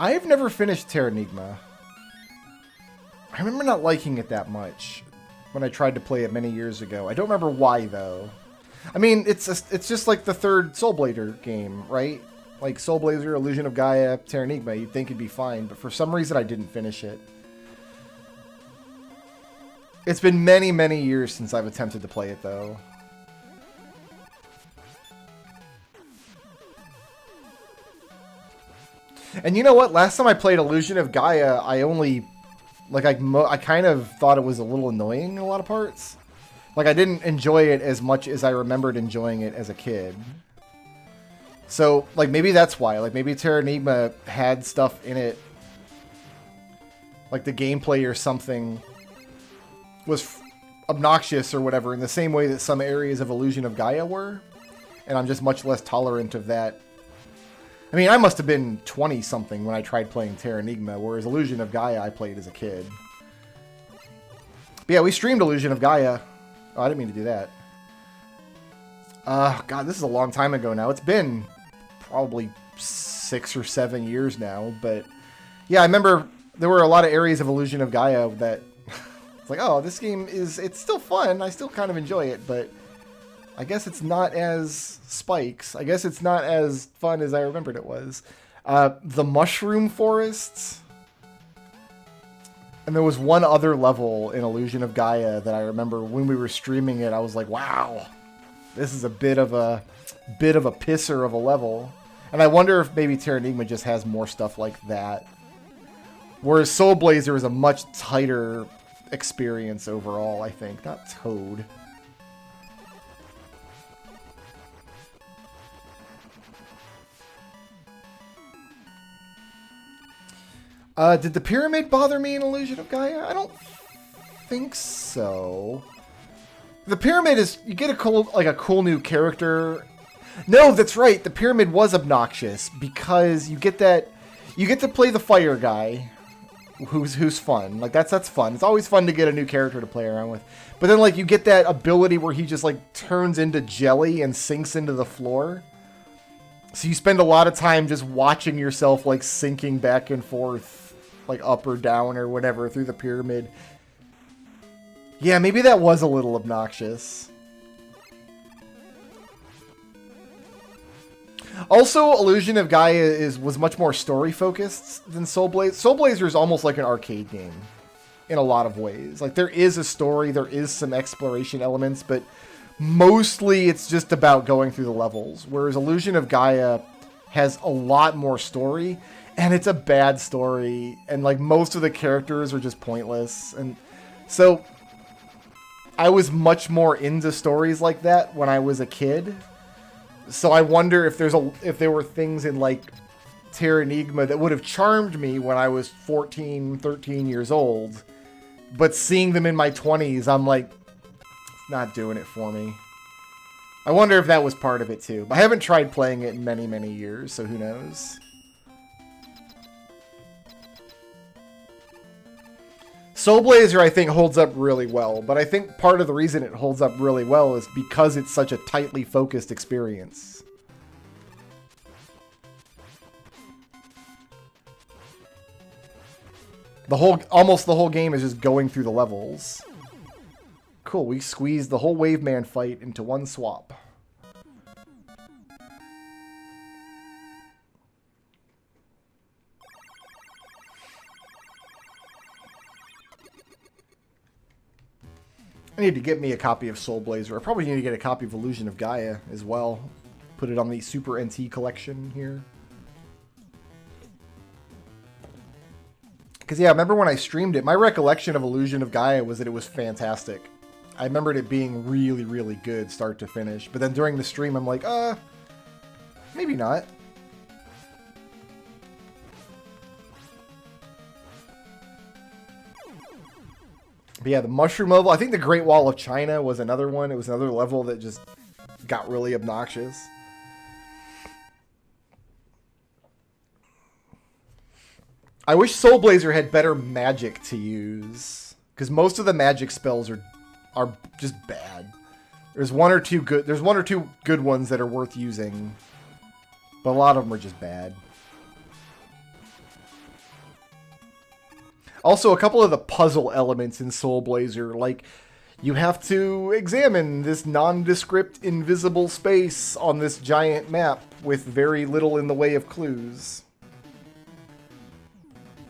I have never finished Terranigma. I remember not liking it that much when I tried to play it many years ago. I don't remember why, though. I mean, it's just like the third Soul Blazer game, right? Like Soul Blazer, Illusion of Gaia, Terranigma. You'd think it'd be fine, but for some reason I didn't finish it. It's been many, many years since I've attempted to play it, though. And you know what? Last time I played Illusion of Gaia, I only... Like, I kind of thought it was a little annoying in a lot of parts. Like, I didn't enjoy it as much as I remembered enjoying it as a kid. So, like, maybe that's why. Like, maybe Terranigma had stuff in it. Like, the gameplay or something was obnoxious or whatever, in the same way that some areas of Illusion of Gaia were. And I'm just much less tolerant of that. I mean, I must have been 20-something when I tried playing Terranigma, whereas Illusion of Gaia I played as a kid. But yeah, we streamed Illusion of Gaia. Oh, I didn't mean to do that. God, this is a long time ago now. It's been probably 6 or 7 years now, but yeah, I remember there were a lot of areas of Illusion of Gaia that it's like, oh, this game it's still fun. I still kind of enjoy it, but I guess it's not as Spikes. I guess it's not as fun as I remembered it was. The Mushroom Forests. And there was one other level in Illusion of Gaia that I remember when we were streaming it, I was like, wow, this is a bit of a pisser of a level. And I wonder if maybe Terranigma just has more stuff like that. Whereas Soul Blazer is a much tighter experience overall, I think. Not Toad. Did the pyramid bother me in Illusion of Gaia? I don't think so. The pyramid is, you get a cool new character. No, that's right. The pyramid was obnoxious because you get to play the fire guy, who's fun. Like that's fun. It's always fun to get a new character to play around with. But then like you get that ability where he just like turns into jelly and sinks into the floor. So you spend a lot of time just watching yourself like sinking back and forth, like up or down or whatever through the pyramid. Yeah, maybe that was a little obnoxious. Also, Illusion of Gaia was much more story focused than Soul Blazer. Soul Blazer is almost like an arcade game in a lot of ways. Like there is a story, there is some exploration elements, but mostly it's just about going through the levels. Whereas Illusion of Gaia has a lot more story, and it's a bad story, and like most of the characters are just pointless. And so I was much more into stories like that when I was a kid. So I wonder if there were things in like Terranigma that would have charmed me when I was 14, 13 years old. But seeing them in my 20s, I'm like, it's not doing it for me. I wonder if that was part of it too. I haven't tried playing it in many, many years, so who knows? Soul Blazer, I think, holds up really well, but I think part of the reason it holds up really well is because it's such a tightly focused experience. Almost the whole game is just going through the levels. Cool, we squeezed the whole Waveman fight into one swap. I need to get me a copy of Soul Blazer. I probably need to get a copy of Illusion of Gaia as well. Put it on the Super NT collection here. Because, yeah, I remember when I streamed it, my recollection of Illusion of Gaia was that it was fantastic. I remembered it being really, really good start to finish. But then during the stream, I'm like, maybe not. But yeah, the mushroom level. I think the Great Wall of China was another one. It was another level that just got really obnoxious. I wish Soul Blazer had better magic to use, because most of the magic spells are just bad. There's one or two good ones that are worth using, but a lot of them are just bad. Also, a couple of the puzzle elements in Soul Blazer, like you have to examine this nondescript invisible space on this giant map with very little in the way of clues.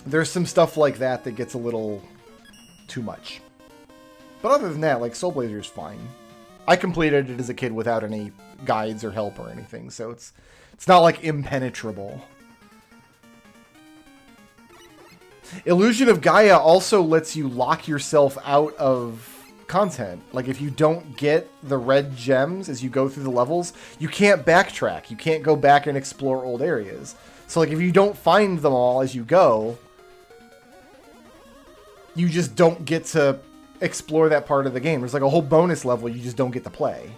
There's some stuff like that that gets a little too much. But other than that, like, Soul Blazer is fine. I completed it as a kid without any guides or help or anything, so it's not like impenetrable. Illusion of Gaia also lets you lock yourself out of content. Like, if you don't get the red gems as you go through the levels, you can't backtrack. You can't go back and explore old areas. So, like, if you don't find them all as you go, you just don't get to explore that part of the game. There's like a whole bonus level you just don't get to play.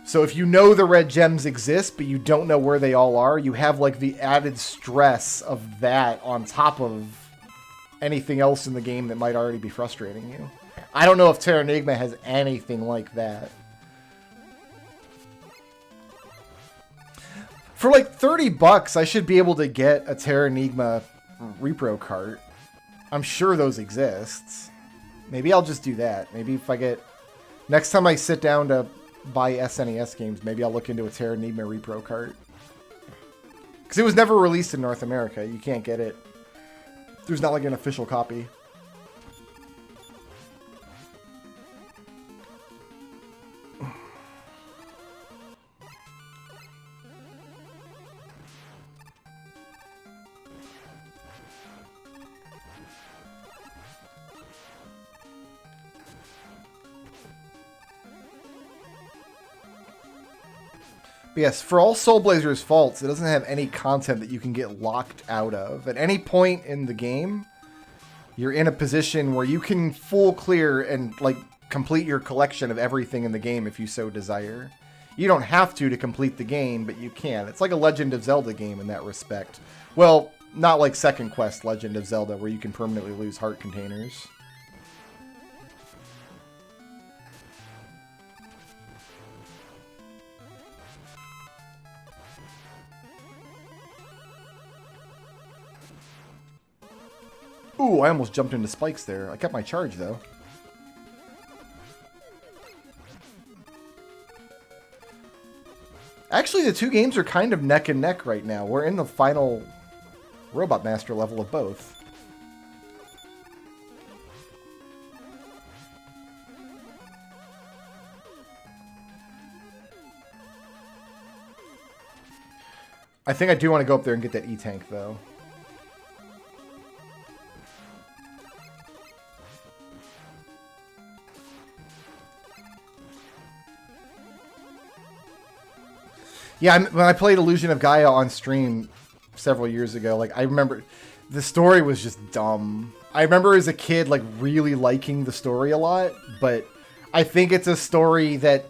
So if you know the red gems exist, but you don't know where they all are, you have like the added stress of that on top of anything else in the game that might already be frustrating you. I don't know if Terranigma has anything like that. For like $30, I should be able to get a Terranigma repro cart. I'm sure those exist. Maybe I'll just do that. Maybe if I get... Next time I sit down to buy SNES games, maybe I'll look into a Terranigma repro cart. Because it was never released in North America. You can't get it. There's not like an official copy. But yes, for all Soul Blazer's faults, it doesn't have any content that you can get locked out of. At any point in the game, you're in a position where you can full clear and like complete your collection of everything in the game if you so desire. You don't have to complete the game, but you can. It's like a Legend of Zelda game in that respect. Well, not like Second Quest Legend of Zelda, where you can permanently lose heart containers. Ooh, I almost jumped into spikes there. I kept my charge, though. Actually, the two games are kind of neck and neck right now. We're in the final Robot Master level of both. I think I do want to go up there and get that E-Tank, though. Yeah, when I played Illusion of Gaia on stream several years ago, like, I remember the story was just dumb. I remember as a kid, like, really liking the story a lot, but I think it's a story that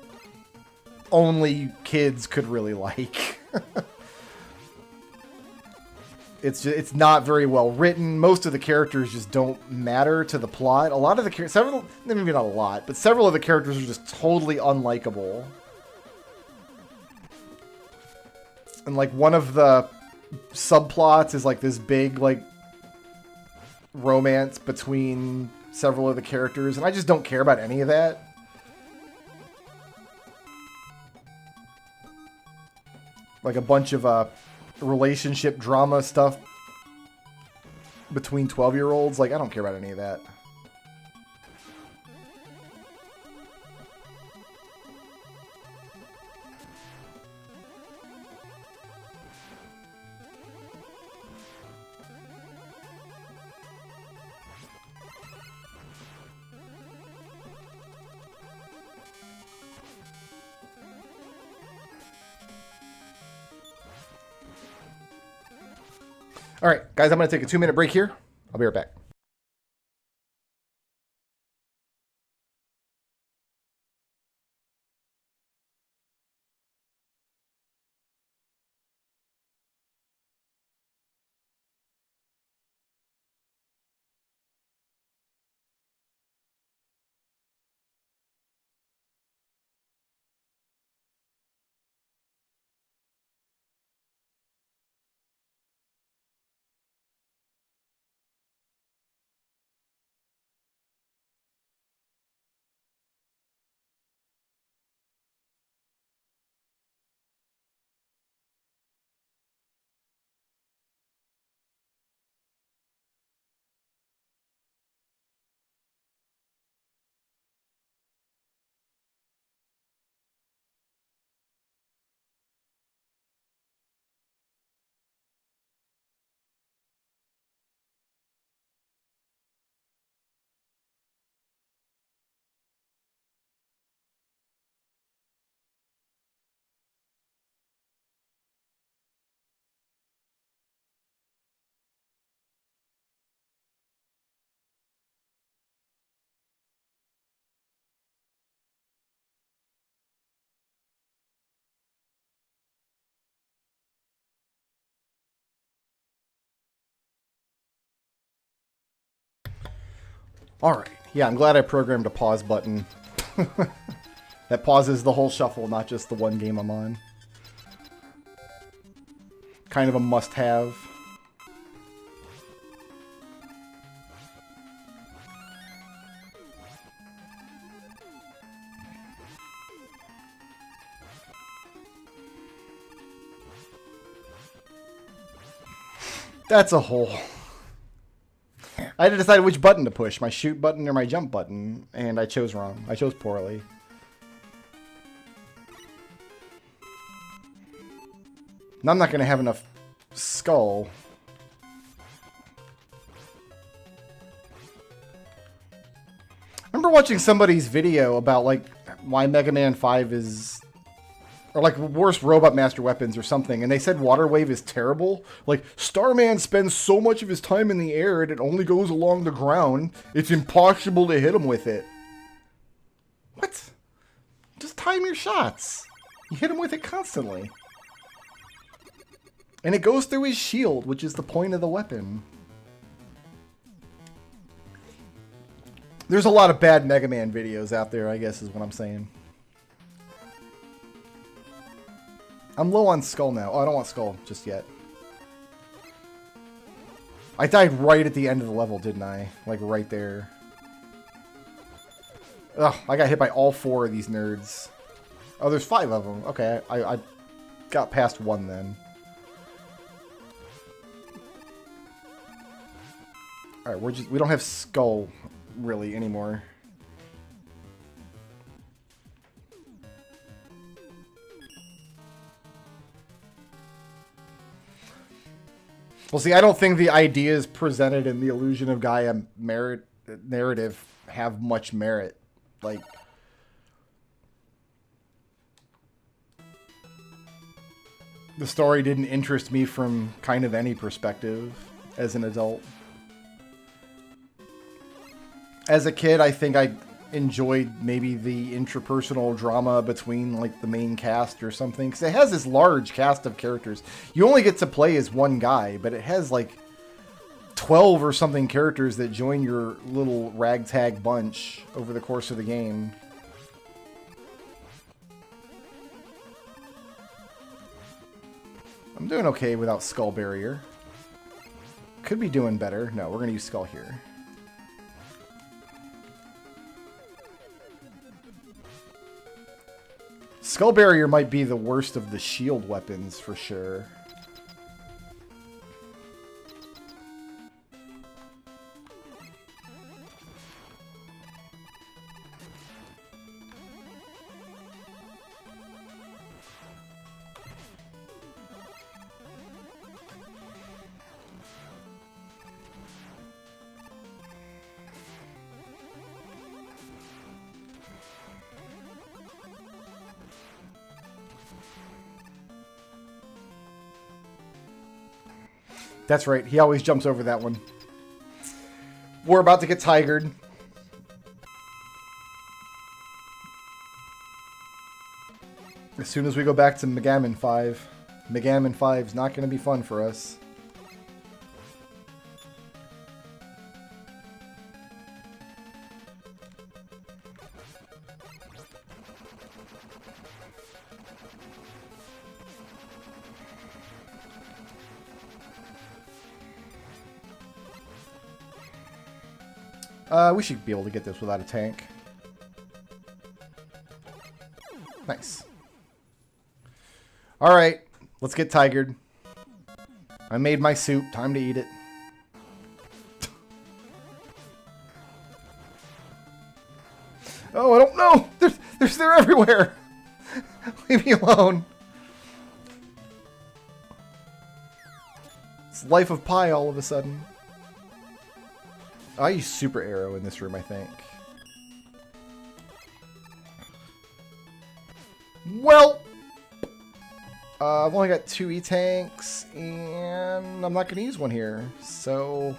only kids could really like. It's not very well written. Most of the characters just don't matter to the plot. A lot of the several, maybe not a lot, but several of the characters are just totally unlikable. And, like, one of the subplots is, like, this big, like, romance between several of the characters. And I just don't care about any of that. Like, a bunch of relationship drama stuff between 12-year-olds. Like, I don't care about any of that. All right, guys, I'm going to take a 2-minute break here. I'll be right back. All right. Yeah, I'm glad I programmed a pause button. That pauses the whole shuffle, not just the one game I'm on. Kind of a must-have. That's a hole. I had to decide which button to push, my shoot button or my jump button, and I chose wrong. I chose poorly. Now I'm not going to have enough skull. I remember watching somebody's video about, like, why Mega Man 5 is Or like worst Robot Master weapons or something, and they said Water Wave is terrible. Like, Starman spends so much of his time in the air and it only goes along the ground, it's impossible to hit him with it. What? Just time your shots. You hit him with it constantly. And it goes through his shield, which is the point of the weapon. There's a lot of bad Mega Man videos out there, I guess is what I'm saying. I'm low on Skull now. Oh, I don't want Skull just yet. I died right at the end of the level, didn't I? Like, right there. Ugh, I got hit by all 4 of these nerds. Oh, there's 5 of them. Okay, I got past 1 then. Alright, we don't have Skull, really, anymore. Well, see, I don't think the ideas presented in the Illusion of Gaia narrative have much merit. Like, the story didn't interest me from kind of any perspective as an adult. As a kid, I think I enjoyed maybe the interpersonal drama between like the main cast or something, because it has this large cast of characters. You only get to play as one guy, but it has like 12 or something characters that join your little ragtag bunch over the course of the game. I'm doing okay without Skull Barrier. Could be doing better. No, we're gonna use Skull here. Skull Barrier might be the worst of the shield weapons for sure. That's right. He always jumps over that one. We're about to get tigered. As soon as we go back to Megaman 5. Megaman 5 is not going to be fun for us. We should be able to get this without a tank. Nice. Alright, let's get tigered. I made my soup. Time to eat it. Oh, I don't know! They're everywhere! Leave me alone. It's Life of Pi all of a sudden. I use Super Arrow in this room, I think. Well, I've only got 2 E-Tanks, and I'm not going to use one here, so...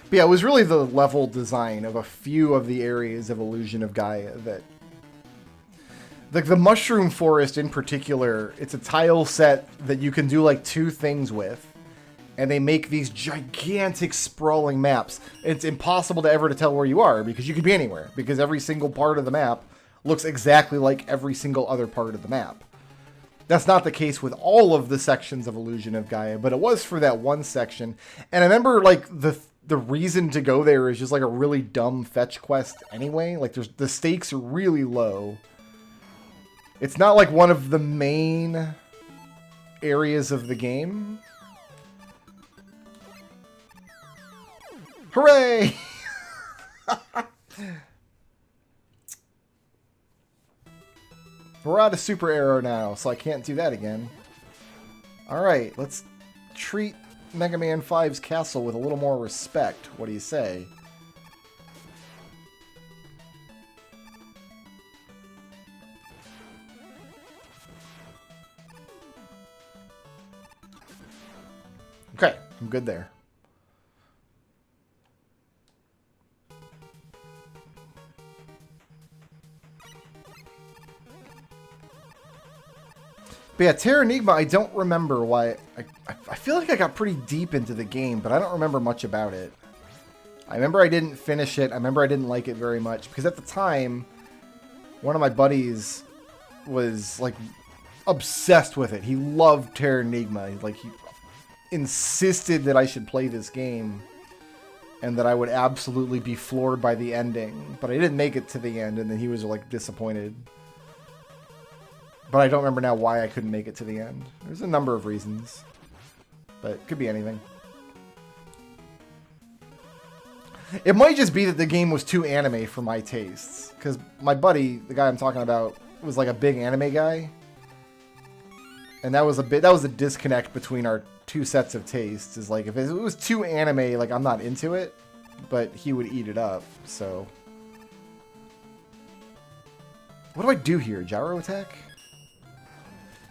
But yeah, it was really the level design of a few of the areas of Illusion of Gaia that... Like the Mushroom Forest in particular, it's a tile set that you can do like 2 things with. And they make these gigantic sprawling maps. It's impossible to ever to tell where you are because you could be anywhere. Because every single part of the map looks exactly like every single other part of the map. That's not the case with all of the sections of Illusion of Gaia, but it was for that one section. And I remember like the reason to go there is just like a really dumb fetch quest anyway. Like the stakes are really low. It's not like one of the main areas of the game. Hooray! We're out of super arrow now, so I can't do that again. Alright, let's treat Mega Man 5's castle with a little more respect. What do you say? Okay, I'm good there. But yeah, Terra Enigma, I don't remember why. I feel like I got pretty deep into the game, but I don't remember much about it. I remember I didn't finish it. I remember I didn't like it very much. Because at the time, one of my buddies was, like, obsessed with it. He loved Terra Enigma. Like, he insisted that I should play this game. And that I would absolutely be floored by the ending. But I didn't make it to the end, and then he was, like, disappointed. But I don't remember now why I couldn't make it to the end. There's a number of reasons. But it could be anything. It might just be that the game was too anime for my tastes. Because my buddy, the guy I'm talking about, was like a big anime guy. And that was a disconnect between our two sets of tastes. Is like, if it was too anime, like, I'm not into it. But he would eat it up, so. What do I do here? Gyro attack?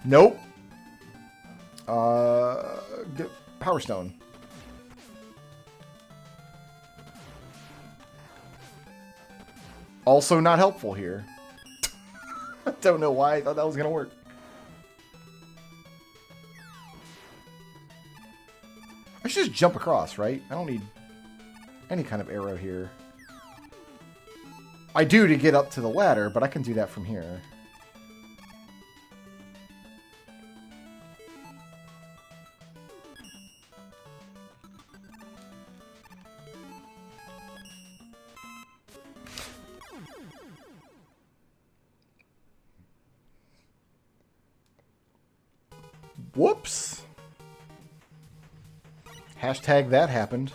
Nope. Power Stone. Also not helpful here. I don't know why I thought that was going to work. I should just jump across, right? I don't need any kind of arrow here. I do to get up to the ladder, but I can do that from here. Whoops. Hashtag that happened.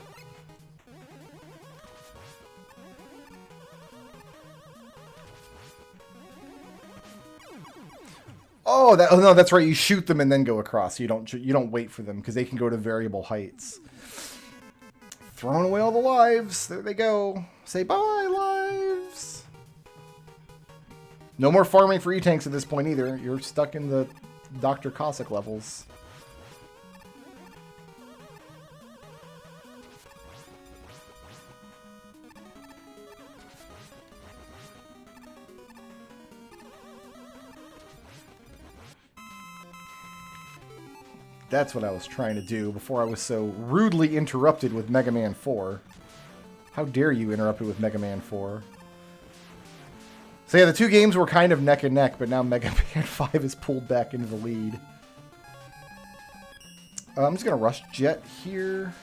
Oh, no, that's right. You shoot them and then go across. You don't wait for them because they can go to variable heights. Throwing away all the lives. There they go. Say bye, lives. No more farming for E-tanks at this point either. You're stuck in the Dr. Cossack levels. That's what I was trying to do before I was so rudely interrupted with Mega Man 4. How dare you interrupt me with Mega Man 4? So yeah, the two games were kind of neck and neck, but now Mega Man 5 is pulled back into the lead. I'm just going to rush Jet here.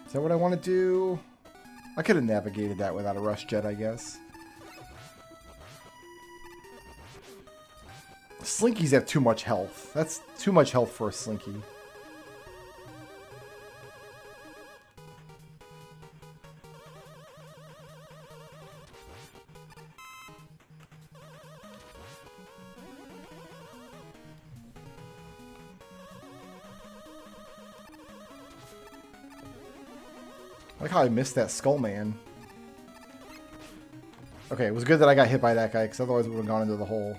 Is that what I want to do? I could have navigated that without a rush Jet, I guess. Slinkies have too much health. That's too much health for a Slinky. I like how I missed that Skull Man. Okay, it was good that I got hit by that guy, because otherwise we would have gone into the hole.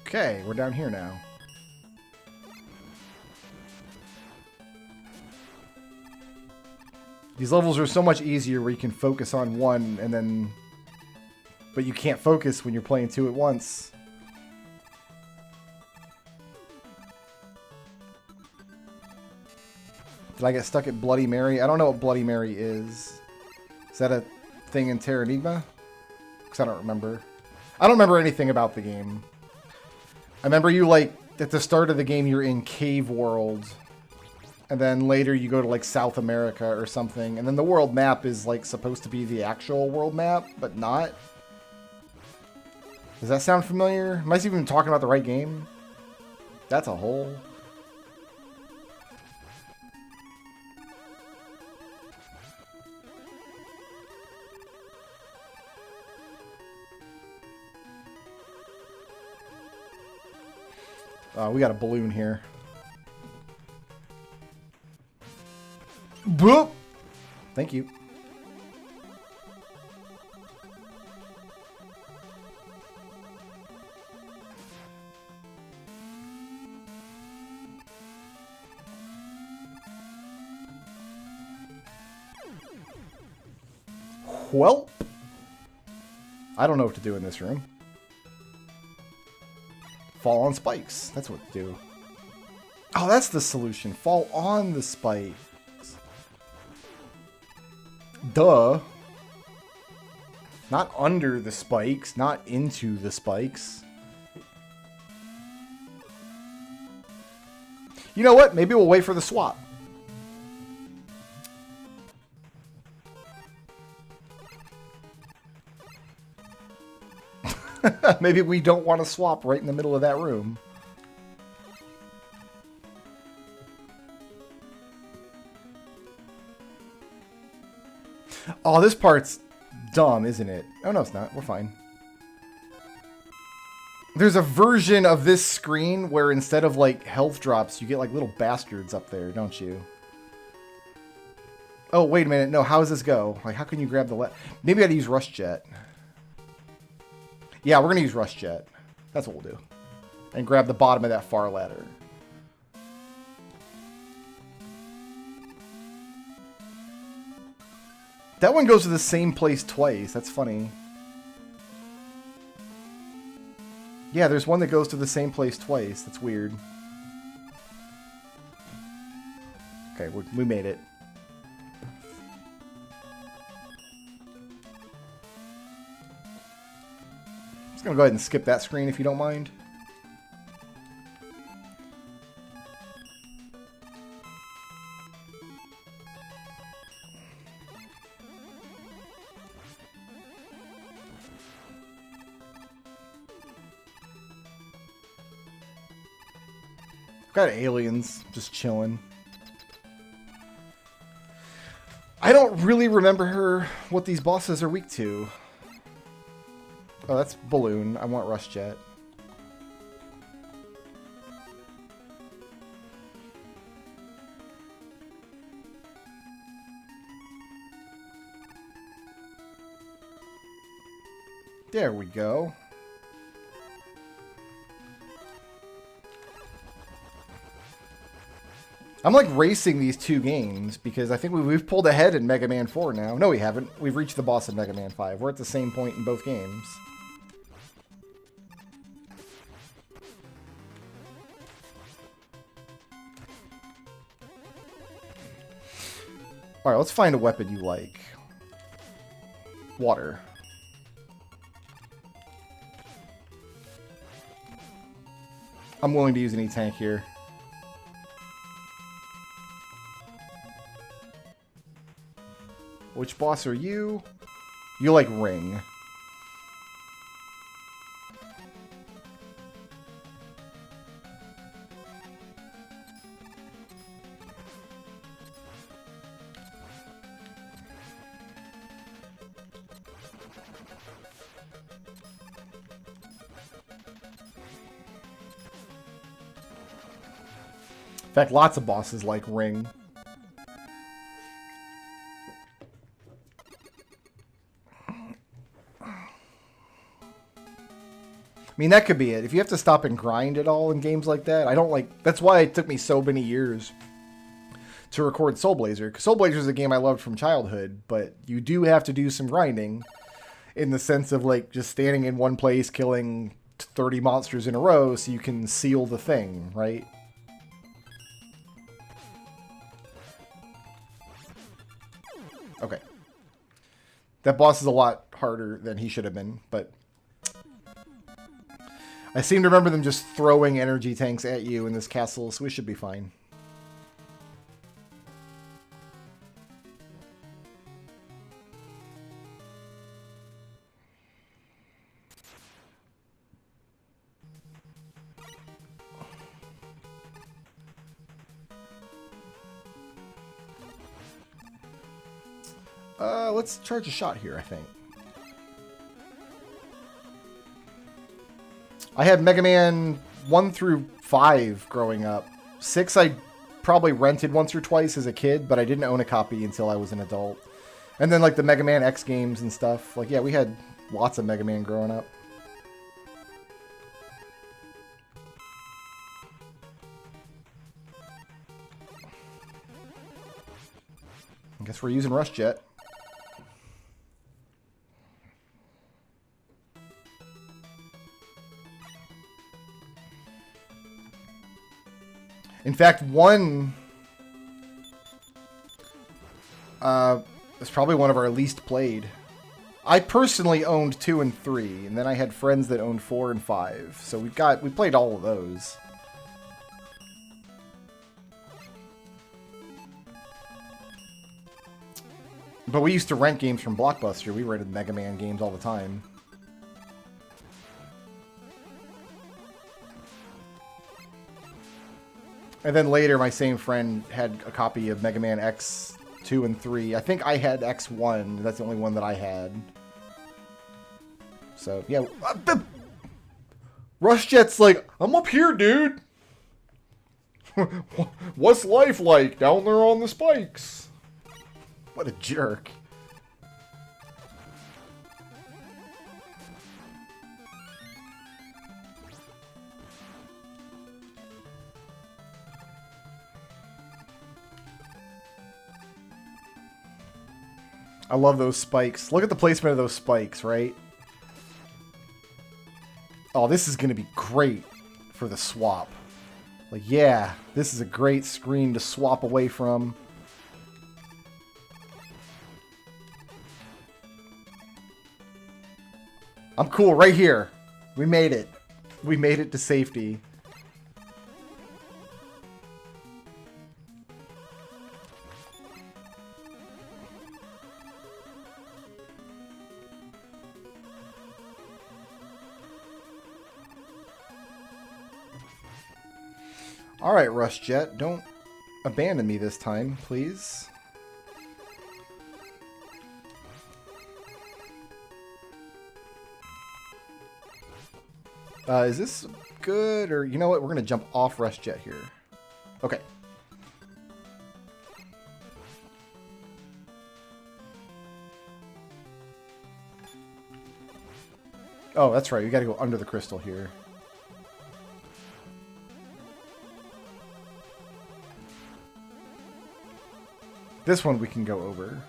Okay, we're down here now. These levels are so much easier where you can focus on one and then... But you can't focus when you're playing two at once. Did I get stuck at Bloody Mary? I don't know what Bloody Mary is. Is that a thing in Terra Enigma? Because I don't remember. I don't remember anything about the game. I remember you, like, at the start of the game, you're in Cave World. And then later you go to, like, South America or something. And then the world map is, like, supposed to be the actual world map, but not. Does that sound familiar? Am I even talking about the right game? That's a hole. We got a balloon here. Boop! Thank you. Well, I don't know what to do in this room. Fall on spikes. That's what to do. Oh, that's the solution. Fall on the spikes. Duh. Not under the spikes, not into the spikes. You know what? Maybe we'll wait for the swap. Maybe we don't want to swap right in the middle of that room. Oh, this part's dumb, isn't it? Oh, no, it's not. We're fine. There's a version of this screen where instead of, like, health drops, you get, like, little bastards up there, don't you? Oh, wait a minute. No, how does this go? Like, how can you grab the... Maybe I gotta use Rush Jet. Yeah, we're going to use Rush Jet. That's what we'll do. And grab the bottom of that far ladder. That one goes to the same place twice. That's funny. Yeah, there's one that goes to the same place twice. That's weird. Okay, we made it. I'm going to go ahead and skip that screen if you don't mind. Got aliens just chilling. I don't really remember what these bosses are weak to. Oh, that's Balloon. I want Rush Jet. There we go. I'm like racing these two games because I think we've pulled ahead in Mega Man 4 now. No, we haven't. We've reached the boss in Mega Man 5. We're at the same point in both games. Alright, let's find a weapon you like. Water. I'm willing to use any tank here. Which boss are you? You like Ring. In fact, lots of bosses like Ring. I mean, that could be it. If you have to stop and grind at all in games like that, I don't like... That's why it took me so many years to record Soul Blazer. Because Soul Blazer is a game I loved from childhood, but you do have to do some grinding in the sense of, like, just standing in one place, killing 30 monsters in a row so you can seal the thing, right? Okay. That boss is a lot harder than he should have been, but... I seem to remember them just throwing energy tanks at you in this castle, so we should be fine. Let's charge a shot here, I think. I had Mega Man 1 through 5 growing up. 6 I probably rented once or twice as a kid, but I didn't own a copy until I was an adult. And then like the Mega Man X games and stuff. Like, yeah, we had lots of Mega Man growing up. I guess we're using Rush Jet. In fact, 1 is probably one of our least played. I personally owned 2 and 3, and then I had friends that owned 4 and 5. So we played all of those. But we used to rent games from Blockbuster. We rented Mega Man games all the time. And then later, my same friend had a copy of Mega Man X 2 and 3. I think I had X1. That's the only one that I had. So, yeah. Rush Jet's like, I'm up here, dude. What's life like down there on the spikes? What a jerk. I love those spikes. Look at the placement of those spikes, right? Oh, this is going to be great for the swap. Like, yeah, this is a great screen to swap away from. I'm cool right here. We made it. We made it to safety. All right, Rush Jet, don't abandon me this time, please. Is this good? Or, you know what? We're going to jump off Rush Jet here. Okay. Oh, that's right. We got to go under the crystal here. This one we can go over.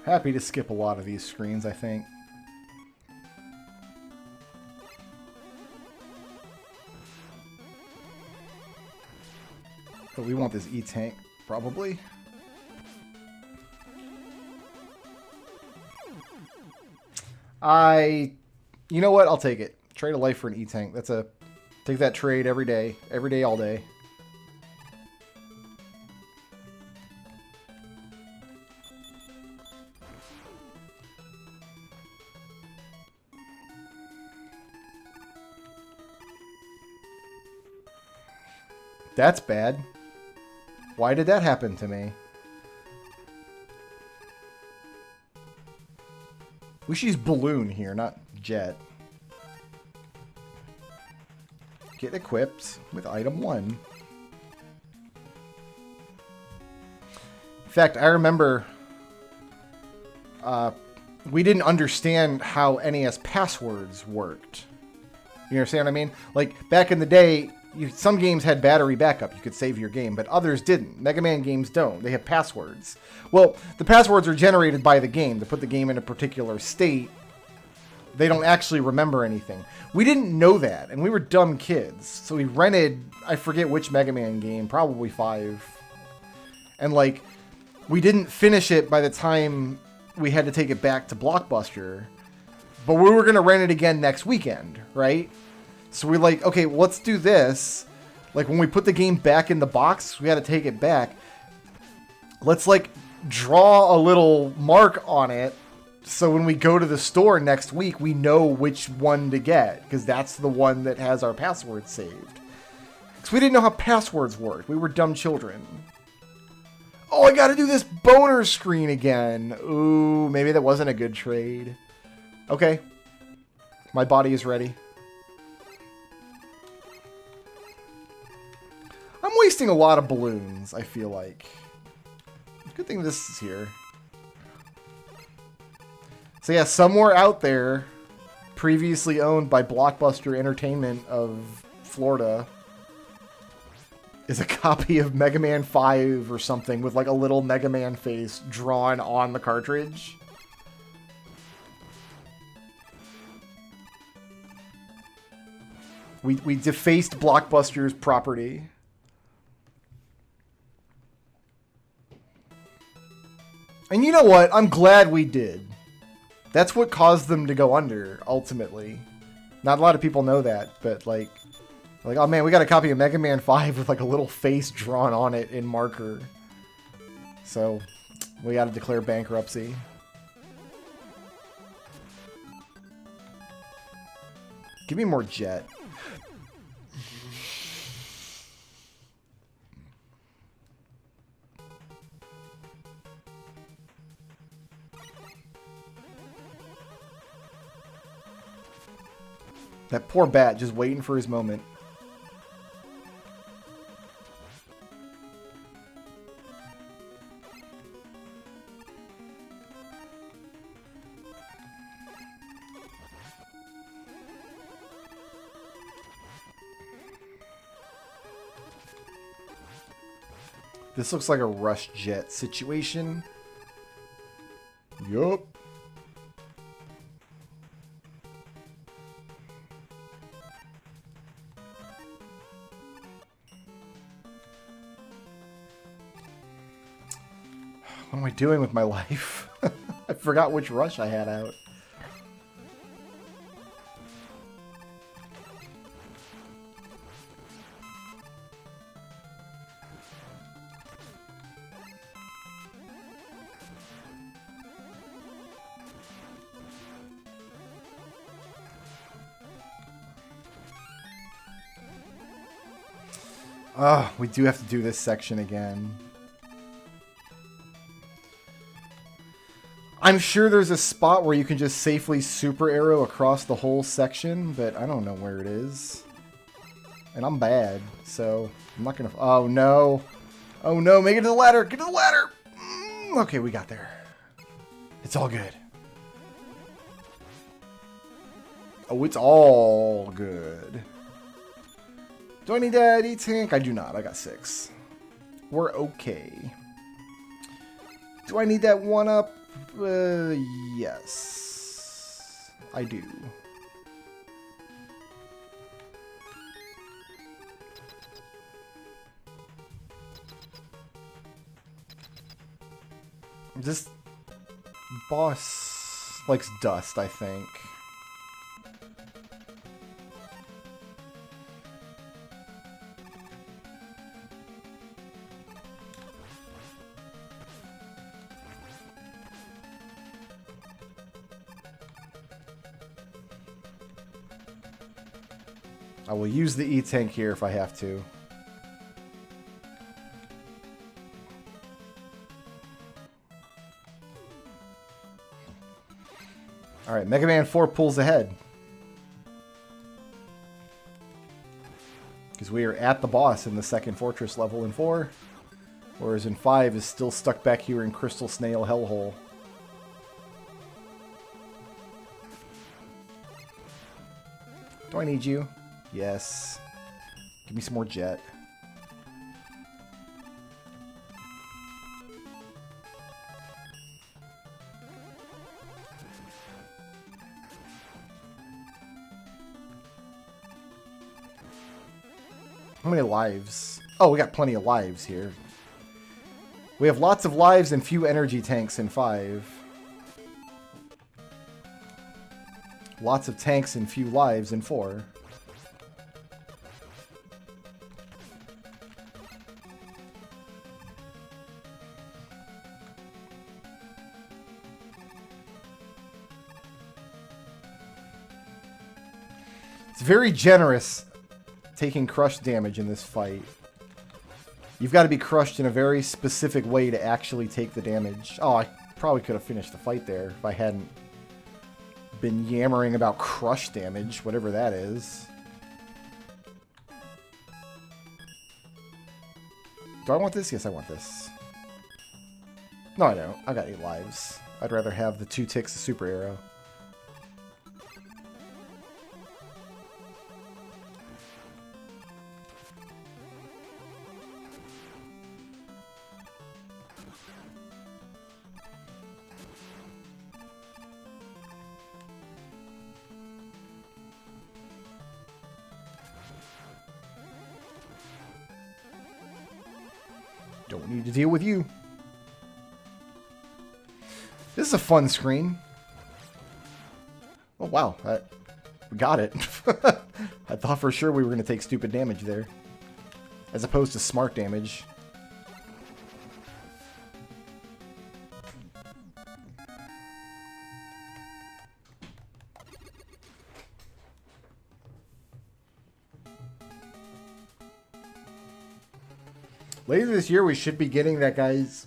Happy to skip a lot of these screens, I think. But we want this E-Tank, probably. You know what? I'll take it. Trade a life for an E-Tank. Take that trade every day, all day. That's bad. Why did that happen to me? We should use Balloon here, not Jet. Get equipped with item 1. In fact, I remember we didn't understand how NES passwords worked. You understand what I mean? Like, back in the day, some games had battery backup. You could save your game, but others didn't. Mega Man games don't. They have passwords. Well, the passwords are generated by the game to put the game in a particular state. They don't actually remember anything. We didn't know that, and we were dumb kids. So we rented, I forget which Mega Man game, probably 5. And, like, we didn't finish it by the time we had to take it back to Blockbuster. But we were going to rent it again next weekend, right? So we're like, okay, well, let's do this. Like, when we put the game back in the box, we got to take it back. Let's, like, draw a little mark on it. So when we go to the store next week, we know which one to get. Because that's the one that has our password saved. Because we didn't know how passwords worked. We were dumb children. Oh, I got to do this boner screen again. Ooh, maybe that wasn't a good trade. Okay. My body is ready. I'm wasting a lot of balloons, I feel like. Good thing this is here. So yeah, somewhere out there, previously owned by Blockbuster Entertainment of Florida, is a copy of Mega Man 5 or something with like a little Mega Man face drawn on the cartridge. We defaced Blockbuster's property. And you know what? I'm glad we did. That's what caused them to go under, ultimately. Not a lot of people know that, but like, oh man, we got a copy of Mega Man 5 with like a little face drawn on it in marker. So, we got to declare bankruptcy. Give me more jet. That poor bat just waiting for his moment. This looks like a rush jet situation. Yup. What am I doing with my life? I forgot which rush I had out. Ah, we do have to do this section again. I'm sure there's a spot where you can just safely super arrow across the whole section, but I don't know where it is. And I'm bad, so I'm not gonna... Oh, no. Oh, no. Make it to the ladder. Get to the ladder. Okay, we got there. It's all good. Oh, it's all good. Do I need that E-Tank? I do not. I got 6. We're okay. Do I need that 1-up? Yes. I do. This boss likes dust, I think. I will use the E-Tank here if I have to. Alright, Mega Man 4 pulls ahead. Because we are at the boss in the second fortress level in 4. Whereas in 5 is still stuck back here in Crystal Snail Hellhole. Do I need you? Yes. Give me some more jet. How many lives? Oh, we got plenty of lives here. We have lots of lives and few energy tanks in 5. Lots of tanks and few lives in 4. It's very generous taking crush damage in this fight. You've got to be crushed in a very specific way to actually take the damage. Oh, I probably could have finished the fight there if I hadn't been yammering about crush damage, whatever that is. Do I want this? Yes, I want this. No, I don't. I got 8 lives. I'd rather have the 2 ticks of super arrow. Don't need to deal with you. This is a fun screen. Oh, wow. We got it. I thought for sure we were going to take stupid damage there. As opposed to smart damage. Later this year, we should be getting that guy's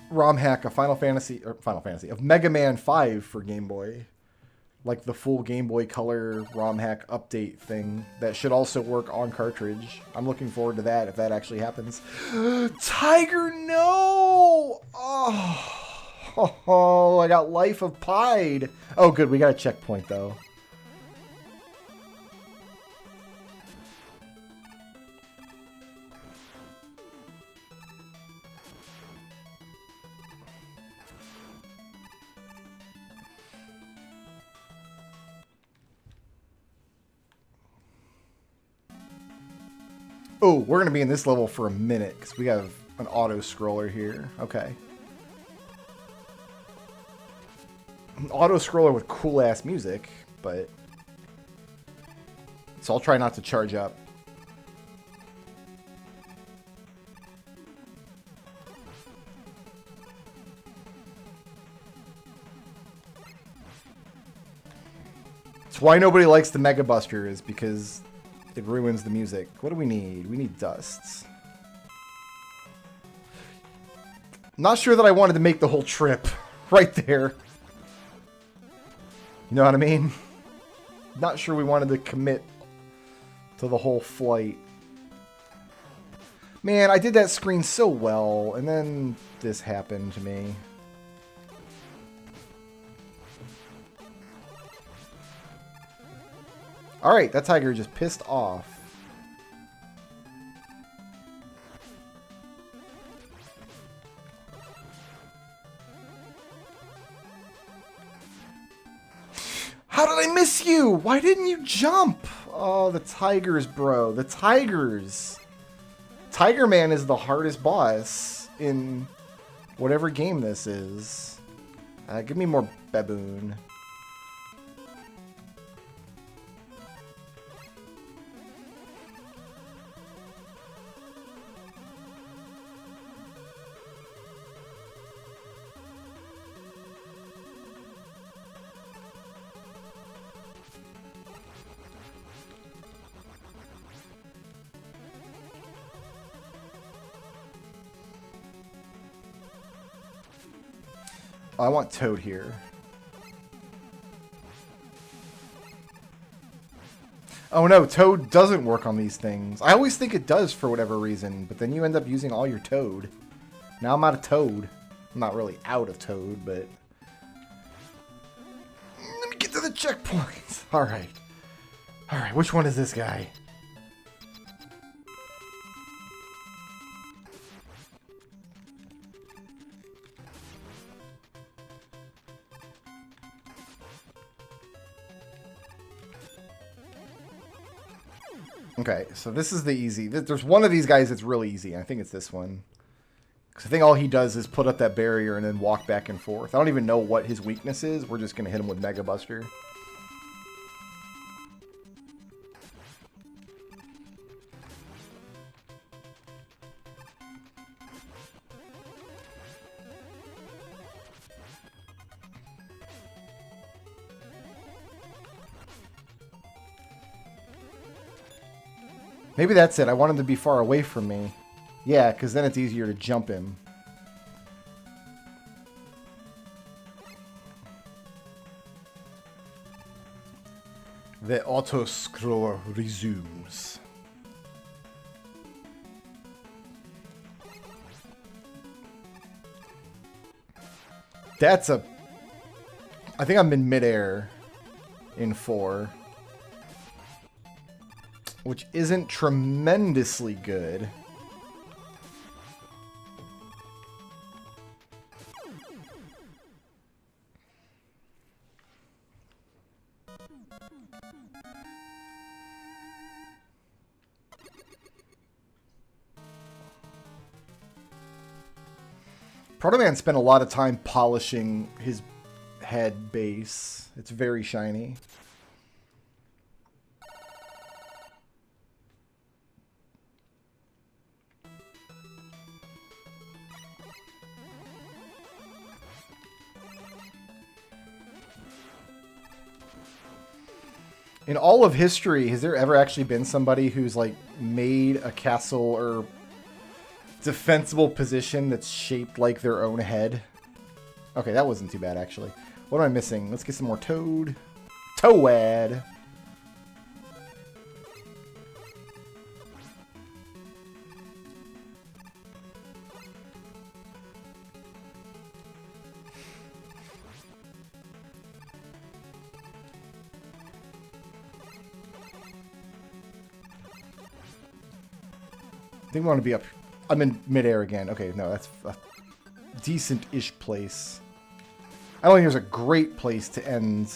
ROM hack of of Mega Man 5 for Game Boy. Like the full Game Boy Color ROM hack update thing that should also work on cartridge. I'm looking forward to that if that actually happens. Tiger, no! Oh, I got Life of Pied. Oh, good. We got a checkpoint, though. Oh, we're going to be in this level for a minute because we have an auto-scroller here. Okay. An auto-scroller with cool-ass music, but... So I'll try not to charge up. That's why nobody likes the Mega Buster, is because it ruins the music. What do we need? We need dusts. Not sure that I wanted to make the whole trip right there. You know what I mean? Not sure we wanted to commit to the whole flight. Man, I did that screen so well, and then this happened to me. Alright, that tiger just pissed off. How did I miss you? Why didn't you jump? Oh, the tigers, bro. The tigers. Tiger Man is the hardest boss in whatever game this is. Give me more baboon. I want Toad here. Oh no, Toad doesn't work on these things. I always think it does for whatever reason, but then you end up using all your Toad. Now I'm out of Toad. I'm not really out of Toad, but... Let me get to the checkpoint. Alright. Alright, which one is this guy? Okay, so this is the easy. There's one of these guys that's really easy. I think it's this one. Because I think all he does is put up that barrier and then walk back and forth. I don't even know what his weakness is. We're just going to hit him with Mega Buster. Maybe that's it. I want him to be far away from me. Yeah, because then it's easier to jump him. The auto-scroller resumes. That's a... I think I'm in midair in 4. Which isn't tremendously good. Proto Man spent a lot of time polishing his head base. It's very shiny. In all of history, has there ever actually been somebody who's like made a castle or defensible position that's shaped like their own head? Okay, that wasn't too bad actually. What am I missing? Let's get some more toad. Toad. I think we want to be up. I'm in midair again. Okay, no, that's a decent-ish place. I don't think there's a great place to end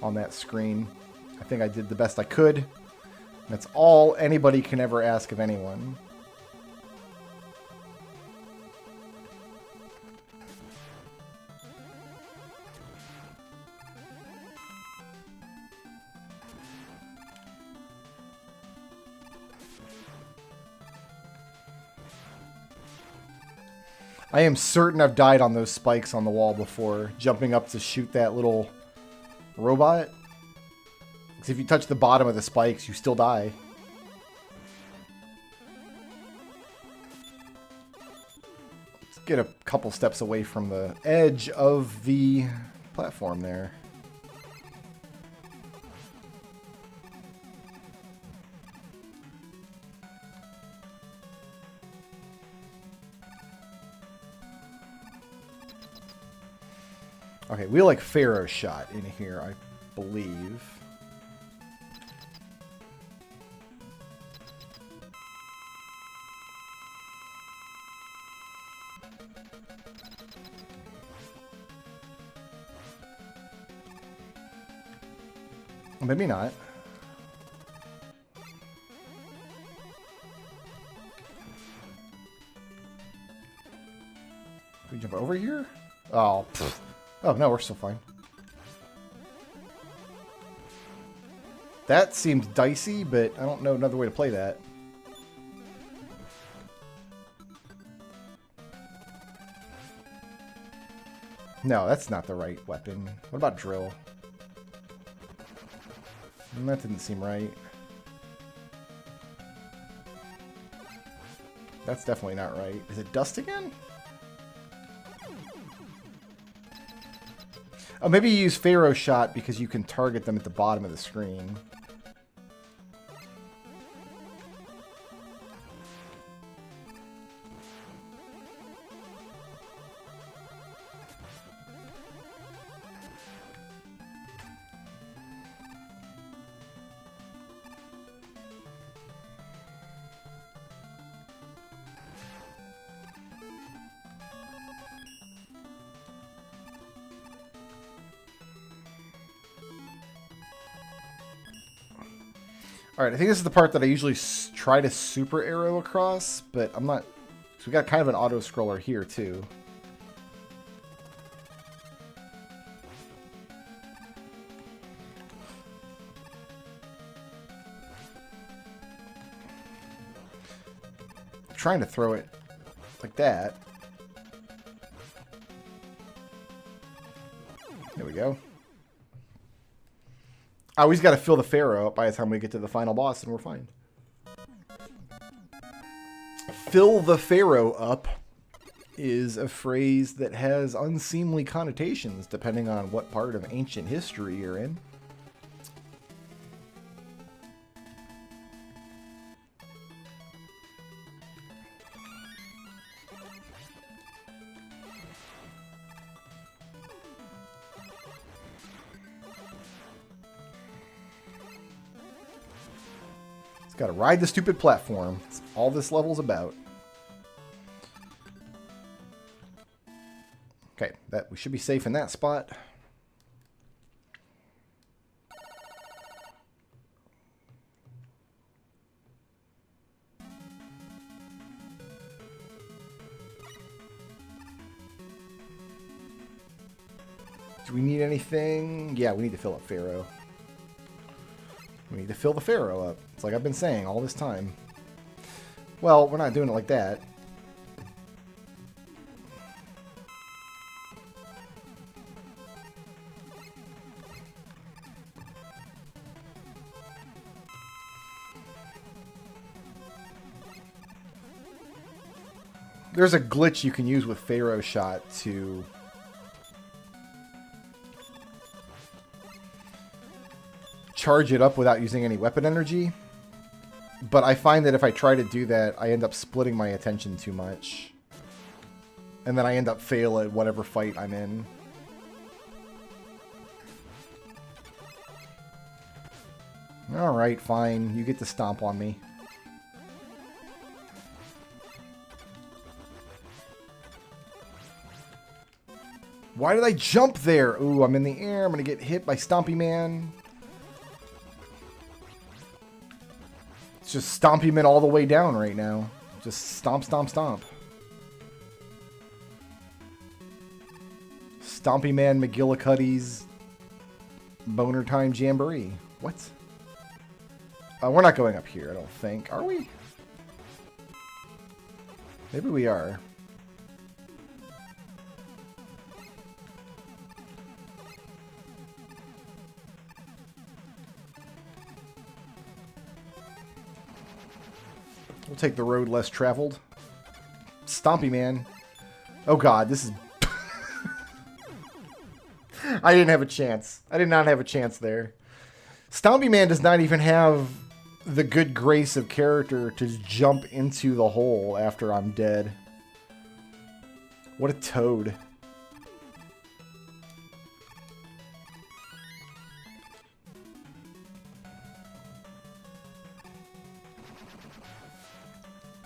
on that screen. I think I did the best I could. That's all anybody can ever ask of anyone. I am certain I've died on those spikes on the wall before, jumping up to shoot that little robot. Because if you touch the bottom of the spikes, you still die. Let's get a couple steps away from the edge of the platform there. Okay, we like Pharaoh shot in here, I believe. Maybe not. Can we jump over here? Oh, pfft. Oh, no, we're still fine. That seems dicey, but I don't know another way to play that. No, that's not the right weapon. What about drill? That didn't seem right. That's definitely not right. Is it dust again? Oh, maybe you use Pharaoh shot because you can target them at the bottom of the screen. Alright, I think this is the part that I usually try to super arrow across, but I'm not... So we got kind of an auto-scroller here, too. I'm trying to throw it like that. There we go. I always got to fill the Pharaoh up by the time we get to the final boss, and we're fine. Fill the Pharaoh up is a phrase that has unseemly connotations depending on what part of ancient history you're in. It's got to ride the stupid platform. That's all this level's about. Okay, that we should be safe in that spot. Do we need anything? Yeah, we need to fill up Pharaoh. We need to fill the Pharaoh up. It's like I've been saying all this time. Well, we're not doing it like that. There's a glitch you can use with Pharaoh Shot to charge it up without using any weapon energy. But I find that if I try to do that, I end up splitting my attention too much. And then I end up fail at whatever fight I'm in. Alright, fine. You get to stomp on me. Why did I jump there? Ooh, I'm in the air. I'm going to get hit by Stompy Man. It's just Stompy Man all the way down right now. Just stomp, stomp, stomp. Stompy Man McGillicuddy's Boner Time Jamboree. What? We're not going up here, I don't think. Are we? Maybe we are. We'll take the road less traveled. Stompy Man. Oh god, this is... I didn't have a chance. I did not have a chance there. Stompy Man does not even have the good grace of character to jump into the hole after I'm dead. What a toad.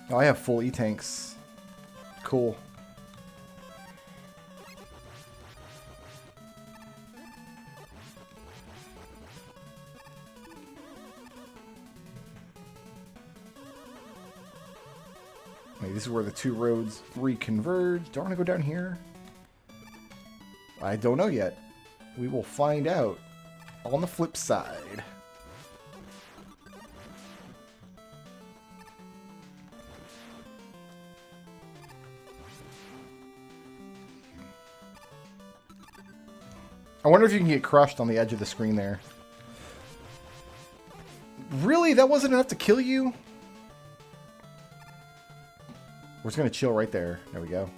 Oh, I have full E-tanks. Cool. Wait, this is where the two roads reconverge. Do I want to go down here? I don't know yet. We will find out on the flip side. I wonder if you can get crushed on the edge of the screen there. Really? That wasn't enough to kill you? We're just going to chill right there. There we go.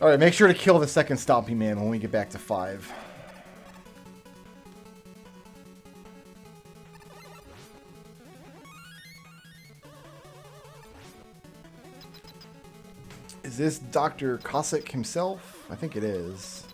Alright, make sure to kill the second Stompy Man when we get back to 5. Is this Dr. Cossack himself? I think it is.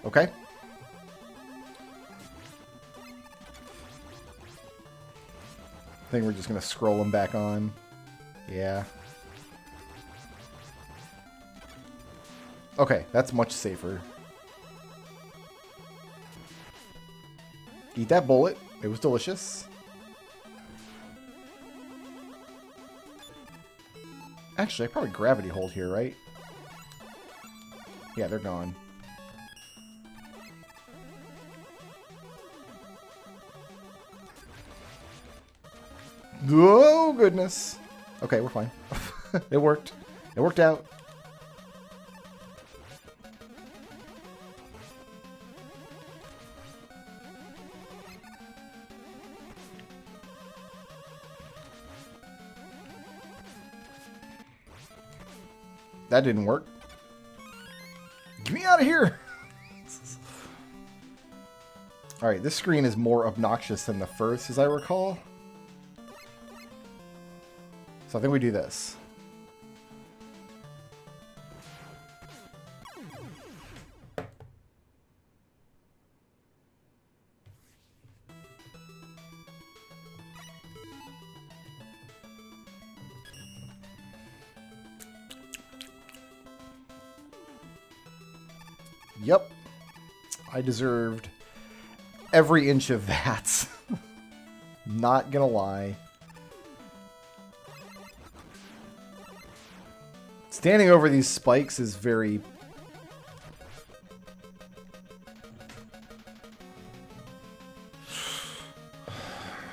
Okay. I think we're just going to scroll him back on. Yeah. Okay, that's much safer. Eat that bullet. It was delicious. Actually, I probably gravity hold here, right? Yeah, they're gone. Oh, goodness. Okay, we're fine. It worked. It worked out. That didn't work. Get me out of here! Alright, this screen is more obnoxious than the first, as I recall. So I think we do this. Yep. I deserved every inch of that. Not gonna lie. Standing over these spikes is very...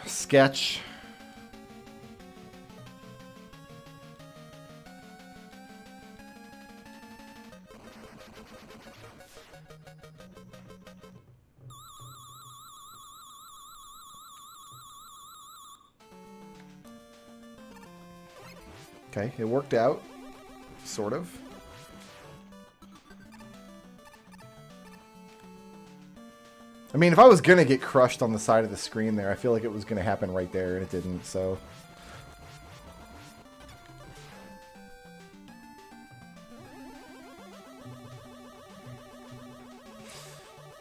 sketch. Okay, it worked out. Sort of. I mean, if I was gonna get crushed on the side of the screen there, I feel like it was gonna happen right there, and it didn't, so...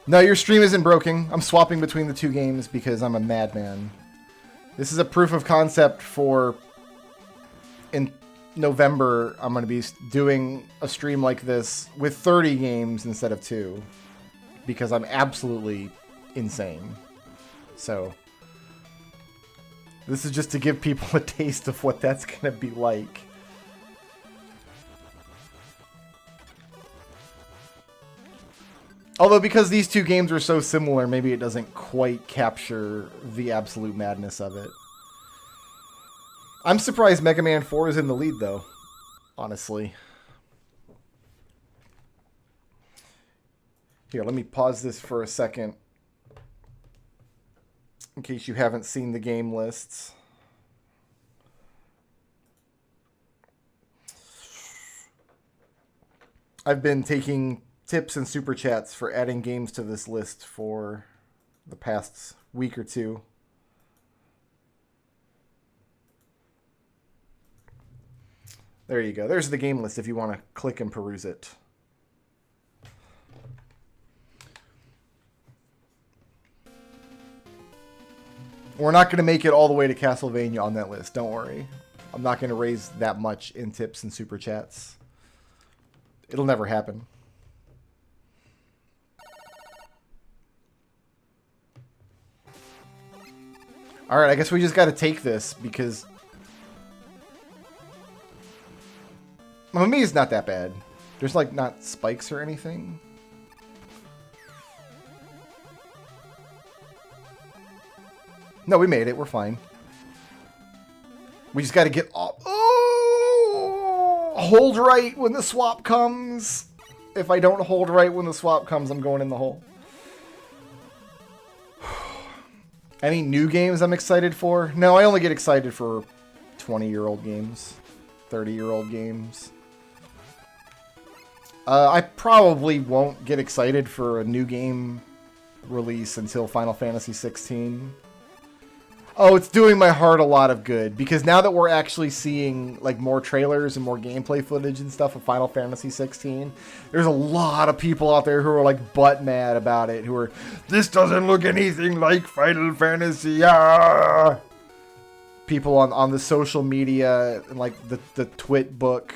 No, your stream isn't broken. I'm swapping between the two games because I'm a madman. This is a proof of concept for... In November, I'm going to be doing a stream like this with 30 games instead of 2. Because I'm absolutely insane. So, this is just to give people a taste of what that's going to be like. Although, because these two games are so similar, maybe it doesn't quite capture the absolute madness of it. I'm surprised Mega Man 4 is in the lead, though. Honestly. Here, let me pause this for a second. In case you haven't seen the game lists. I've been taking tips and super chats for adding games to this list for the past week or two. There you go. There's the game list if you want to click and peruse it. We're not going to make it all the way to Castlevania on that list. Don't worry. I'm not going to raise that much in tips and super chats. It'll never happen. Alright, I guess we just got to take this because... Mamma is not that bad. There's like not spikes or anything. No, we made it. We're fine. We just got to get off. Oh! Hold right when the swap comes. If I don't hold right when the swap comes, I'm going in the hole. Any new games I'm excited for? No, I only get excited for 20-year-old games. 30-year-old games. I probably won't get excited for a new game release until Final Fantasy 16. Oh, it's doing my heart a lot of good because now that we're actually seeing like more trailers and more gameplay footage and stuff of Final Fantasy 16, there's a lot of people out there who are like butt mad about it, who are, this doesn't look anything like Final Fantasy. Ah! People on the social media and like the twit book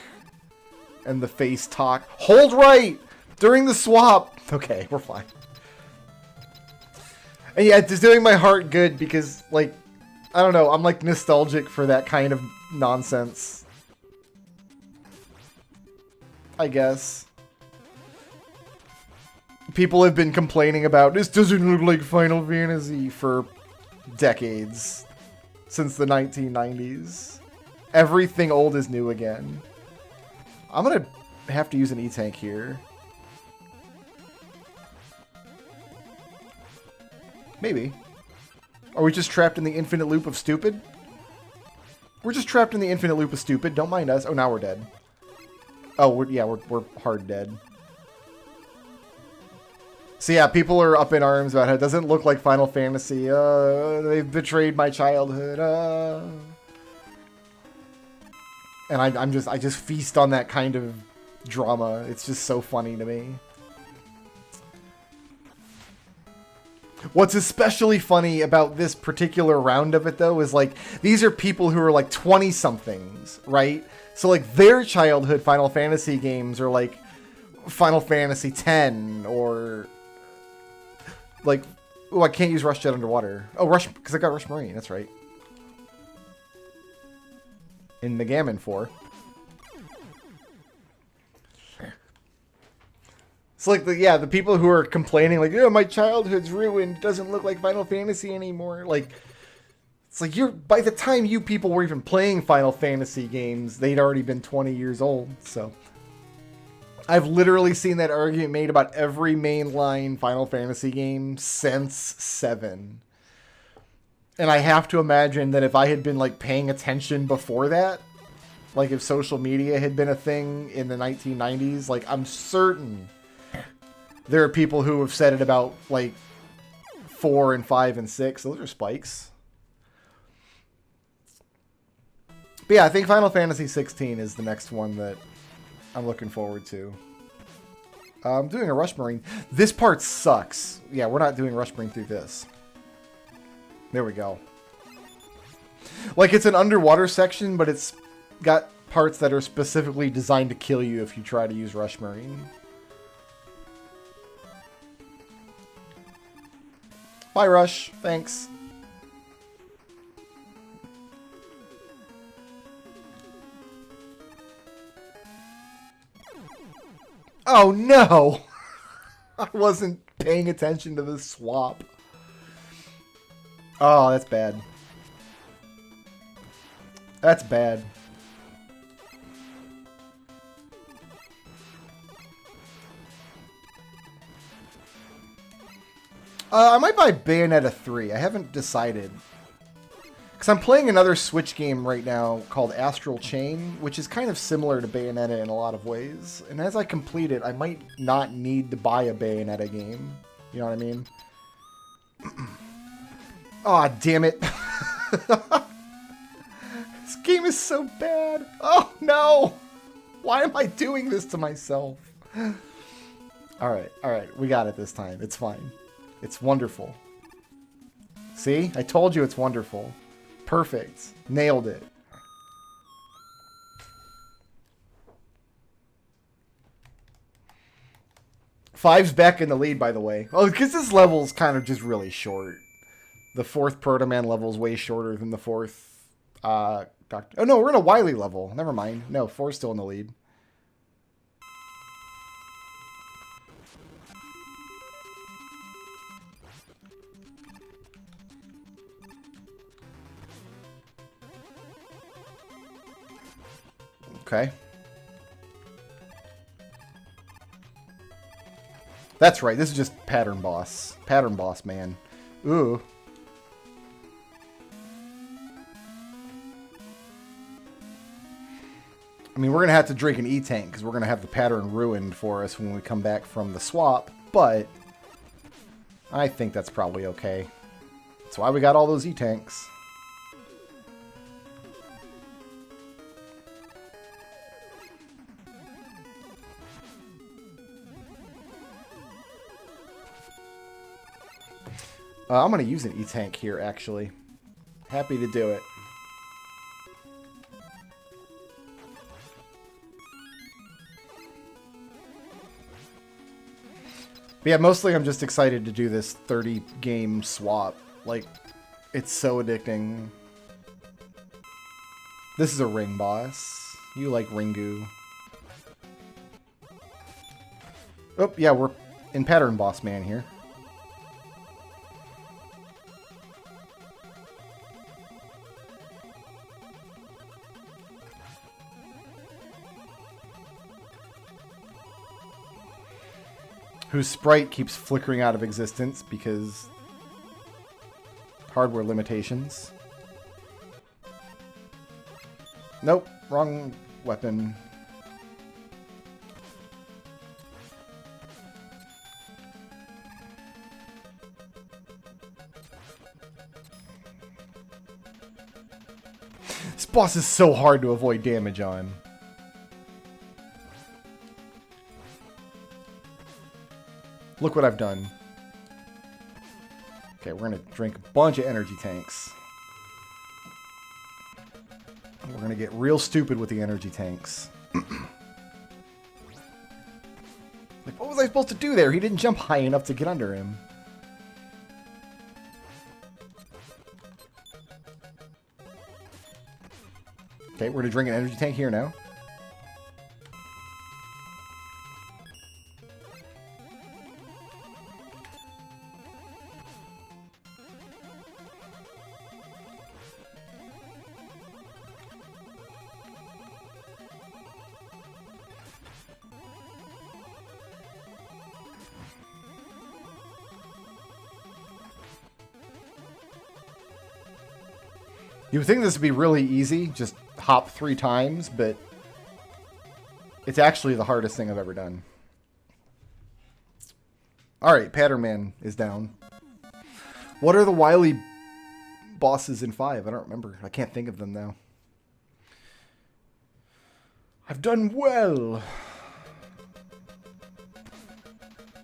and the face talk. Hold right during the swap. Okay, we're fine. And yeah, it's doing my heart good because like, I don't know, I'm like nostalgic for that kind of nonsense. I guess. People have been complaining about this doesn't look like Final Fantasy for decades. since the 1990s. Everything old is new again. I'm gonna have to use an E-Tank here. Maybe. Are we just trapped in the infinite loop of stupid? We're just trapped in the infinite loop of stupid. Don't mind us. Oh, now we're dead. Oh, we're hard dead. So yeah, people are up in arms about how it doesn't look like Final Fantasy. They've betrayed my childhood. And I just feast on that kind of drama. It's just so funny to me. What's especially funny about this particular round of it, though, is like these are people who are like 20-somethings, right? So like their childhood Final Fantasy games are like Final Fantasy X or like, oh, I can't use Rush Jet underwater. Oh, Rush, because I got Rush Marine. That's right. In the Gammon 4. It's like the people who are complaining like, oh, my childhood's ruined. It doesn't look like Final Fantasy anymore. Like, it's like by the time you people were even playing Final Fantasy games, they'd already been 20 years old. So I've literally seen that argument made about every mainline Final Fantasy game since 7. And I have to imagine that if I had been like paying attention before that, like if social media had been a thing in the 1990s, like I'm certain there are people who have said it about like 4 and 5 and 6. Those are spikes. But yeah, I think Final Fantasy 16 is the next one that I'm looking forward to. I'm doing a Rush Marine. This part sucks. Yeah, we're not doing Rush Marine through this. There we go. Like, it's an underwater section, but it's got parts that are specifically designed to kill you if you try to use Rush Marine. Bye, Rush. Thanks. Oh, no! I wasn't paying attention to the swap. Oh, that's bad. That's bad. I might buy Bayonetta 3. I haven't decided. Because I'm playing another Switch game right now called Astral Chain, which is kind of similar to Bayonetta in a lot of ways. And as I complete it, I might not need to buy a Bayonetta game. You know what I mean? Aw, oh, damn it. This game is so bad. Oh, no. Why am I doing this to myself? Alright. We got it this time. It's fine. It's wonderful. See? I told you it's wonderful. Perfect. Nailed it. Five's back in the lead, by the way. Oh, because this level's kind of just really short. The 4th Proto Man level is way shorter than the 4th... Oh, no, we're in a Wily level. Never mind. No, 4's still in the lead. Okay. That's right. This is just Pattern Boss. Pattern Boss, man. Ooh. I mean, we're going to have to drink an E-Tank because we're going to have the pattern ruined for us when we come back from the swap, but I think that's probably okay. That's why we got all those E-Tanks. I'm going to use an E-Tank here, actually. Happy to do it. But yeah, mostly I'm just excited to do this 30-game swap. Like, it's so addicting. This is a ring boss. You like Ringu. Oh, yeah, we're in Pattern Boss Man here. whose sprite keeps flickering out of existence because hardware limitations. Nope, wrong weapon. This boss is so hard to avoid damage on. Look what I've done. Okay, we're gonna drink a bunch of energy tanks. We're gonna get real stupid with the energy tanks. Like, what was I supposed to do there? He didn't jump high enough to get under him. Okay, we're gonna drink an energy tank here now. You would think this would be really easy, just hop 3 times, but it's actually the hardest thing I've ever done. Alright, Pattern Man is down. What are the wily bosses in 5? I don't remember. I can't think of them now. I've done well.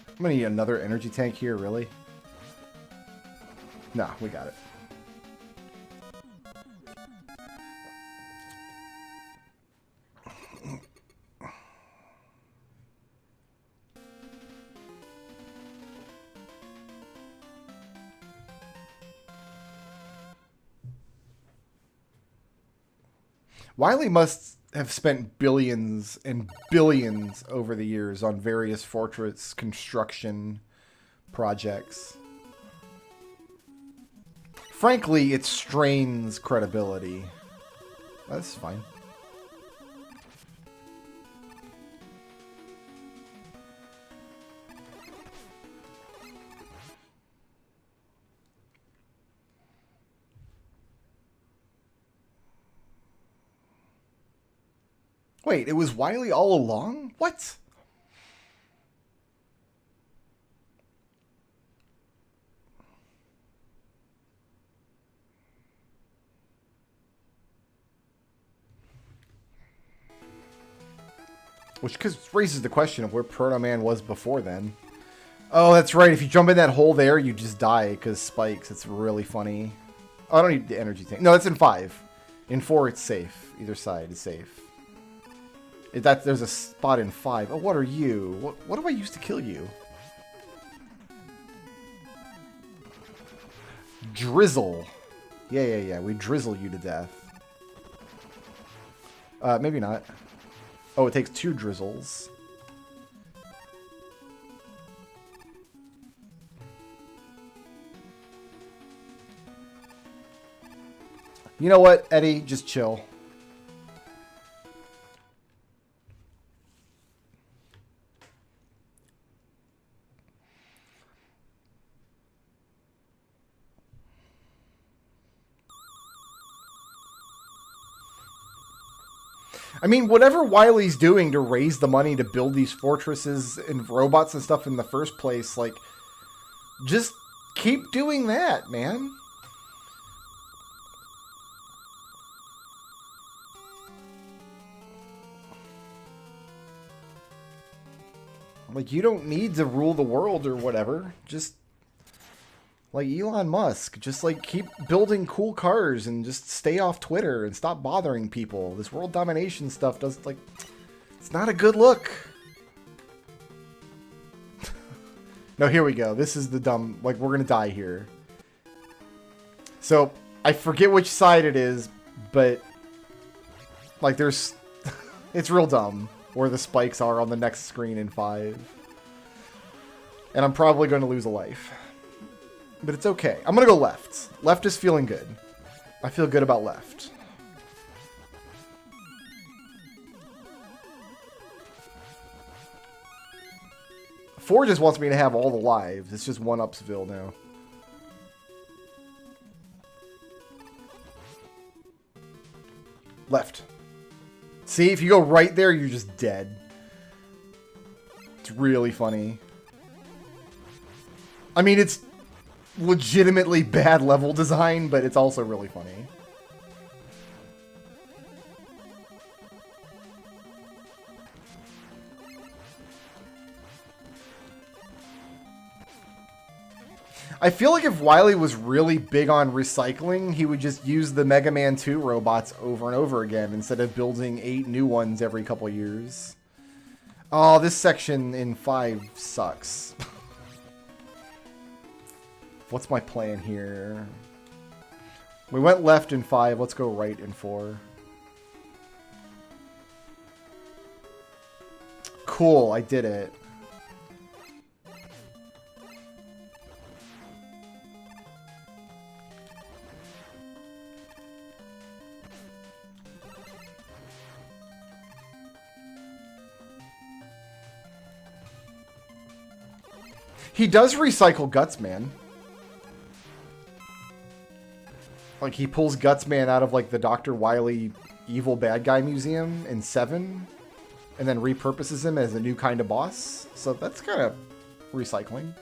I'm gonna need another energy tank here, really? Nah, we got it. Wily must have spent billions and billions over the years on various fortress construction projects. Frankly, it strains credibility. That's fine. Wait, it was Wily all along? What? Which raises the question of where Proto Man was before then. Oh, that's right. If you jump in that hole there, you just die because spikes. It's really funny. Oh, I don't need the energy tank. No, that's in 5. In 4, it's safe. Either side is safe. There's a spot in 5. Oh, what are you? What do I use to kill you? Drizzle. Yeah. We drizzle you to death. Maybe not. Oh, it takes 2 drizzles. You know what, Eddie? Just chill. I mean, whatever Wily's doing to raise the money to build these fortresses and robots and stuff in the first place, like, just keep doing that, man. Like, you don't need to rule the world or whatever. Just, like Elon Musk, just, like, keep building cool cars and just stay off Twitter and stop bothering people. This world domination stuff does, like, it's not a good look. No, here we go. This is the dumb, like, we're gonna die here. So, I forget which side it is, but, like, there's, it's real dumb where the spikes are on the next screen in 5. And I'm probably going to lose a life. But it's okay. I'm going to go left. Left is feeling good. I feel good about left. 4 just wants me to have all the lives. It's just 1-upsville now. Left. See, if you go right there, you're just dead. It's really funny. I mean, it's legitimately bad level design, but it's also really funny. I feel like if Wily was really big on recycling, he would just use the Mega Man 2 robots over and over again instead of building 8 new ones every couple years. Oh, this section in 5 sucks. What's my plan here? We went left in 5. Let's go right in 4. Cool, I did it. He does recycle Guts Man. Like, he pulls Guts Man out of, like, the Dr. Wily evil bad guy museum in 7, and then repurposes him as a new kind of boss. So that's kind of recycling.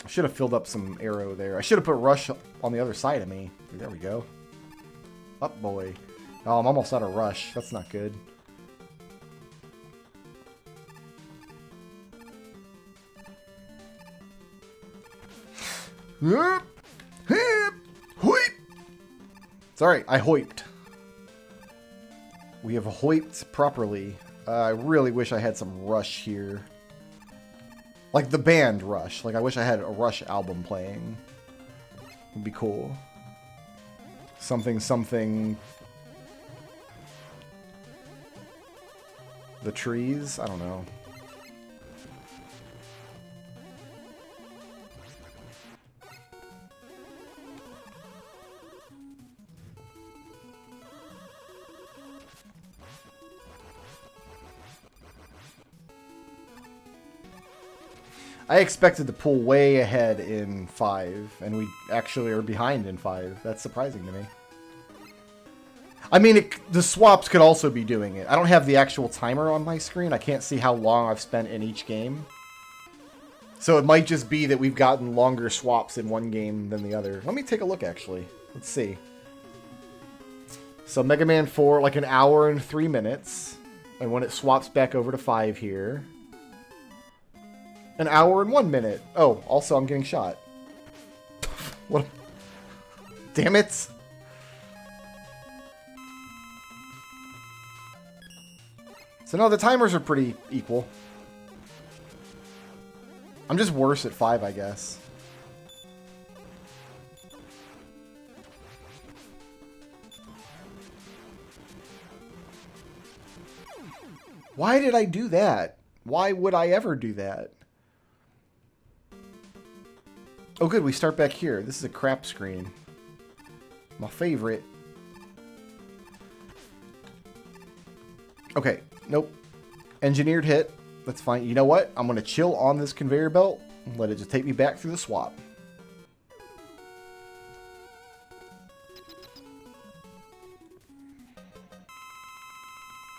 I should have filled up some arrow there. I should have put Rush on the other side of me. There we go. Up, boy. Oh, I'm almost out of Rush. That's not good. Sorry, I hoiped. We have hoiped properly. I really wish I had some Rush here. Like the band Rush. Like, I wish I had a Rush album playing. Would be cool. Something, something. The trees? I don't know. I expected to pull way ahead in 5, and we actually are behind in 5. That's surprising to me. I mean, the swaps could also be doing it. I don't have the actual timer on my screen. I can't see how long I've spent in each game. So it might just be that we've gotten longer swaps in one game than the other. Let me take a look, actually. Let's see. So Mega Man 4, like 1 hour and 3 minutes. And when it swaps back over to 5 here... 1 hour and 1 minute. Oh, also I'm getting shot. What? Damn it. So no, the timers are pretty equal. I'm just worse at 5, I guess. Why did I do that? Why would I ever do that? Oh good, we start back here. This is a crap screen. My favorite. Okay, nope. Engineered hit. That's fine. You know what? I'm going to chill on this conveyor belt and let it just take me back through the swap.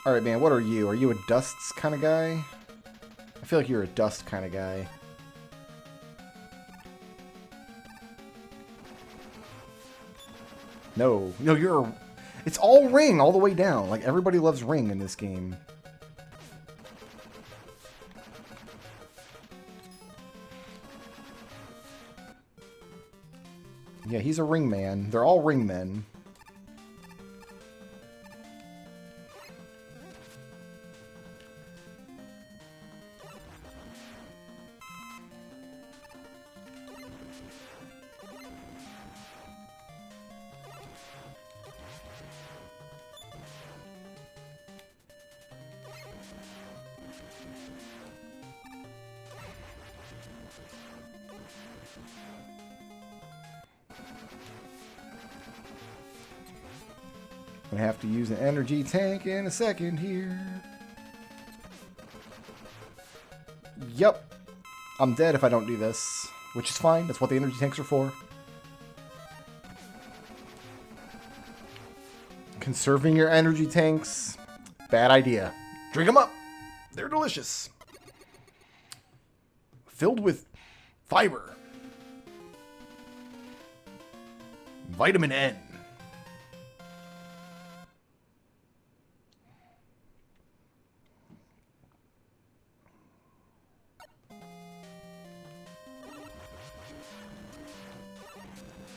Alright, man, what are you? Are you a dusts kind of guy? I feel like you're a dust kind of guy. No. No, you're a... It's all ring all the way down. Like, everybody loves ring in this game. Yeah, he's a ring man. They're all ring men. Gonna have to use an energy tank in a second here. Yep. I'm dead if I don't do this, which is fine. That's what the energy tanks are for. Conserving your energy tanks, bad idea. Drink them up. They're delicious. Filled with fiber. Vitamin N.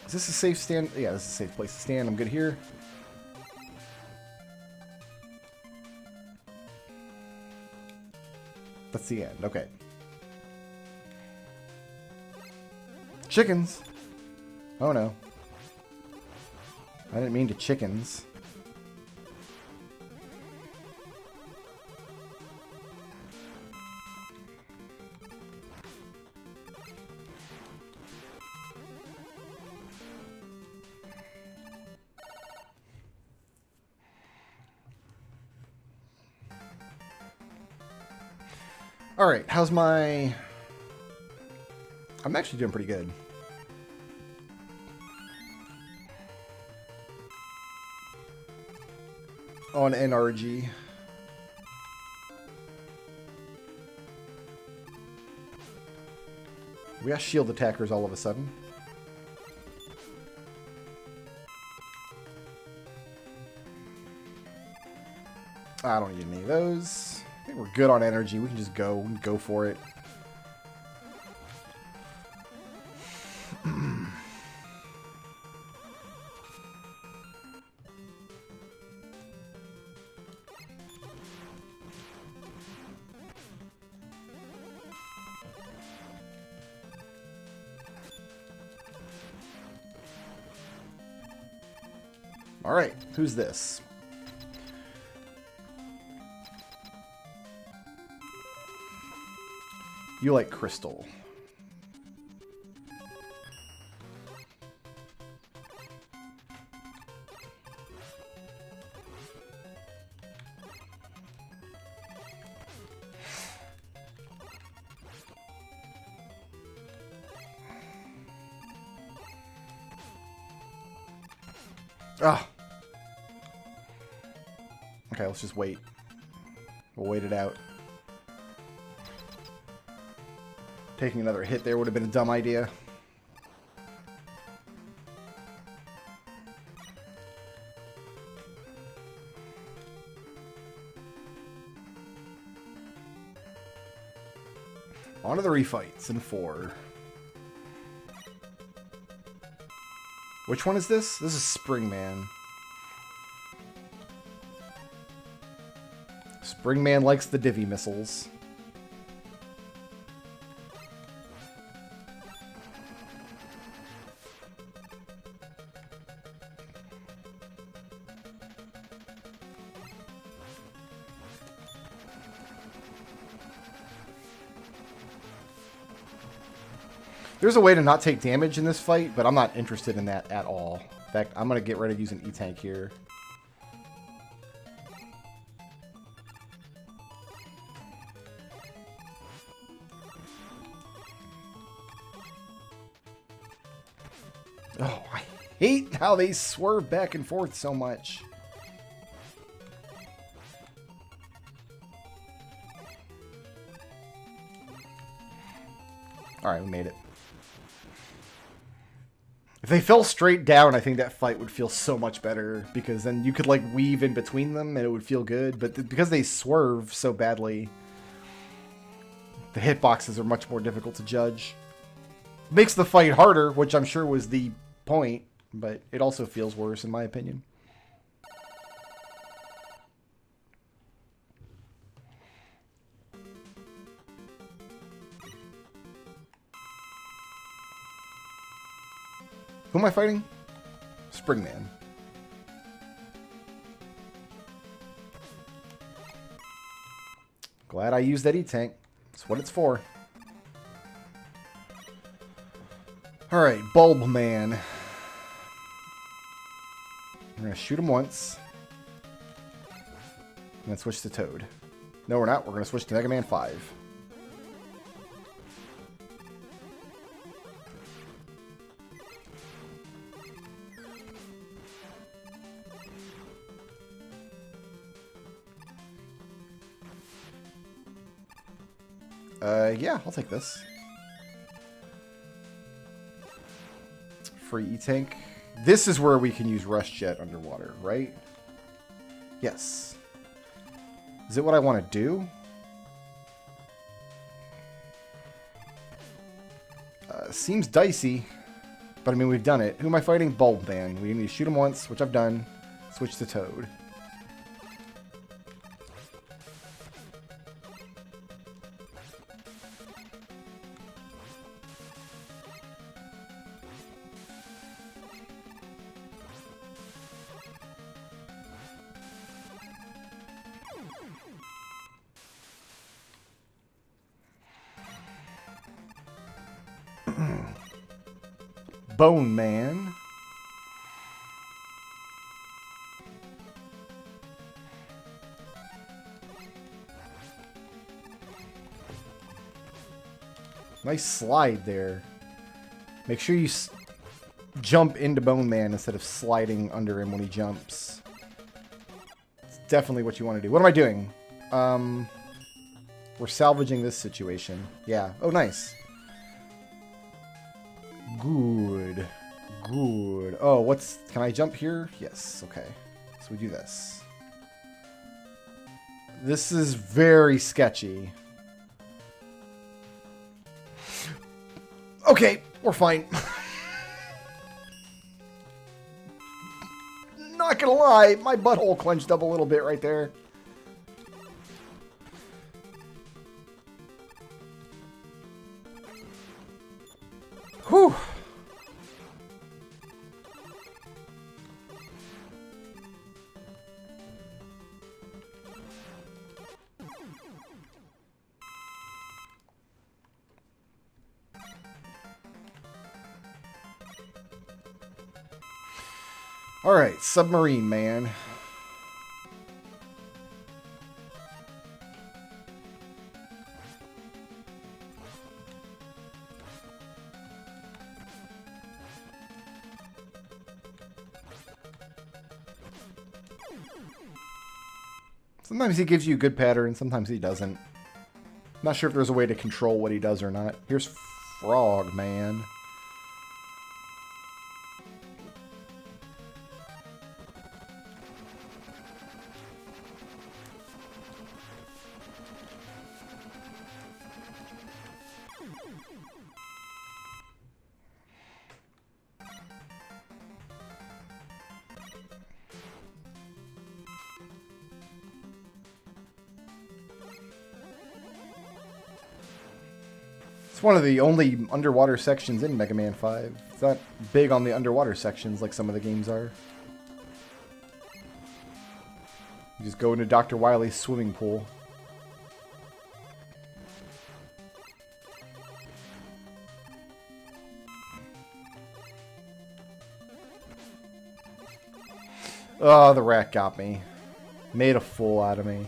Is this a safe stand? Yeah, this is a safe place to stand. I'm good here. That's the end. Okay. Chickens. Oh no. I didn't mean to chickens. Alright, how's my... I'm actually doing pretty good. On NRG. We got shield attackers all of a sudden. I don't need any of those. I think we're good on energy. We can just go. We can go for it. All right, who's this? You like crystal. Ah. Okay, let's just wait. We'll wait it out. Taking another hit there would have been a dumb idea. On to the refights in 4. Which one is this? This is Springman. Springman likes the divvy missiles. There's a way to not take damage in this fight, but I'm not interested in that at all. In fact, I'm going to get ready to use an E-Tank here. Oh, I hate how they swerve back and forth so much. Alright, we made it. If they fell straight down, I think that fight would feel so much better, because then you could like weave in between them and it would feel good, but because they swerve so badly, the hitboxes are much more difficult to judge. Makes the fight harder, which I'm sure was the point, but it also feels worse in my opinion. Who am I fighting? Springman. Glad I used that E-Tank. That's what it's for. Alright, Bulb Man. We're going to shoot him once. And then switch to Toad. No, we're not. We're going to switch to Mega Man 5. Yeah, I'll take this. Free E-Tank. This is where we can use Rush Jet underwater, right? Yes. Is it what I want to do? Seems dicey. But I mean, we've done it. Who am I fighting? Bulb Man. We need to shoot him once, which I've done. Switch to Toad. Bone Man. Nice slide there. Make sure you jump into Bone Man instead of sliding under him when he jumps. It's definitely what you want to do. What am I doing? We're salvaging this situation. Yeah. Oh, nice. Good. Good. Oh, what's... Can I jump here? Yes. Okay. So we do this. This is very sketchy. Okay, we're fine. Not gonna lie, my butthole clenched up a little bit right there. Whew. All right, Submarine Man. Sometimes he gives you a good pattern, sometimes he doesn't. Not sure if there's a way to control what he does or not. Here's Frog Man. It's one of the only underwater sections in Mega Man 5. It's not big on the underwater sections like some of the games are. You just go into Dr. Wily's swimming pool. Oh, the rat got me. Made a fool out of me.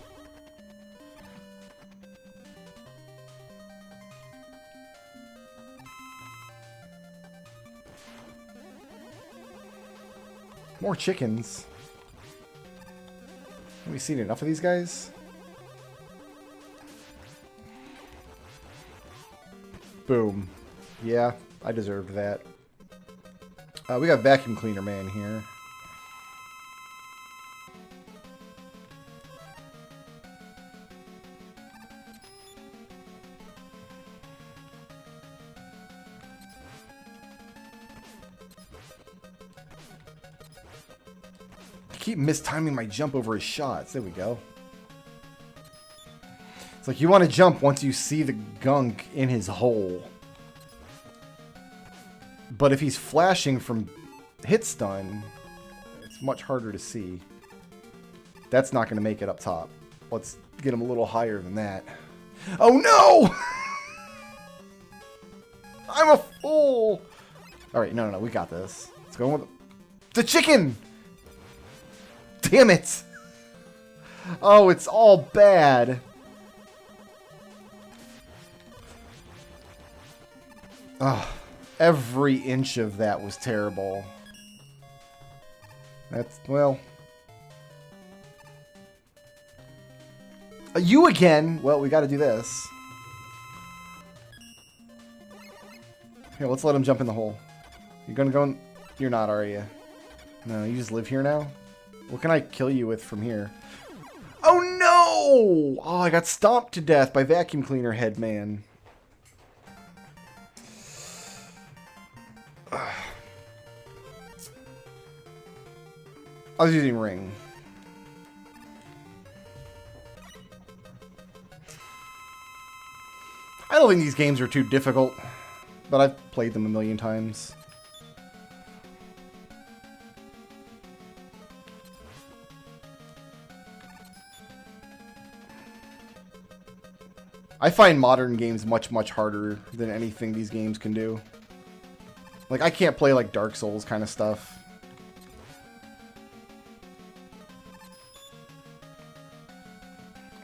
More chickens. Have we seen enough of these guys? Boom. Yeah, I deserved that. We got Vacuum Cleaner Man here. Keep mistiming my jump over his shots. There we go. It's like you want to jump once you see the gunk in his hole. But if he's flashing from hit stun, it's much harder to see. That's not going to make it up top. Let's get him a little higher than that. Oh no! I'm a fool! Alright, no, we got this. Let's go with the chicken! Damn it! Oh, it's all bad. Oh, every inch of that was terrible. That's, well... You again! Well, we gotta do this. Here, let's let him jump in the hole. You're gonna go in... You're not, are you? No, you just live here now? What can I kill you with from here? Oh no! Oh, I got stomped to death by Vacuum Cleaner Head Man. I was using Ring. I don't think these games are too difficult, but I've played them a million times. I find modern games much, much harder than anything these games can do. Like, I can't play, like, Dark Souls kind of stuff.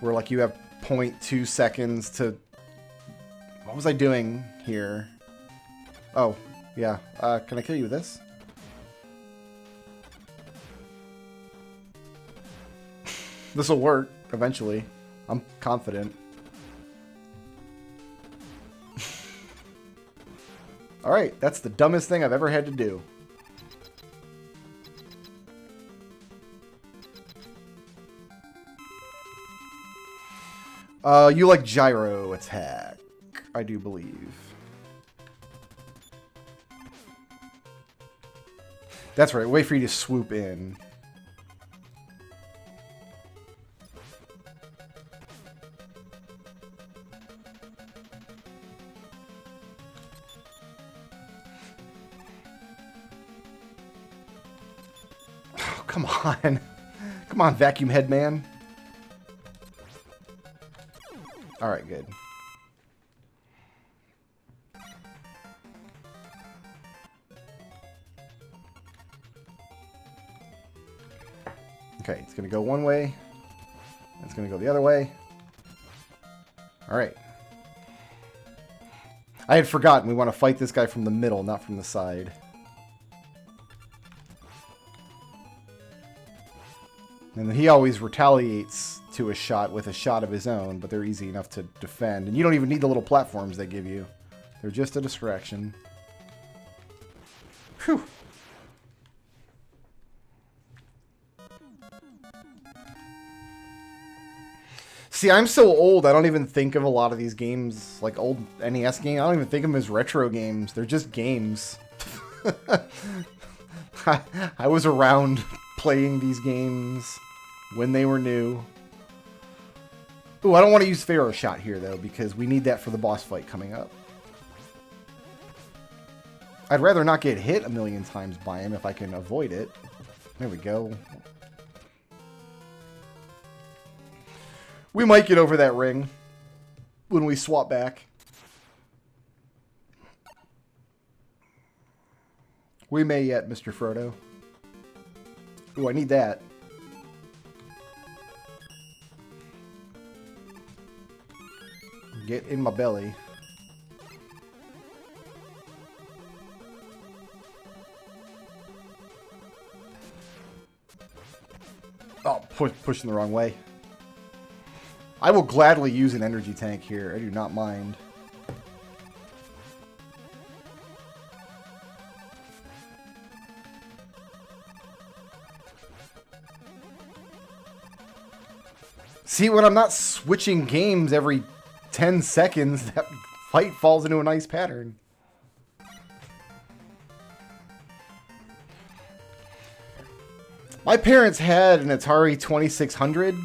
Where, like, you have 0.2 seconds to... What was I doing here? Oh, yeah. Can I kill you with this? This will work, eventually. I'm confident. Alright, that's the dumbest thing I've ever had to do. You like gyro attack, I do believe. That's right, wait for you to swoop in. Oh, come on. Come on, Vacuum Head Man. Alright, good. Okay, it's going to go one way. It's going to go the other way. Alright. I had forgotten we want to fight this guy from the middle, not from the side. And then he always retaliates to a shot with a shot of his own, but they're easy enough to defend. And you don't even need the little platforms they give you. They're just a distraction. Whew. See, I'm so old, I don't even think of a lot of these games, like old NES games, I don't even think of them as retro games. They're just games. I was around playing these games when they were new. Ooh, I don't want to use Pharaoh Shot here, though, because we need that for the boss fight coming up. I'd rather not get hit a million times by him if I can avoid it. There we go. We might get over that ring when we swap back. We may yet, Mr. Frodo. Ooh, I need that. Get in my belly. Oh, pushing the wrong way. I will gladly use an energy tank here. I do not mind. See, when I'm not switching games every 10 seconds, that fight falls into a nice pattern. My parents had an Atari 2600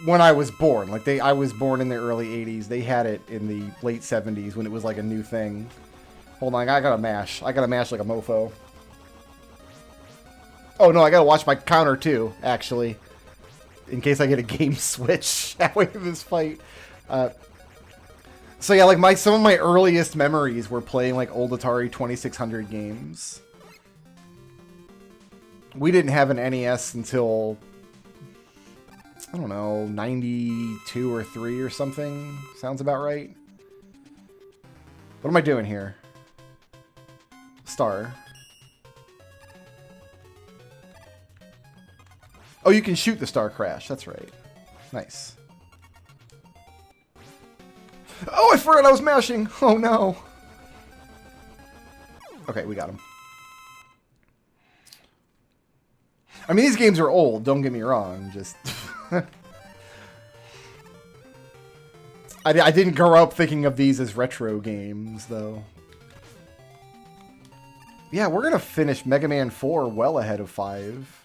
when I was born. Like, I was born in the early 80s. They had it in the late 70s when it was like a new thing. Hold on, I gotta mash. I gotta mash like a mofo. Oh no, I gotta watch my counter too, actually. In case I get a game switch halfway through this fight. So yeah, like some of my earliest memories were playing like old Atari 2600 games. We didn't have an NES until, I don't know, 92 or 3 or something. Sounds about right. What am I doing here? Star. Oh, you can shoot the Star Crash. That's right. Nice. Oh, I forgot I was mashing. Oh, no. Okay, we got him. I mean, these games are old. Don't get me wrong. Just... I didn't grow up thinking of these as retro games, though. Yeah, we're going to finish Mega Man 4 well ahead of 5.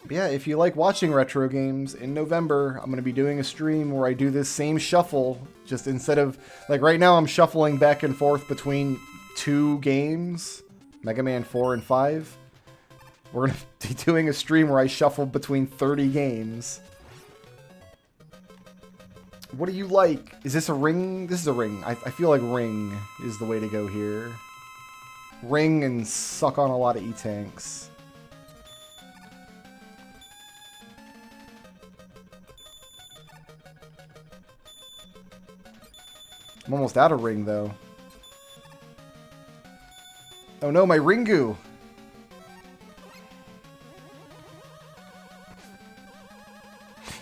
But yeah, if you like watching retro games, in November, I'm going to be doing a stream where I do this same shuffle. Just instead of... Like, right now I'm shuffling back and forth between 2 games. Mega Man 4 and 5. We're going to be doing a stream where I shuffle between 30 games. What do you like? Is this a ring? This is a ring. I feel like ring is the way to go here. Ring and suck on a lot of E-Tanks. I'm almost out of ring, though. Oh no, my Ringu!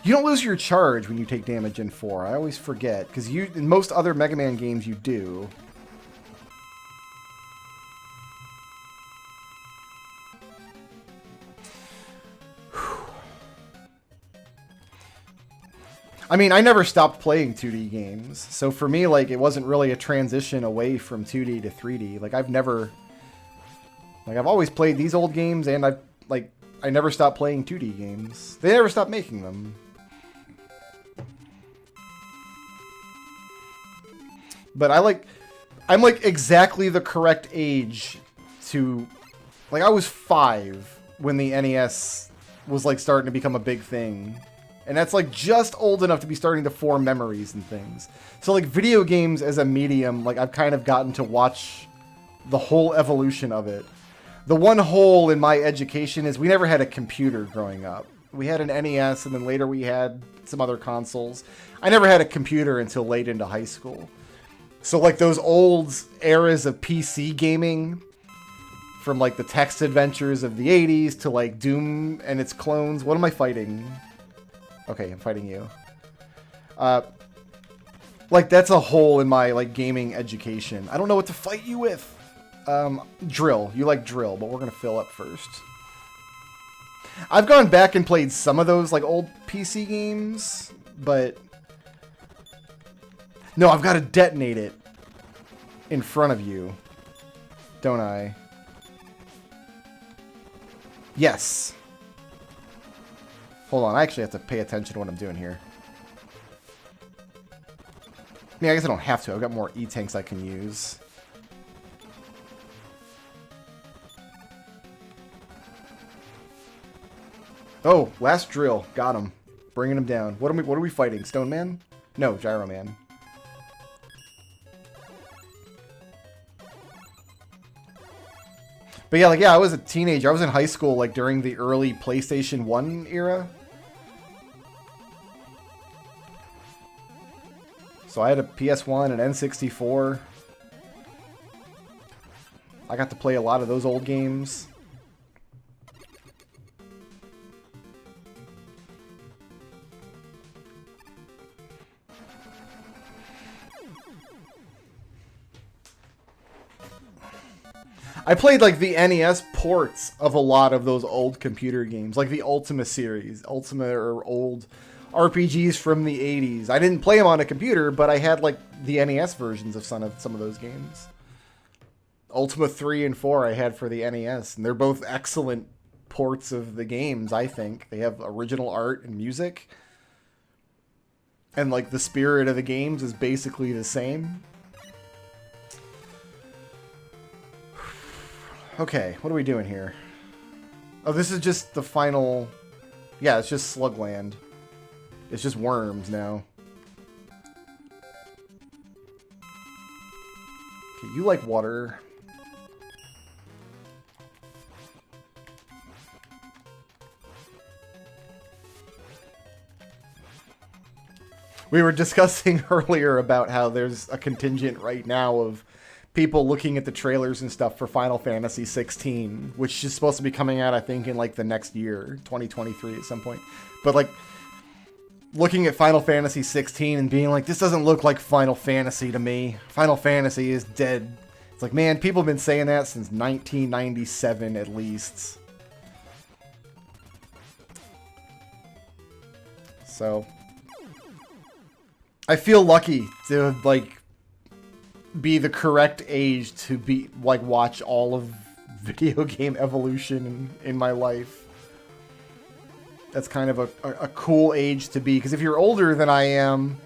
You don't lose your charge when you take damage in 4. I always forget, because in most other Mega Man games you do. I mean, I never stopped playing 2D games, so for me, like, it wasn't really a transition away from 2D to 3D. Like, I've always played these old games, and I never stopped playing 2D games. They never stopped making them. But I'm like exactly the correct age to, like, I was 5 when the NES was like starting to become a big thing. And that's like just old enough to be starting to form memories and things. So like video games as a medium, like I've kind of gotten to watch the whole evolution of it. The one hole in my education is we never had a computer growing up. We had an NES and then later we had some other consoles. I never had a computer until late into high school. So like those old eras of PC gaming, from like the text adventures of the 80s to like Doom and its clones. What am I fighting? Okay, I'm fighting you. Like that's a hole in my like gaming education. I don't know what to fight you with. Drill. You like drill, but we're gonna fill up first. I've gone back and played some of those like old PC games, but no, I've got to detonate it in front of you, don't I? Yes. Hold on, I actually have to pay attention to what I'm doing here. I mean, I guess I don't have to. I've got more E-Tanks I can use. Oh, last drill. Got him. Bringing him down. What are we fighting? Stone Man? No, Gyro Man. But yeah, I was a teenager. I was in high school, like, during the early PlayStation 1 era. So I had a PS1 and N64. I got to play a lot of those old games. I played, like, the NES ports of a lot of those old computer games, like the Ultima series, Ultima or old RPGs from the 80s. I didn't play them on a computer, but I had, like, the NES versions of some of those games. Ultima 3 and 4 I had for the NES, and they're both excellent ports of the games, I think. They have original art and music, and, like, the spirit of the games is basically the same. Okay, what are we doing here? Oh, this is just the final... Yeah, it's just Slugland. It's just worms now. Okay, you like water. We were discussing earlier about how there's a contingent right now of people looking at the trailers and stuff for Final Fantasy 16, which is supposed to be coming out, I think, in like the next year, 2023 at some point. But like looking at Final Fantasy 16 and being like, this doesn't look like Final Fantasy to me. Final Fantasy is dead. It's like, man, people have been saying that since 1997 at least. So I feel lucky to like be the correct age to be like watch all of video game evolution in my life. That's kind of a cool age to be, because if you're older than I am,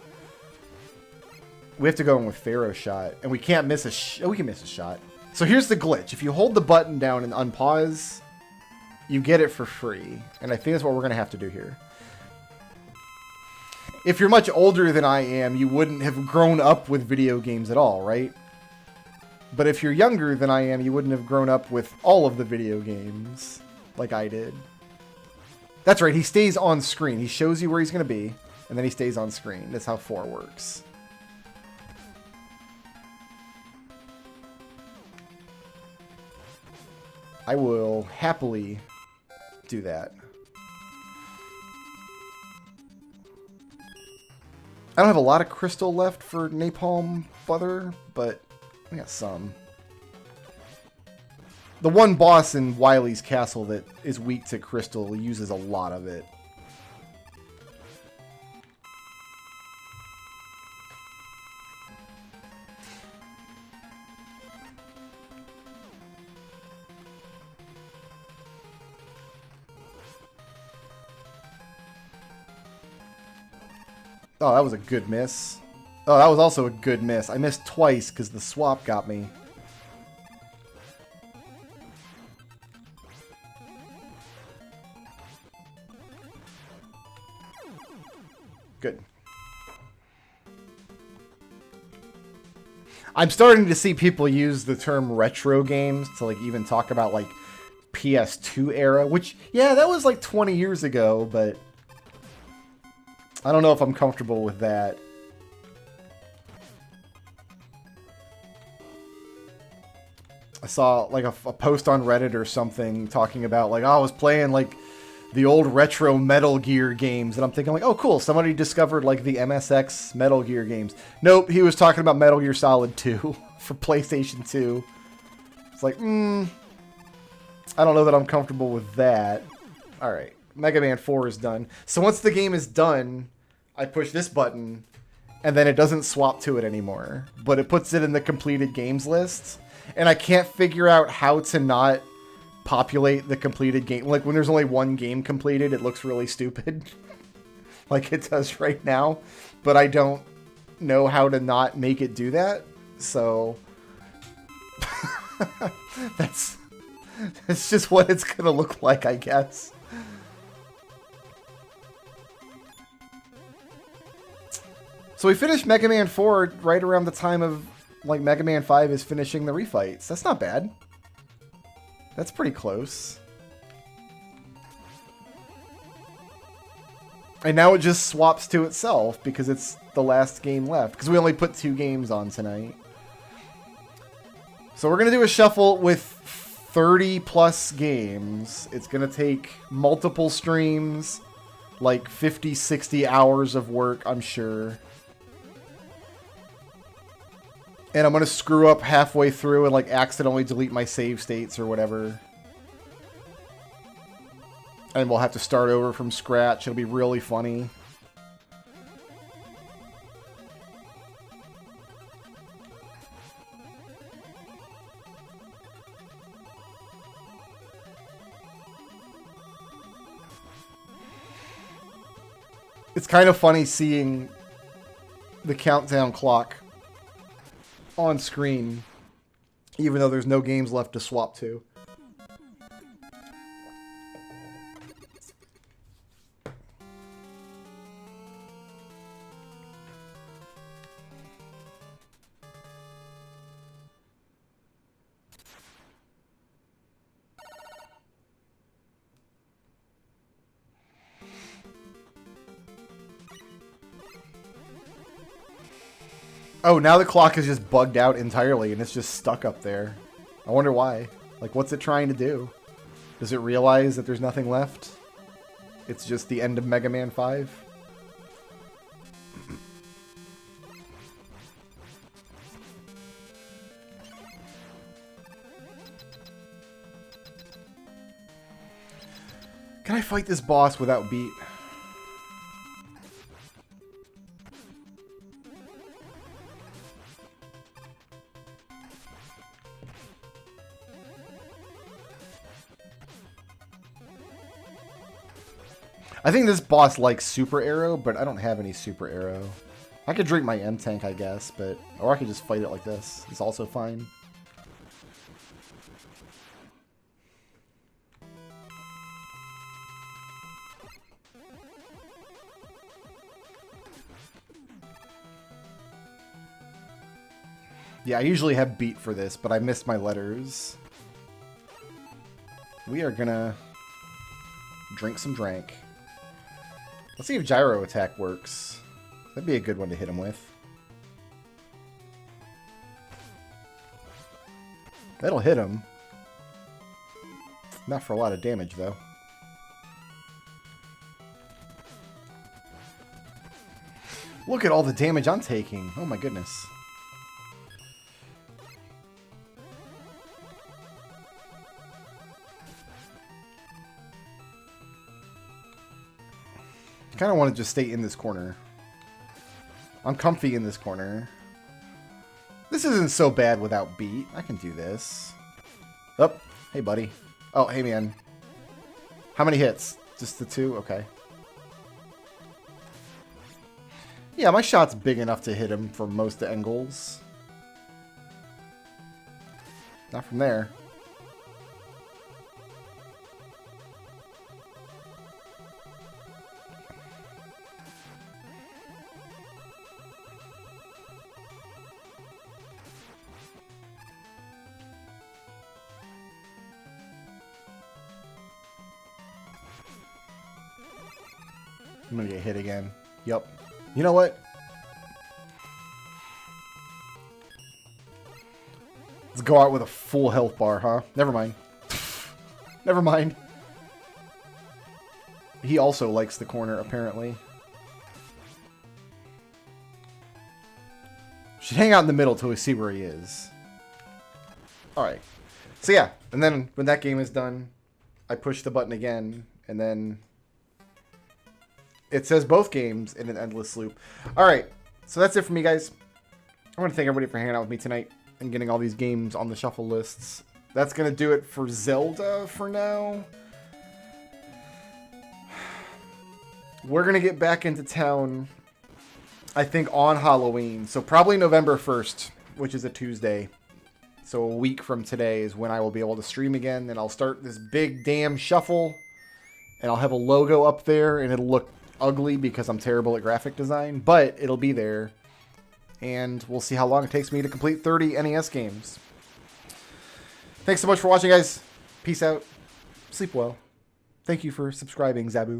we have to go in with Pharaoh shot, and we can't miss a we can miss a shot. So here's the glitch: if you hold the button down and unpause, you get it for free, and I think that's what we're gonna have to do here. If you're much older than I am, you wouldn't have grown up with video games at all, right? But if you're younger than I am, you wouldn't have grown up with all of the video games like I did. That's right, he stays on screen. He shows you where he's going to be, and then he stays on screen. That's how 4 works. I will happily do that. I don't have a lot of crystal left for napalm butter, but I got some. The one boss in Wily's castle that is weak to crystal uses a lot of it. Oh, that was a good miss. Oh, that was also a good miss. I missed twice because the swap got me. Good. I'm starting to see people use the term retro games to like even talk about like PS2 era, which, yeah, that was like 20 years ago, but I don't know if I'm comfortable with that. I saw like a post on Reddit or something talking about like, oh, I was playing like the old retro Metal Gear games, and I'm thinking like, oh cool, somebody discovered like the MSX Metal Gear games. Nope, he was talking about Metal Gear Solid 2 for PlayStation 2. It's like, I don't know that I'm comfortable with that. Alright, Mega Man 4 is done. So once the game is done, I push this button, and then it doesn't swap to it anymore, but it puts it in the completed games list. And I can't figure out how to not populate the completed game. Like, when there's only one game completed, it looks really stupid. Like it does right now. But I don't know how to not make it do that. So that's just what it's going to look like, I guess. So we finished Mega Man 4 right around the time of like Mega Man 5 is finishing the refights. That's not bad. That's pretty close. And now it just swaps to itself because it's the last game left. Because we only put 2 games on tonight. So we're going to do a shuffle with 30 plus games. It's going to take multiple streams, like 50, 60 hours of work, I'm sure. And I'm going to screw up halfway through and like accidentally delete my save states or whatever. And we'll have to start over from scratch. It'll be really funny. It's kind of funny seeing the countdown clock on screen, even though there's no games left to swap to. Oh, now the clock is just bugged out entirely and it's just stuck up there. I wonder why. Like, what's it trying to do? Does it realize that there's nothing left? It's just the end of Mega Man 5? Can I fight this boss without beat? I think this boss likes super arrow, but I don't have any super arrow. I could drink my M tank, I guess, but or I could just fight it like this. It's also fine. Yeah, I usually have beat for this, but I missed my letters. We are gonna drink some drank. Let's see if gyro attack works. That'd be a good one to hit him with. That'll hit him. Not for a lot of damage, though. Look at all the damage I'm taking. Oh my goodness. I kind of want to just stay in this corner. I'm comfy in this corner. This isn't so bad without beat. I can do this. Oh, hey buddy. Oh, hey man. How many hits? Just the 2? Okay. Yeah, my shot's big enough to hit him from most angles. Not from there. I'm gonna get hit again. Yup. You know what? Let's go out with a full health bar, huh? Never mind. Never mind. He also likes the corner, apparently. Should hang out in the middle till we see where he is. Alright. So yeah, and then when that game is done, I push the button again, and then it says both games in an endless loop. Alright, so that's it for me, guys. I want to thank everybody for hanging out with me tonight and getting all these games on the shuffle lists. That's going to do it for Zelda for now. We're going to get back into town, I think, on Halloween. So probably November 1st, which is a Tuesday. So a week from today is when I will be able to stream again. And I'll start this big damn shuffle. And I'll have a logo up there, and it'll look ugly because I'm terrible at graphic design, but it'll be there. And we'll see how long it takes me to complete 30 NES games. Thanks so much for watching, guys. Peace out. Sleep well. Thank you for subscribing, Zabu.